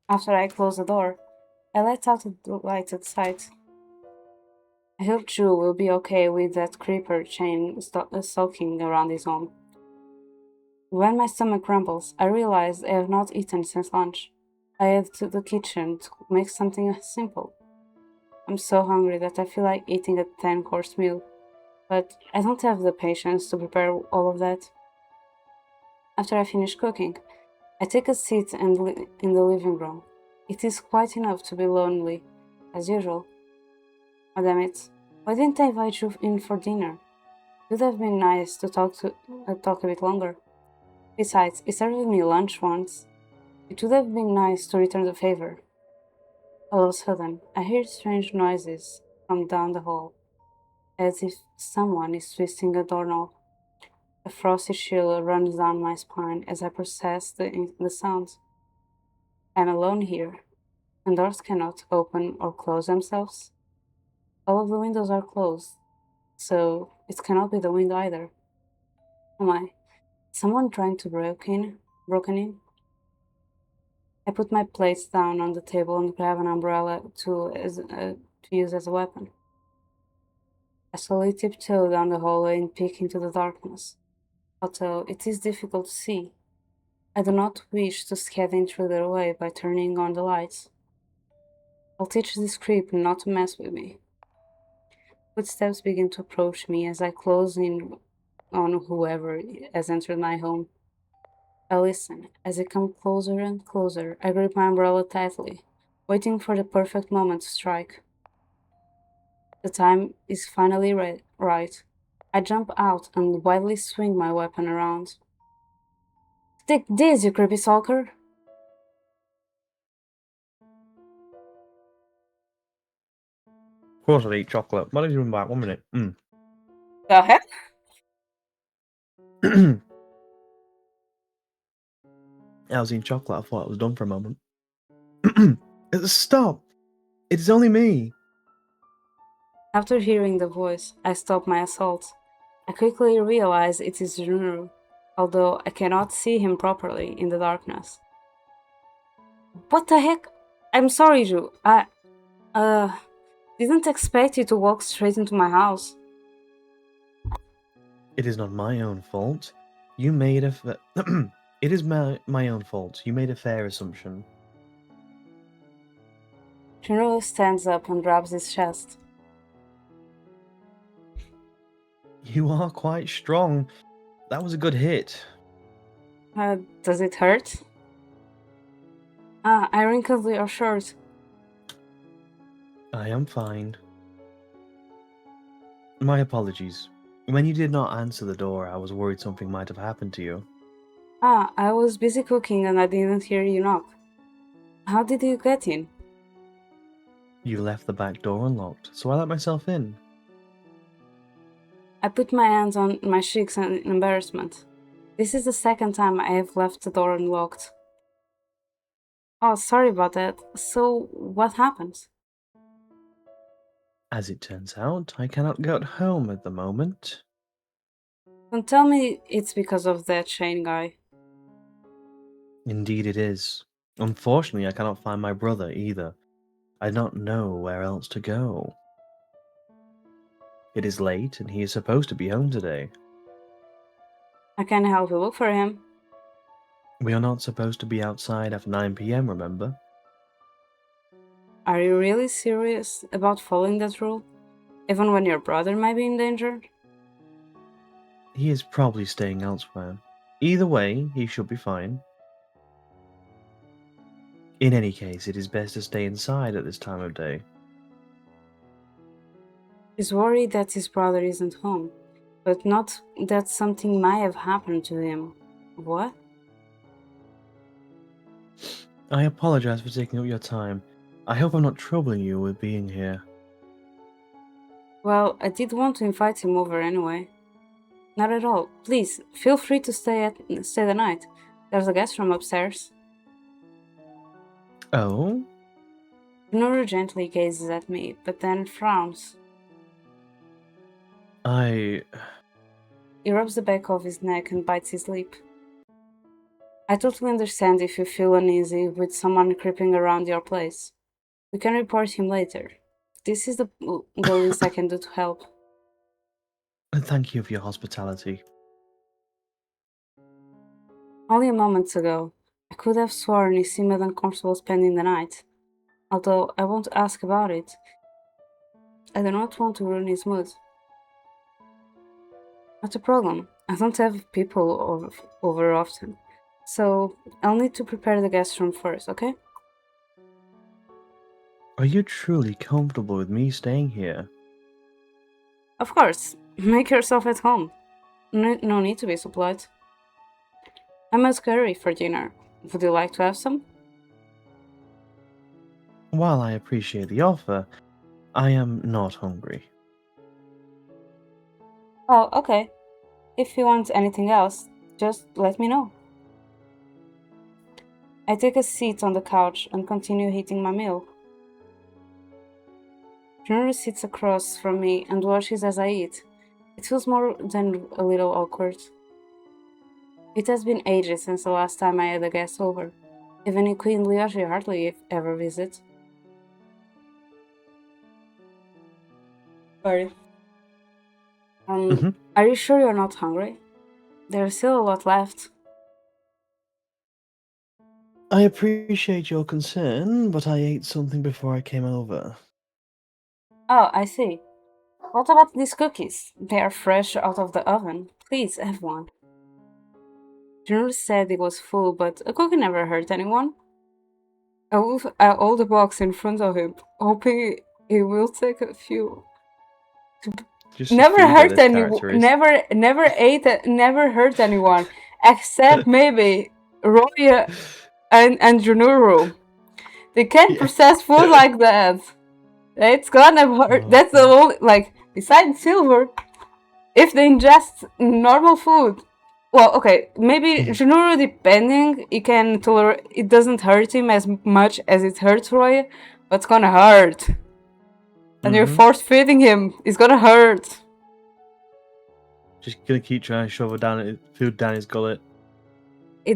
After I close the door, I let out the light outside. I hope Drew will be okay with that creeper chain sulking around his home. When my stomach rumbles, I realize I have not eaten since lunch. I head to the kitchen to make something simple. I'm so hungry that I feel like eating a 10-course meal, but I don't have the patience to prepare all of that. After I finish cooking, I take a seat in the living room. It is quite enough to be lonely, as usual. Oh, damn it. Why didn't I invite you in for dinner? It would have been nice to talk a bit longer. Besides, he served me lunch once. It would have been nice to return the favor. All of a sudden, I hear strange noises from down the hall, as if someone is twisting a doorknob. A frosty chill runs down my spine as I process the sounds. I'm alone here, and doors cannot open or close themselves. All of the windows are closed, so it cannot be the wind either. Am I? Someone trying to broken in? I put my plates down on the table and grab an umbrella to use as a weapon. I slowly tiptoe down the hallway and peek into the darkness. Although it is difficult to see, I do not wish to scare the intruder away by turning on the lights. I'll teach this creep not to mess with me. Footsteps begin to approach me as I close in on whoever has entered my home. I listen. As they come closer and closer, I grip my umbrella tightly, waiting for the perfect moment to strike. The time is finally right. I jump out and wildly swing my weapon around. Take this, you creepy stalker! Of course I'd eat chocolate. Why don't you run back 1 minute? Go ahead. I was eating chocolate. I thought it was done for a moment. Stop! It is only me. After hearing the voice, I stop my assault. I quickly realize it is Junuru, although I cannot see him properly in the darkness. What the heck? I'm sorry, Ju. Didn't expect you to walk straight into my house. It is not my own fault. You made a It is my own fault. You made a fair assumption. Junuru stands up and rubs his chest. You are quite strong. That was a good hit. Does it hurt? I wrinkled your shirt. I am fine. My apologies. When you did not answer the door, I was worried something might have happened to you. I was busy cooking and I didn't hear you knock. How did you get in? You left the back door unlocked, so I let myself in. I put my hands on my cheeks in embarrassment. This is the second time I have left the door unlocked. Oh, sorry about that. So, what happened? As it turns out, I cannot go home at the moment. Don't tell me it's because of that Shane guy. Indeed it is. Unfortunately, I cannot find my brother either. I don't know where else to go. It is late, and he is supposed to be home today. I can help you look for him. We are not supposed to be outside after 9 p.m., remember? Are you really serious about following that rule? Even when your brother might be in danger? He is probably staying elsewhere. Either way, he should be fine. In any case, it is best to stay inside at this time of day. He's worried that his brother isn't home, but not that something might have happened to him. What? I apologize for taking up your time. I hope I'm not troubling you with being here. Well, I did want to invite him over anyway. Not at all. Please, feel free to stay the night. There's a guest room upstairs. Oh? Nuru gently gazes at me, but then frowns. I... He rubs the back of his neck and bites his lip. I totally understand if you feel uneasy with someone creeping around your place. We can report him later. This is the least I can do to help. Thank you for your hospitality. Only a moment ago, I could have sworn he seemed uncomfortable spending the night. Although I won't ask about it. I do not want to ruin his mood. Not a problem. I don't have people over often. So I'll need to prepare the guest room first, okay? Are you truly comfortable with me staying here? Of course. Make yourself at home. No need to be so polite. I must curry for dinner. Would you like to have some? While I appreciate the offer, I am not hungry. Oh, okay. If you want anything else, just let me know. I take a seat on the couch and continue eating my meal. Junru sits across from me and watches as I eat. It feels more than a little awkward. It has been ages since the last time I had a guest over. Even Queen Liaji hardly ever visits. Sorry. Are you sure you're not hungry? There's still a lot left. I appreciate your concern, but I ate something before I came over. Oh, I see. What about these cookies? They are fresh out of the oven. Please have one. Junru said it was full, but a cookie never hurt anyone. I hold the box in front of him, hoping he will take a few. Just Never hurt anyone. Never hurt anyone, except maybe Roya and Junuru. They can't process food like that. It's gonna hurt. That's the only besides silver. If they ingest normal food, well, okay, maybe Junuru, depending, he can tolerate. It doesn't hurt him as much as it hurts Roy, but it's gonna hurt. And you're force feeding him. It's gonna hurt. Just gonna keep trying to shove food down his gullet. He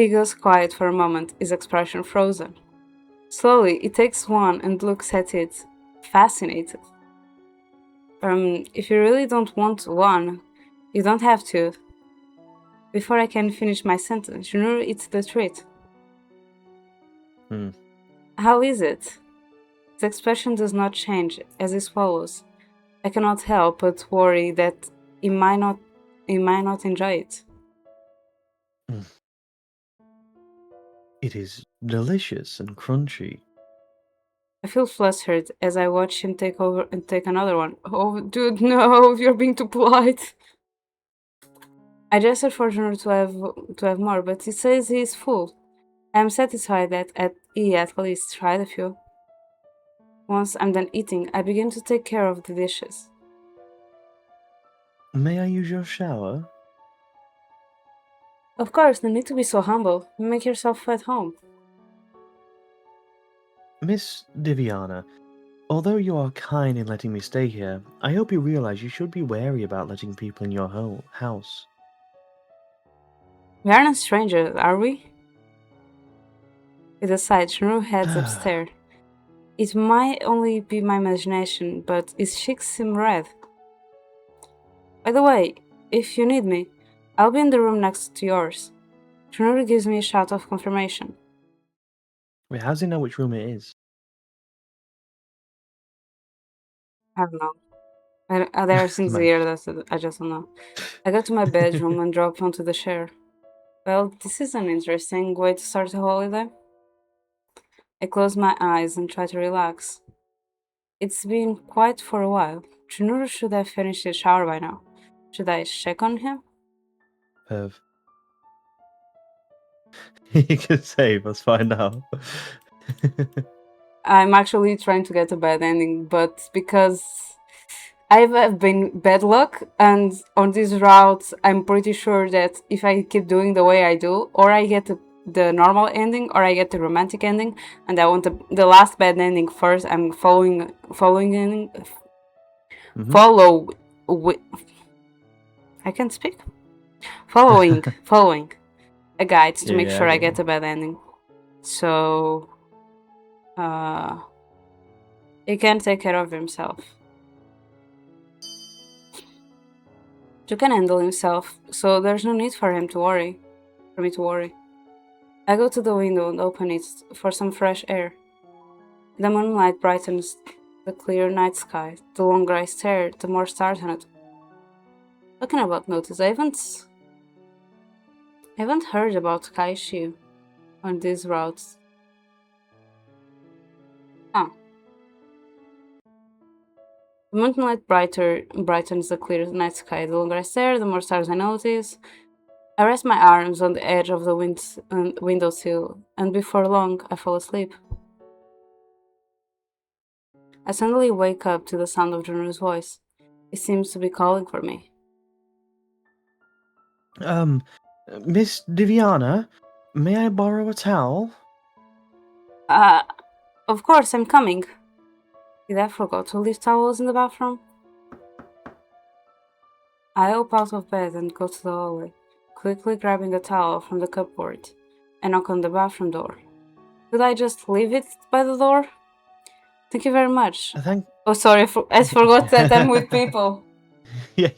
goes quiet for a moment, his expression frozen. Slowly, he takes one and looks at it, fascinated. If you really don't want one, you don't have to. Before I can finish my sentence, Junuru eats the treat. How is it? His expression does not change as he swallows. I cannot help but worry that he might not enjoy it. It is delicious and crunchy. I feel flustered as I watch him take another one. Oh, dude, no, you're being too polite. I gestured for Junuru to have more, but he says he is full. I am satisfied that he at least tried a few. Once I'm done eating, I begin to take care of the dishes. May I use your shower? Of course, no need to be so humble. Make yourself at home. Miss Diviana, although you are kind in letting me stay here, I hope you realize you should be wary about letting people in your house. We aren't strangers, are we? With a sigh, Junuru heads upstairs. It might only be my imagination, but his cheeks seem red. By the way, if you need me, I'll be in the room next to yours. Junuru gives me a shout of confirmation. Wait, how does he know which room it is? I don't know. There are things here that I just don't know. I go to my bedroom and drop onto the chair. Well, this is an interesting way to start a holiday. I close my eyes and try to relax. It's been quiet for a while. Junuru should have finished his shower by now. Should I check on him? Perv. You can save. Let's find out. I'm actually trying to get a bad ending, but because I've been bad luck, and on this route, I'm pretty sure that if I keep doing the way I do, or I get the normal ending, or I get the romantic ending, and I want the last bad ending first. I'm following ending, follow. I can't speak. Following a guide to make Yeah, sure I get get a bad ending. So, he can take care of himself. He can handle himself, so there's no need for him to worry. For me to worry. I go to the window and open it for some fresh air. The moonlight brightens the clear night sky. The longer I stare, the more stars on it. Talking about notice, I haven't heard about Kaishu on these routes. Huh. The moonlight brightens the clear night sky. The longer I stare, the more stars I notice. I rest my arms on the edge of the windowsill, and before long, I fall asleep. I suddenly wake up to the sound of Junu's voice. He seems to be calling for me. Miss Diviana, may I borrow a towel? Of course, I'm coming. Did I forget to leave towels in the bathroom? I hop out of bed and go to the hallway, quickly grabbing a towel from the cupboard, and knock on the bathroom door. Did I just leave it by the door? Thank you very much. Oh, sorry, I forgot that I'm with people. Yeah.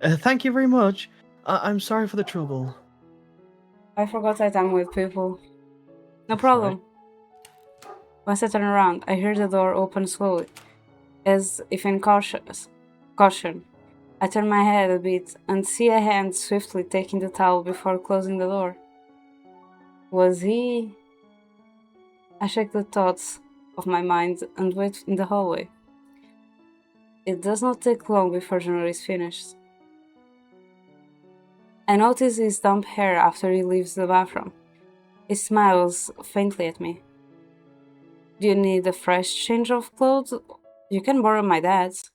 Thank you very much. I'm sorry for the trouble. I forgot that I'm with people. No That's problem. right. Once I turn around, I hear the door open slowly, as if in caution. I turn my head a bit and see a hand swiftly taking the towel before closing the door. Was he? I shake the thoughts of my mind and wait in the hallway. It does not take long before Junor is finished. I notice his damp hair after he leaves the bathroom. He smiles faintly at me. Do you need a fresh change of clothes? You can borrow my dad's.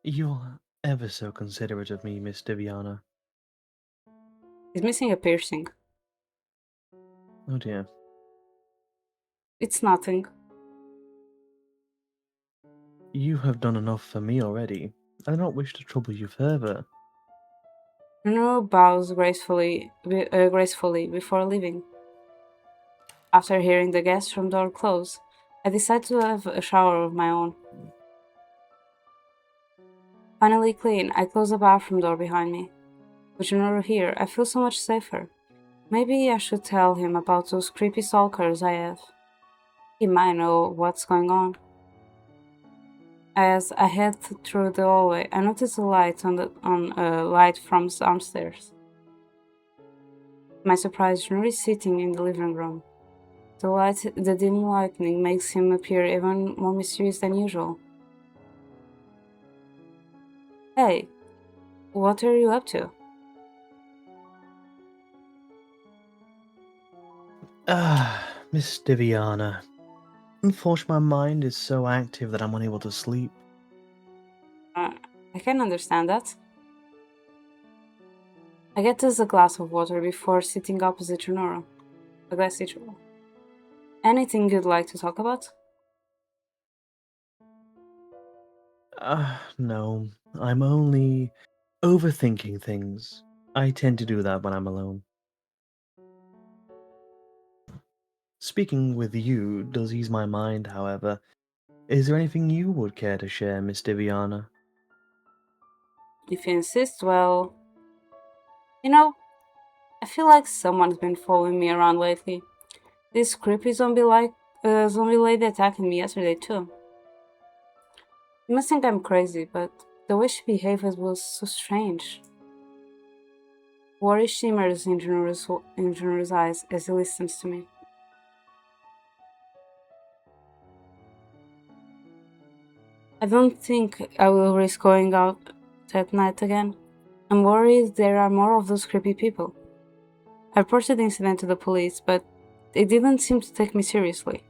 You're ever so considerate of me, Miss Diviana. He's missing a piercing. Oh dear. It's nothing. You have done enough for me already. I do not wish to trouble you further. Junor bows gracefully before leaving. After hearing the guest room door close, I decide to have a shower of my own. Finally clean, I close the bathroom door behind me. With Junor here, I feel so much safer. Maybe I should tell him about those creepy stalkers I have. He might know what's going on. As I head through the hallway, I notice a light light from downstairs. To my surprise, Junor is sitting in the living room. The dim lighting makes him appear even more mysterious than usual. Hey, what are you up to? Miss Diviana. Unfortunately, my mind is so active that I'm unable to sleep. I can understand that. I get us a glass of water before sitting opposite Junor. A glass each. Anything you'd like to talk about? No. I'm only overthinking things. I tend to do that when I'm alone. Speaking with you does ease my mind, however. Is there anything you would care to share, Miss Diviana? If you insist, well... You know, I feel like someone's been following me around lately. This creepy zombie lady attacked me yesterday too. You must think I'm crazy, but the way she behaved was so strange. Worry shimmers in Junor's eyes as he listens to me. I don't think I will risk going out at night again. I'm worried there are more of those creepy people. I reported the incident to the police, but they didn't seem to take me seriously.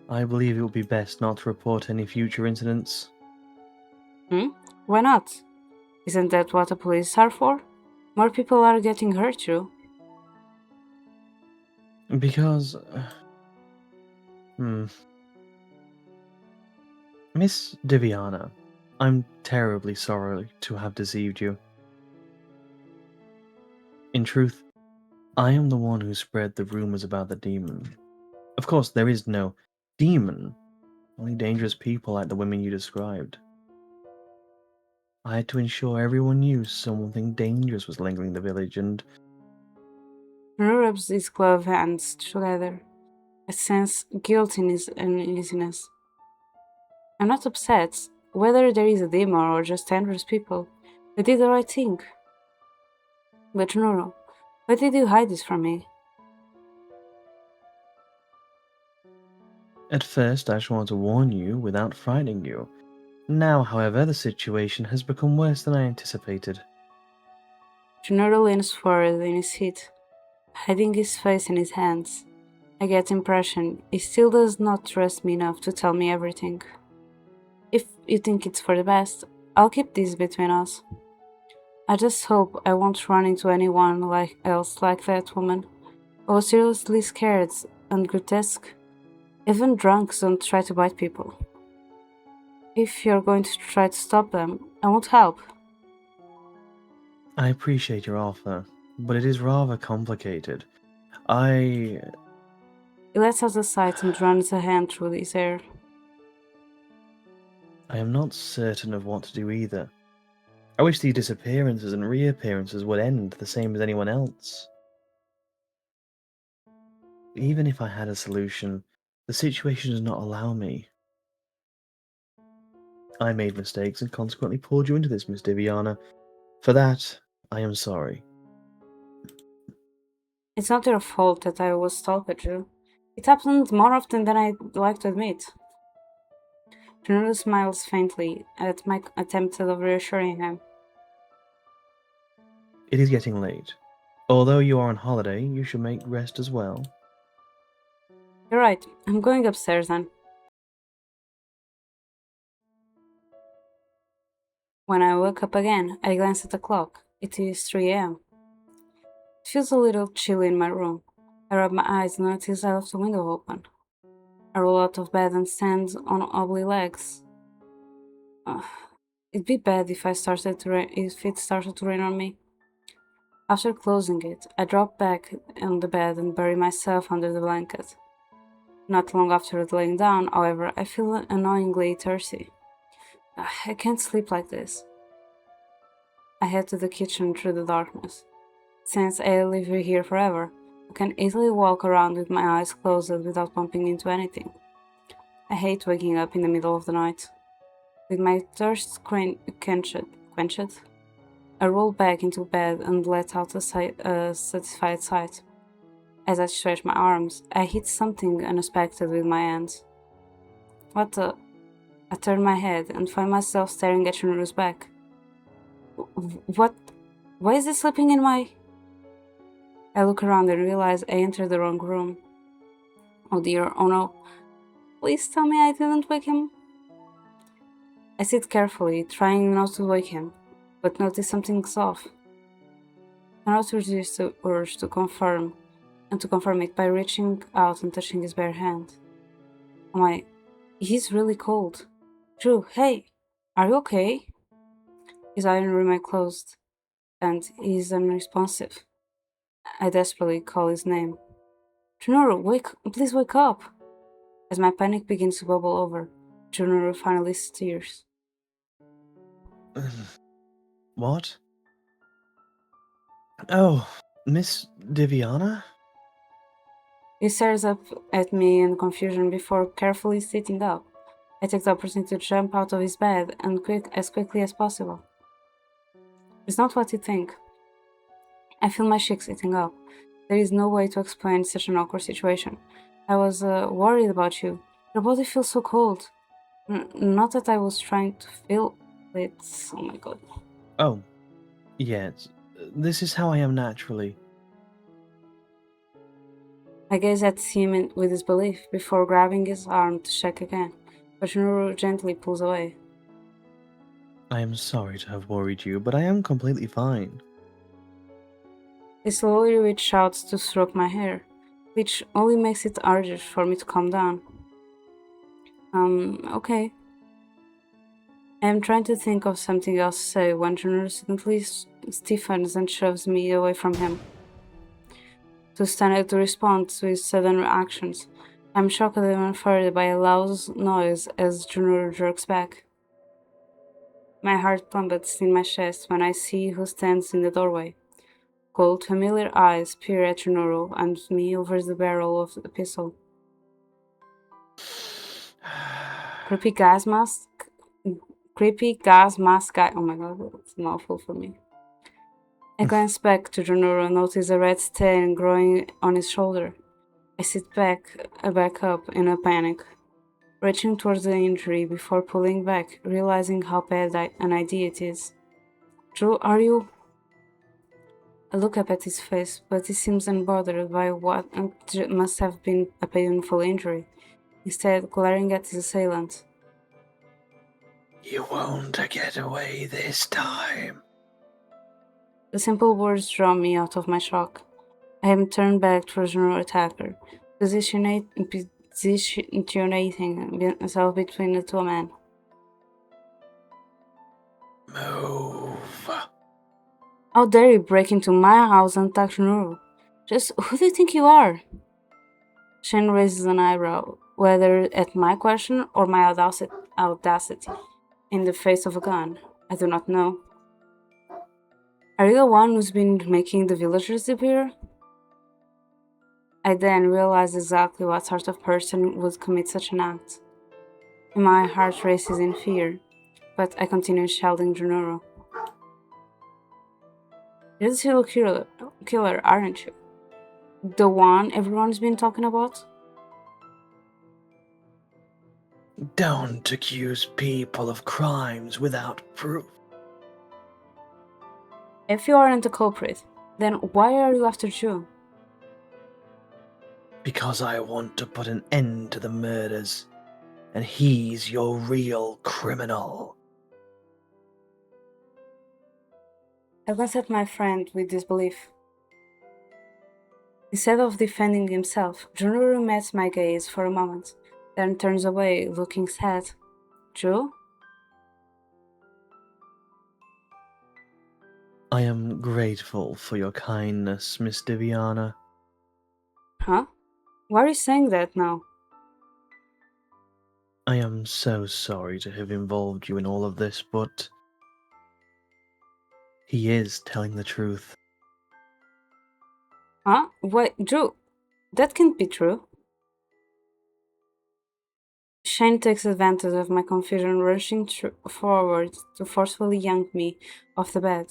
I believe it would be best not to report any future incidents. Why not? Isn't that what the police are for? More people are getting hurt too. Because... Miss Diviana, I'm terribly sorry to have deceived you. In truth, I am the one who spread the rumors about the demon. Of course, there is no demon, only dangerous people like the women you described. I had to ensure everyone knew something dangerous was lingering the village, and Bruno rubs his gloved hands together. I sense guilt in his uneasiness. I'm not upset, whether there is a demon or just dangerous people. I did the right thing. But Nuro, why did you hide this from me? at first I just wanted to warn you without frightening you. Now, however, the situation has become worse than I anticipated. Nuro leans forward in his seat, hiding his face in his hands. I get the impression he still does not trust me enough to tell me everything. If you think it's for the best, I'll keep this between us. I just hope I won't run into anyone else like that woman. I was seriously scared and grotesque. Even drunks don't try to bite people. If you're going to try to stop them, I won't help. I appreciate your offer, but it is rather complicated. He lets out a sigh and runs a hand through his hair. I am not certain of what to do either. I wish these disappearances and reappearances would end the same as anyone else. Even if I had a solution, the situation does not allow me. I made mistakes and consequently pulled you into this, Miss Diviana. For that, I am sorry. It's not your fault that I was stalked, Drew. It happened more often than I'd like to admit. Junuru smiles faintly at my attempt of reassuring him. It is getting late. Although you are on holiday, you should make rest as well. You're right, I'm going upstairs then. When I woke up again, I glanced at the clock. It is 3 a.m. It feels a little chilly in my room. I rub my eyes and notice I left the window open. I roll out of bed and stand on wobbly legs. It'd be bad if it started to rain on me. After closing it, I drop back on the bed and bury myself under the blanket. Not long after laying down, however, I feel annoyingly thirsty. I can't sleep like this. I head to the kitchen through the darkness. Since I live here forever, I can easily walk around with my eyes closed without bumping into anything. I hate waking up in the middle of the night. With my thirst quenched, I roll back into bed and let out a satisfied sigh. As I stretch my arms, I hit something unexpected with my hands. What the? I turn my head and find myself staring at Shunuru's back. What? Why is he sleeping in my... I look around and realize I entered the wrong room. Oh dear, oh no. Please tell me I didn't wake him. I sit carefully, trying not to wake him, but notice something's off. I cannot resist the urge to confirm it by reaching out and touching his bare hand. Oh my, he's really cold. Drew, hey, are you okay? His eyes remain closed, and he's unresponsive. I desperately call his name. Junuru, please wake up! As my panic begins to bubble over, Junuru finally stirs. What? Oh, Miss Diviana? He stares up at me in confusion before carefully sitting up. I take the opportunity to jump out of his bed and as quickly as possible. It's not what you think. I feel my cheeks heating up. There is no way to explain such an awkward situation. I was worried about you. Your body feels so cold. Not that I was trying to feel it. Oh my god. Oh, yet. This is how I am naturally. I gaze at him with disbelief before grabbing his arm to check again, but Junuru gently pulls away. I am sorry to have worried you, but I am completely fine. He slowly reaches out to stroke my hair, which only makes it harder for me to calm down. Okay. I am trying to think of something else to say when Junuru suddenly stiffens and shoves me away from him. Too stunned to respond to his sudden actions, I am shocked even further by a loud noise as Junuru jerks back. My heart plummets in my chest when I see who stands in the doorway. Cold, familiar eyes peer at Junuru and me over the barrel of the pistol. Creepy gas mask guy. Oh my god, that's a mouthful for me. I glance back to Junuru and notice a red stain growing on his shoulder. I sit back up in a panic, reaching towards the injury before pulling back, realizing how bad an idea it is. Drew, are you? I look up at his face, but he seems unbothered by what must have been a painful injury, instead glaring at his assailant. You won't get away this time. The simple words draw me out of my shock. I am turned back towards our attacker, positioning myself between the two men. Move. How dare you break into my house and attack Nuru? Just who do you think you are? Shane raises an eyebrow, whether at my question or my audacity, in the face of a gun. I do not know. Are you the one who's been making the villagers disappear? I then realize exactly what sort of person would commit such an act. My heart races in fear, but I continue shouting Junoro. You're the serial killer, aren't you? The one everyone's been talking about? Don't accuse people of crimes without proof. If you aren't the culprit, then why are you after Joe? Because I want to put an end to the murders, and he's your real criminal. I glance at my friend with disbelief. Instead of defending himself, Junuru meets my gaze for a moment, then turns away, looking sad. Joe? I am grateful for your kindness, Miss Diviana. Huh? Why are you saying that now? I am so sorry to have involved you in all of this, but he is telling the truth. Huh? Wait, Joe, that can't be true. Shane takes advantage of my confusion, rushing forward to forcefully yank me off the bed,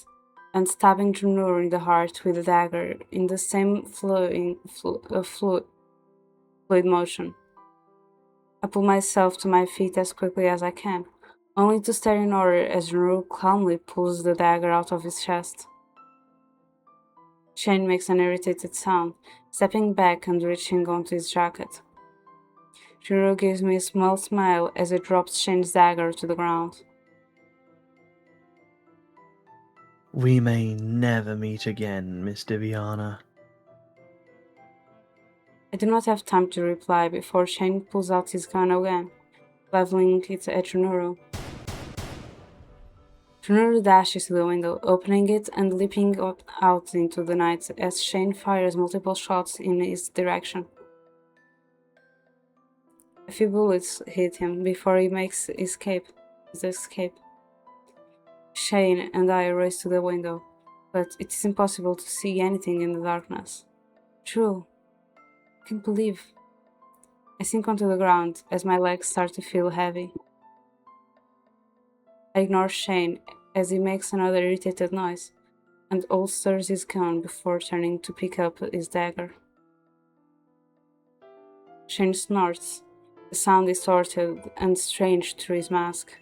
and stabbing Junur in the heart with a dagger in the same fluid motion. I pull myself to my feet as quickly as I can, only to stare in horror as Junur calmly pulls the dagger out of his chest. Shane makes an irritated sound, stepping back and reaching onto his jacket. Junur gives me a small smile as he drops Shane's dagger to the ground. We may never meet again, Miss Diviana. I do not have time to reply before Shane pulls out his gun again, leveling it at Junuru. Junuru dashes to the window, opening it and leaping out into the night as Shane fires multiple shots in his direction. A few bullets hit him before he makes his escape. Shane and I race to the window, but it is impossible to see anything in the darkness. True. I can't believe. I sink onto the ground as my legs start to feel heavy. I ignore Shane as he makes another irritated noise, and holsters his gun before turning to pick up his dagger. Shane snorts, the sound distorted and strange through his mask.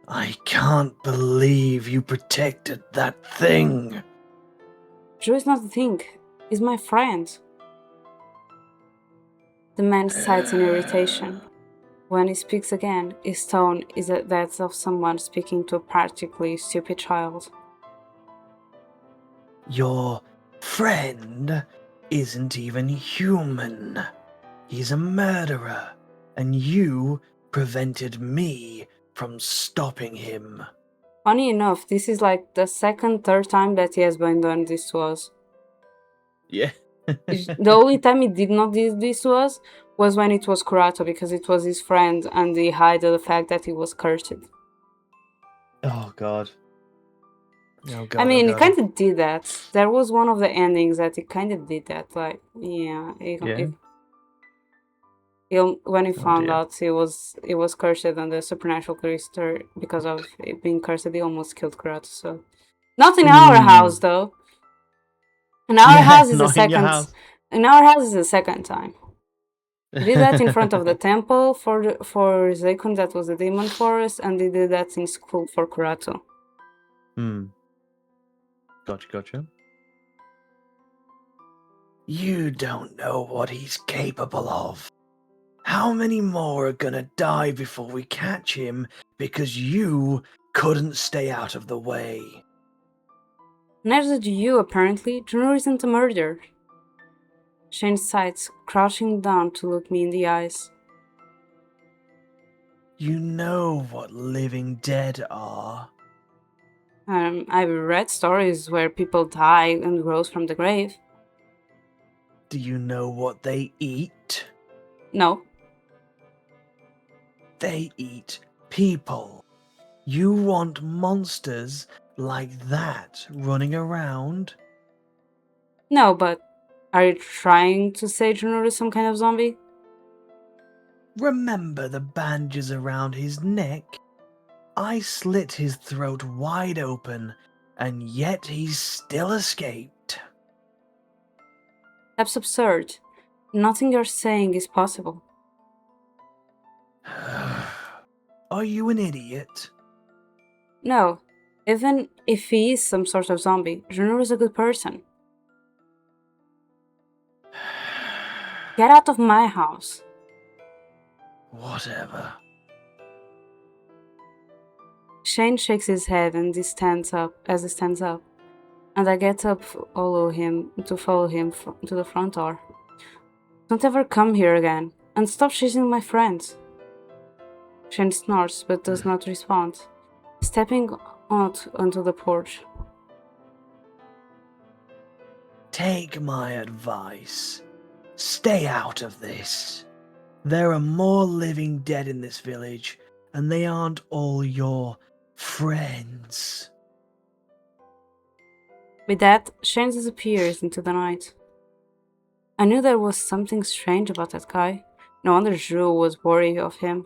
I can't believe you protected that thing. Drew is not the thing. He's my friend. The man sighs in irritation. When he speaks again, his tone is that of someone speaking to a particularly stupid child. Your friend isn't even human. He's a murderer, and you prevented me from stopping him. Funny enough, this is like the third time that he has been doing this to us. Yeah. The only time he did not do this to us was when it was Kurato, because it was his friend and he hid the fact that he was cursed. Oh god. Oh god. I mean, oh he god. kind of did that. There was one of the endings that he kind of did that. Like, yeah, when he found dear. out he was cursed and the supernatural creature, because of it being cursed, he almost killed Kurato. So, not in our house though. In our house is the not in your second. house. In our house is the second time. He did that in front of the temple for Zekun, that was the demon forest, and he did that in school for Kurato. Gotcha. You don't know what he's capable of. How many more are gonna die before we catch him because you couldn't stay out of the way? Neither do you, apparently. Junur isn't a murderer. Shane sighs, crouching down to look me in the eyes. You know what living dead are. I've read stories where people die and rose from the grave. Do you know what they eat? No. They eat people. You want monsters like that running around? No, but are you trying to say Junur is some kind of zombie? Remember the bandages around his neck? I slit his throat wide open, and yet he still escaped. That's absurd. Nothing you're saying is possible. Are you an idiot? No. Even if he is some sort of zombie, Junur is a good person. Get out of my house. Whatever. Shane shakes his head and he stands up, and I get up to follow him to the front door. Don't ever come here again, and stop chasing my friends. Shane snorts but does not respond, stepping out onto the porch. Take my advice. Stay out of this. There are more living dead in this village, and they aren't all your friends. With that, Shane disappears into the night. I knew there was something strange about that guy. No wonder Drew was worried of him.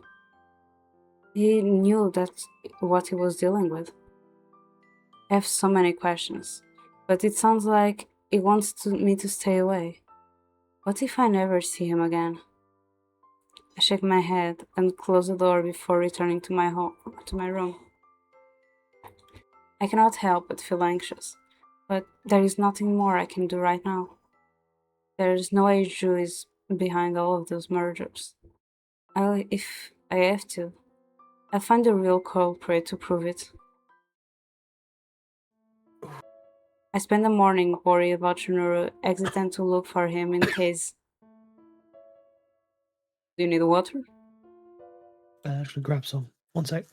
He knew that's what he was dealing with. I have so many questions, but it sounds like he wants me to stay away. What if I never see him again? I shake my head and close the door before returning to my room. I cannot help but feel anxious, but there is nothing more I can do right now. There is no way Drew is behind all of those murders. If I have to, I'll find the real culprit to prove it. I spend the morning worried about Shunuru, hesitant to look for him in case. Do you need water? Actually, grab some. 1 sec.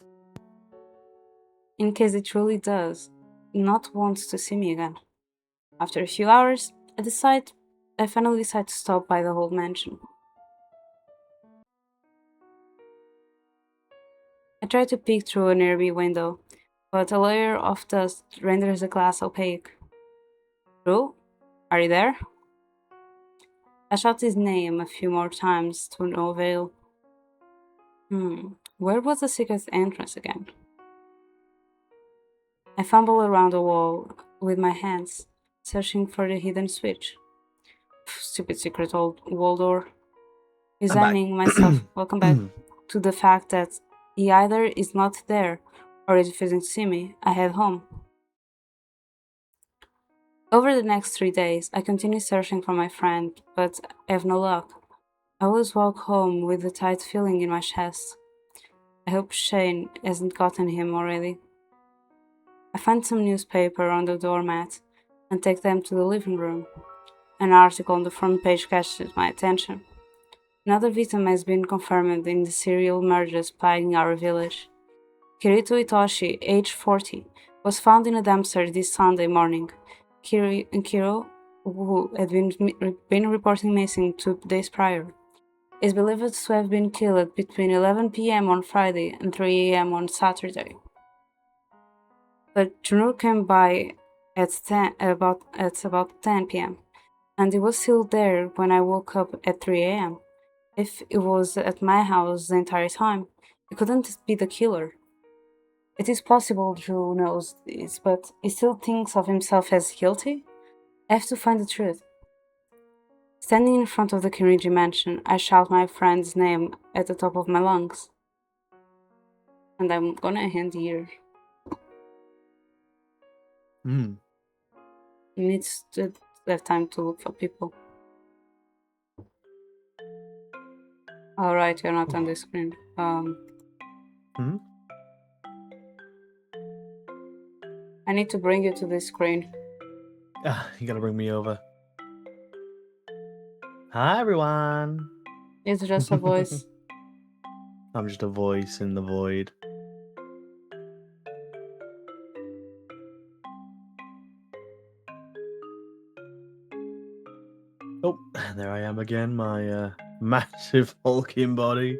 In case it truly does not want to see me again. After a few hours, I finally decide to stop by the whole mansion. I try to peek through a nearby window, but a layer of dust renders the glass opaque. Drew? Are you there? I shout his name a few more times to no avail. Where was the secret entrance again? I fumble around the wall with my hands, searching for the hidden switch. Stupid secret old wall door. Resigning myself, welcome back, to the fact that he either is not there or refusing to see me, I head home. Over the next 3 days, I continue searching for my friend, but I have no luck. I always walk home with a tight feeling in my chest. I hope Shane hasn't gotten him already. I find some newspaper on the doormat and take them to the living room. An article on the front page catches my attention. Another victim has been confirmed in the serial murders plaguing our village. Kirito Itoshi, age 40, was found in a dumpster this Sunday morning. Kiro, who had been reporting missing 2 days prior, is believed to have been killed between 11 p.m. on Friday and 3 a.m. on Saturday. But Junur came by at about 10 p.m. and he was still there when I woke up at 3 a.m. If he was at my house the entire time, he couldn't be the killer. It is possible Drew knows this, but he still thinks of himself as guilty? I have to find the truth. Standing in front of the Kirigi mansion, I shout my friend's name at the top of my lungs. And I'm gonna end here. Hmm. He needs to have time to look for people. Alright, you're not on the screen. Hmm? I need to bring you to the screen. You gotta bring me over. Hi, everyone. It's just a voice. I'm just a voice in the void. Oh, there I am again, my massive hulking body.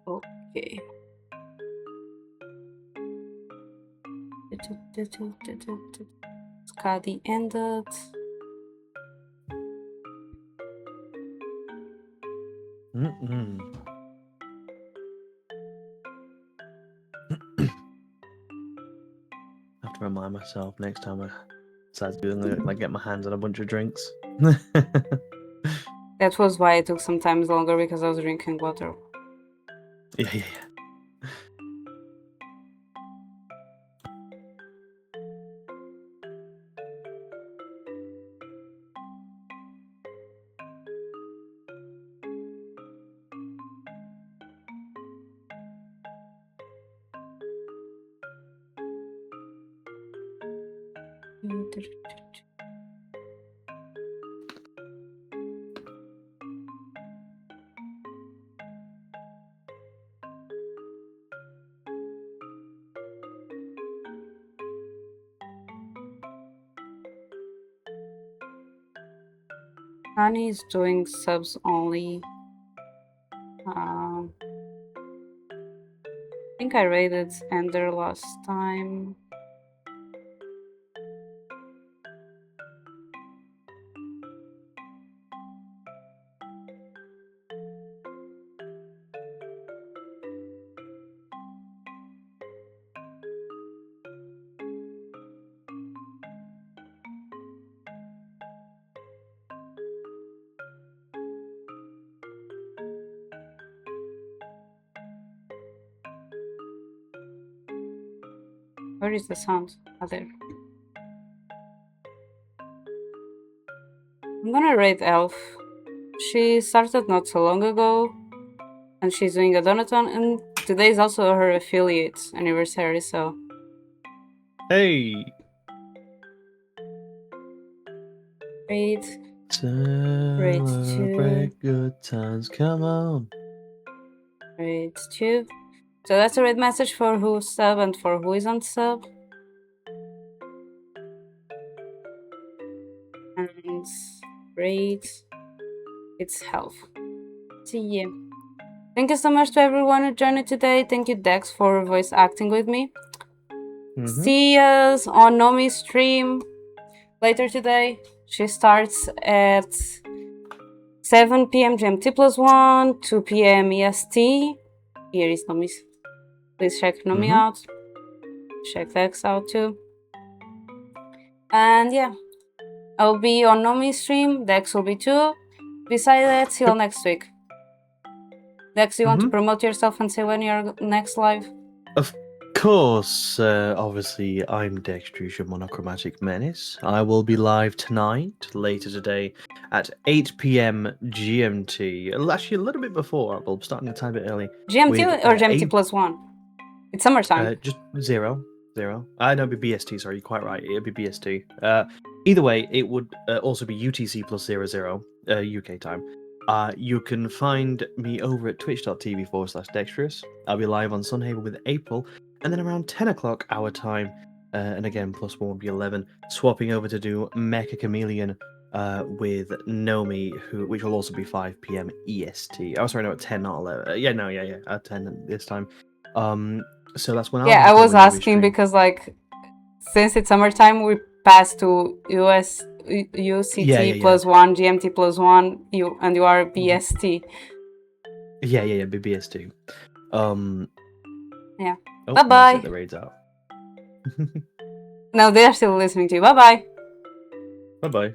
Okay. Skadi ended. Mm-mm. I have to remind myself next time I start doing it, like get my hands on a bunch of drinks. That was why it took some time longer, because I was drinking water. Yeah. Honey is doing subs only. I think I rated Ender last time. Where is the sound? Oh, there. I'm gonna rate Elf. She started not so long ago, and she's doing a donaton, and today is also her affiliate anniversary, so... Hey! Rate 2. Celebrate good times, come on. Rate 2. So that's a red message for who's sub and for who is on sub. And rate its health. See ya. Thank you so much to everyone who joined today. Thank you, Dex, for voice acting with me. See us on Nomi's stream later today. She starts at 7 p.m. GMT plus 1, 2 p.m. EST. Here is Nomi's. Please check Nomi out. Check Dex out too. And yeah, I'll be on Nomi's stream. Dex will be too. Besides that, see you all next week. Dex, you want to Mhm. promote yourself and say when you're next live? Of course, obviously, I'm Dextrusia Monochromatic Menace. I will be live tonight, later today, at 8 p.m. GMT. Actually, a little bit before. We'll be starting a tiny bit early. GMT with, or GMT a- plus 1? It's summertime. Just 0. No, it'd be BST, sorry, you're quite right. It'd be BST. Either way, it would also be UTC plus 00, UK time. You can find me over at twitch.tv/Dexterous. I'll be live on Sunhaven with April, and then around 10 o'clock our time, and again, plus 1 will be 11, swapping over to do Mecha Chameleon with Nomi, which will also be 5 p.m. EST. Oh, sorry, no, at 10, not 11. Yeah, at 10 this time. So that's when I'll Yeah, be I was doing a Nomi asking stream. because, like, since it's summertime, we passed to UCT Yeah. plus 1, GMT plus 1, and you are BST. Yeah, BBS2. Yeah. Oh, Bye-bye. that's it, the raid's out. No, they're still listening to you. Bye-bye. Bye-bye.